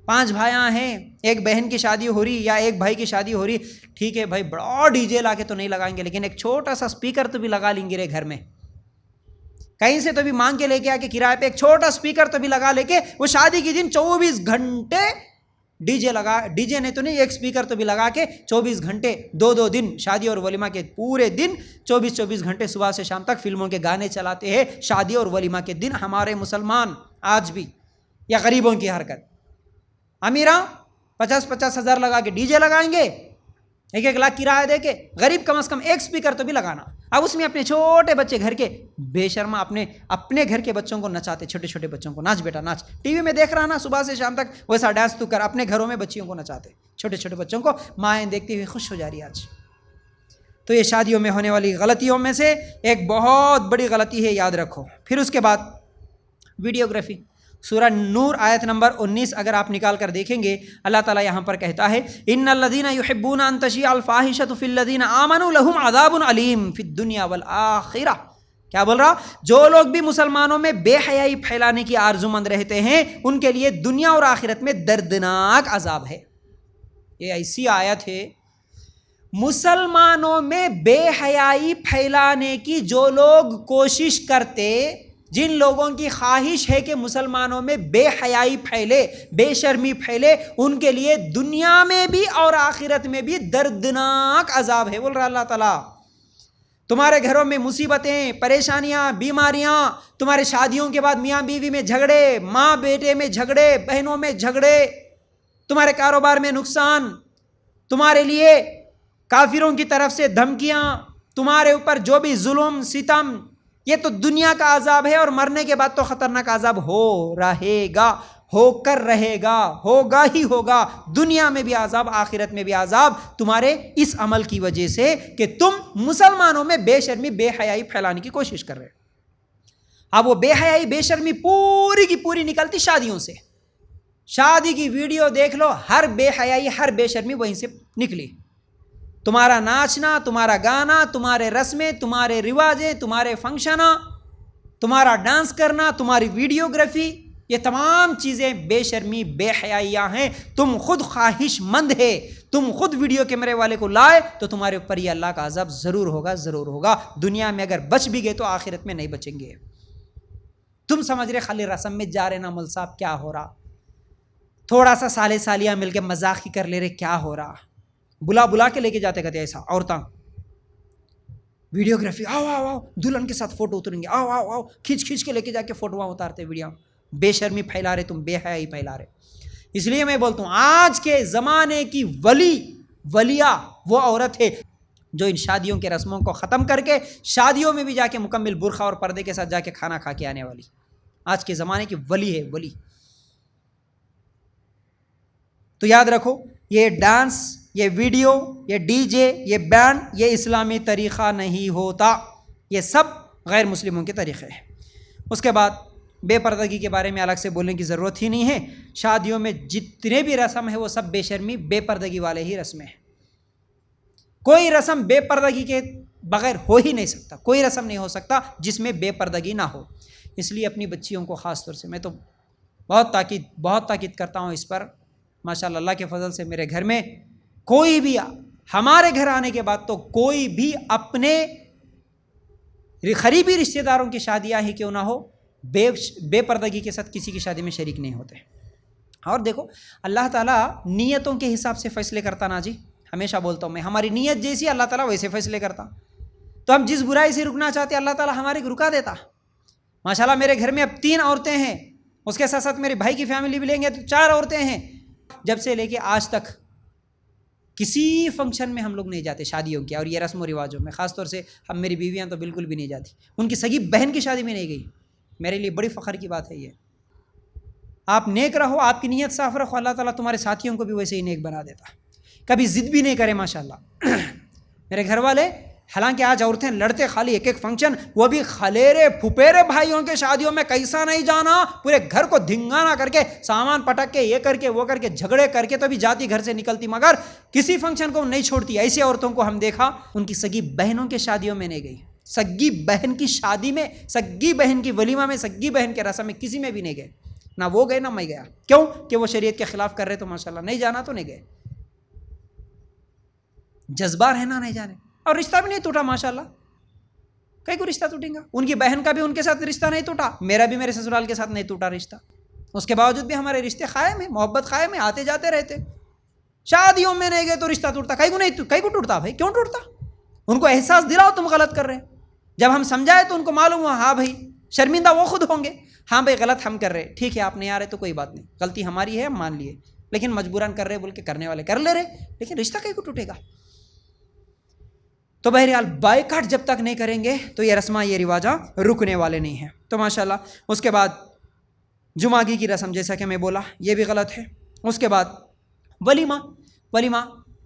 5 بھائیاں ہیں، ایک بہن کی شادی ہو رہی یا ایک بھائی کی شادی ہو رہی، ٹھیک ہے بھائی بڑا ڈی جے لا کے تو نہیں لگائیں گے، لیکن ایک چھوٹا سا اسپیکر تو بھی لگا لیں گے رے گھر میں، کہیں سے تو بھی مانگ کے لے کے آ کے کرائے پہ ایک چھوٹا اسپیکر تو بھی لگا لے کے وہ شادی کے دن 24 گھنٹے ڈی جے لگا، ڈی جے نہیں تو نہیں، ایک اسپیکر تو بھی لگا کے 24 گھنٹے 2 دن شادی اور ولیمہ کے پورے دن 24 گھنٹے صبح سے شام تک فلموں کے گانے چلاتے ہیں شادی اور ولیمہ کے دن. ہمارے مسلمان آج بھی، یا غریبوں کی حرکت، امیراں 50 ہزار لگا کے ڈی جے لگائیں گے، 1 لاکھ کرایہ دے کے، غریب کم از کم ایک اسپیکر تو بھی لگانا. اب اس میں اپنے چھوٹے بچے گھر کے بے شرما اپنے گھر کے بچوں کو نچاتے، چھوٹے چھوٹے بچوں کو، ناچ بیٹا ناچ، ٹی وی میں دیکھ رہا نا صبح سے شام تک ویسا ڈانس تو کر. اپنے گھروں میں بچیوں کو نچاتے، چھوٹے چھوٹے بچوں کو مائیں دیکھتی ہوئی خوش ہو جا رہی آج. تو یہ شادیوں میں ہونے والی غلطیوں میں سے ایک بہت بڑی غلطی ہے، یاد رکھو. پھر اس کے بعد ویڈیوگرافی. سورہ نور آیت نمبر 19 اگر آپ نکال کر دیکھیں گے، اللہ تعالیٰ یہاں پر کہتا ہے ان الذین یحبون ان تشیع الفاحشۃ فی الذین آمنوا لہم عذاب علیم فی الدنیا والآخرہ. کیا بول رہا؟ جو لوگ بھی مسلمانوں میں بے حیائی پھیلانے کی آرزو مند رہتے ہیں ان کے لیے دنیا اور آخرت میں دردناک عذاب ہے. یہ ایسی آیت ہے، مسلمانوں میں بے حیائی پھیلانے کی جو لوگ کوشش کرتے، جن لوگوں کی خواہش ہے کہ مسلمانوں میں بے حیائی پھیلے، بے شرمی پھیلے، ان کے لیے دنیا میں بھی اور آخرت میں بھی دردناک عذاب ہے. بول رہا اللہ تعالیٰ تمہارے گھروں میں مصیبتیں، پریشانیاں، بیماریاں، تمہارے شادیوں کے بعد میاں بیوی میں جھگڑے، ماں بیٹے میں جھگڑے، بہنوں میں جھگڑے، تمہارے کاروبار میں نقصان، تمہارے لیے کافروں کی طرف سے دھمکیاں، تمہارے اوپر جو بھی ظلم ستم، یہ تو دنیا کا عذاب ہے. اور مرنے کے بعد تو خطرناک عذاب ہو رہے گا، ہو کر رہے گا، ہوگا ہی ہوگا. دنیا میں بھی عذاب، آخرت میں بھی عذاب، تمہارے اس عمل کی وجہ سے کہ تم مسلمانوں میں بے شرمی بے حیائی پھیلانے کی کوشش کر رہے. اب وہ بے حیائی بے شرمی پوری کی پوری نکلتی شادیوں سے. شادی کی ویڈیو دیکھ لو، ہر بے حیائی ہر بے شرمی وہیں سے نکلی. تمہارا ناچنا، تمہارا گانا، تمہارے رسمیں، تمہارے رواجیں، تمہارے فنکشن، تمہارا ڈانس کرنا، تمہاری ویڈیوگرافی، یہ تمام چیزیں بے شرمی بے حیائیاں ہیں. تم خود خواہش مند ہے، تم خود ویڈیو کیمرے والے کو لائے تو تمہارے اوپر یہ اللہ کا عذاب ضرور ہوگا، ضرور ہوگا. دنیا میں اگر بچ بھی گئے تو آخرت میں نہیں بچیں گے. تم سمجھ رہے خالی رسم میں جا رہے نا مول صاحب، کیا ہو رہا؟ تھوڑا سا سالے سالیاں مل کے مذاق ہی کر لے رہے، کیا ہو رہا؟ بلا کے لے کے جاتے کہتے ایسا عورتاں ویڈیوگرافی، آؤ آؤ آؤ دلہن کے ساتھ فوٹو اتریں گے، آؤ آؤ آؤ کھینچ کے لے کے جا کے فوٹوਆਂ اتارتے ویڈیو. بے شرمی پھیلا رہے تم، بے حیائی پھیلا رہے. اس لیے میں بولتا ہوں آج کے زمانے کی ولیہ وہ عورت ہے جو ان شادیوں کے رسموں کو ختم کر کے شادیوں میں بھی جا کے مکمل برقع اور پردے کے ساتھ جا کے کھانا کھا کے آنے والی آج کے زمانے کی ولی ہے، ولی. تو یاد رکھو یہ ڈانس، یہ ویڈیو، یہ ڈی جے، یہ بینڈ، یہ اسلامی طریقہ نہیں ہوتا، یہ سب غیر مسلموں کے طریقے ہیں. اس کے بعد بے پردگی کے بارے میں الگ سے بولنے کی ضرورت ہی نہیں ہے. شادیوں میں جتنے بھی رسم ہیں وہ سب بے شرمی بے پردگی والے ہی رسمیں ہیں. کوئی رسم بے پردگی کے بغیر ہو ہی نہیں سکتا، کوئی رسم نہیں ہو سکتا جس میں بے پردگی نہ ہو. اس لیے اپنی بچیوں کو خاص طور سے میں تو بہت تاکید کرتا ہوں اس پر. ماشاءاللہ اللہ کے فضل سے میرے گھر میں کوئی بھی، ہمارے گھر آنے کے بعد تو کوئی بھی اپنے قریبی رشتہ داروں کی شادیاں ہی کیوں نہ ہو بے پردگی کے ساتھ کسی کی شادی میں شریک نہیں ہوتے. اور دیکھو اللہ تعالیٰ نیتوں کے حساب سے فیصلے کرتا نا جی. ہمیشہ بولتا ہوں میں، ہماری نیت جیسی اللہ تعالیٰ ویسے فیصلے کرتا. تو ہم جس برائی سے رکنا چاہتے اللہ تعالیٰ ہمارے رکا دیتا. ماشاءاللہ میرے گھر میں اب 3 عورتیں ہیں، اس کے ساتھ ساتھ میرے بھائی کی فیملی بھی لیں گے تو 4 عورتیں ہیں. جب سے لے کے آج تک کسی فنکشن میں ہم لوگ نہیں جاتے شادیوں کے اور یہ رسم و رواجوں میں. خاص طور سے ہم میری بیویاں تو بالکل بھی نہیں جاتی، ان کی سگی بہن کی شادی میں نہیں گئی. میرے لیے بڑی فخر کی بات ہے یہ. آپ نیک رہو، آپ کی نیت صاف رکھو، اللہ تعالیٰ تمہارے ساتھیوں کو بھی ویسے ہی نیک بنا دیتا. کبھی ضد بھی نہیں کرے ماشاءاللہ. میرے گھر والے حالانکہ آج عورتیں لڑتے خالی ایک فنکشن، وہ بھی خلیرے پھپیرے بھائیوں کے شادیوں میں کیسا نہیں جانا، پورے گھر کو دھنگانا کر کے سامان پٹک کے یہ کر کے وہ کر کے جھگڑے کر کے تو بھی جاتی گھر سے نکلتی، مگر کسی فنکشن کو نہیں چھوڑتی. ایسی عورتوں کو ہم دیکھا ان کی سگی بہنوں کے شادیوں میں نہیں گئی، سگی بہن کی شادی میں، سگی بہن کی ولیمہ میں، سگی بہن کے رسم میں کسی میں بھی نہیں گئے. نہ وہ گئے نہ میں گیا. کیوں کہ وہ شریعت کے خلاف کر رہے تو ماشاءاللہ نہیں جانا تو نہیں گئے. جذبہ رہنا نہیں جانے. اور رشتہ بھی نہیں ٹوٹا ماشاءاللہ. کئی کو رشتہ ٹوٹیں گا؟ ان کی بہن کا بھی ان کے ساتھ رشتہ نہیں ٹوٹا، میرا بھی میرے سسرال کے ساتھ نہیں ٹوٹا رشتہ. اس کے باوجود بھی ہمارے رشتے قائم ہیں، محبت قائم ہے، آتے جاتے رہتے. شادیوں میں نہیں گئے تو رشتہ ٹوٹتا. کئی کو ٹوٹتا بھائی؟ کیوں ٹوٹتا؟ ان کو احساس دلاؤ تم غلط کر رہے ہیں. جب ہم سمجھائے تو ان کو معلوم ہوا ہاں بھائی شرمندہ وہ خود ہوں گے، ہاں بھائی غلط ہم کر رہے، ٹھیک ہے آپ نہیں آ رہے تو کوئی بات نہیں، غلطی ہماری ہے ہم مان لیے، لیکن مجبوراً کر رہے بول کے کرنے والے کر لے رہے، لیکن رشتہ کئی کو ٹوٹے گا؟ تو بہرحال بائیکاٹ جب تک نہیں کریں گے تو یہ رسماں یہ رواجاں رکنے والے نہیں ہیں. تو ماشاءاللہ اس کے بعد جمعگی کی رسم جیسا کہ میں بولا یہ بھی غلط ہے. اس کے بعد ولیمہ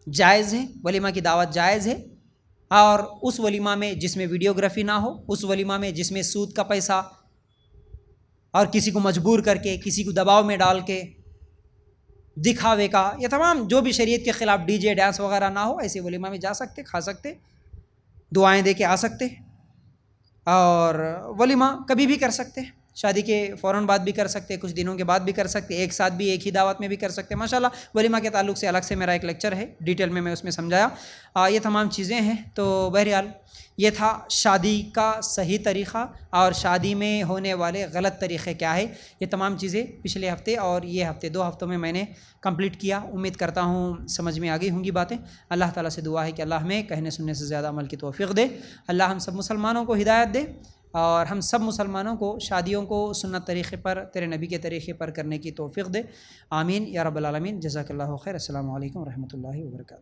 جائز ہے، ولیمہ کی دعوت جائز ہے. اور اس ولیمہ میں جس میں ویڈیوگرافی نہ ہو، اس ولیمہ میں جس میں سود کا پیسہ اور کسی کو مجبور کر کے، کسی کو دباؤ میں ڈال کے، دکھاوے کا، یہ تمام جو بھی شریعت کے خلاف ڈی جے ڈانس وغیرہ نہ ہو، ایسے ولیمہ میں جا سکتے، کھا سکتے، دعائیں دے کے آ سکتے. اور ولیمہ کبھی بھی کر سکتے، شادی کے فوراً بعد بھی کر سکتے، کچھ دنوں کے بعد بھی کر سکتے، ایک ساتھ بھی ایک ہی دعوت میں بھی کر سکتے. ماشاءاللہ ولیمہ کے تعلق سے الگ سے میرا ایک لیکچر ہے، ڈیٹیل میں اس میں سمجھایا. یہ تمام چیزیں ہیں. تو بہرحال یہ تھا شادی کا صحیح طریقہ اور شادی میں ہونے والے غلط طریقے کیا ہے. یہ تمام چیزیں پچھلے ہفتے اور یہ ہفتے 2 ہفتوں میں نے کمپلیٹ کیا. امید کرتا ہوں سمجھ میں آ گئی ہوں گی باتیں. اللہ تعالیٰ سے دعا ہے کہ اللہ ہمیں کہنے سننے سے زیادہ عمل کی توفیق دے. اللہ ہم سب مسلمانوں کو ہدایت دے اور ہم سب مسلمانوں کو شادیوں کو سنت طریقے پر، تیرے نبی کے طریقے پر کرنے کی توفیق دے. آمین یا رب العالمین. جزاک اللہ خیر. السلام علیکم ورحمۃ اللہ وبرکاتہ.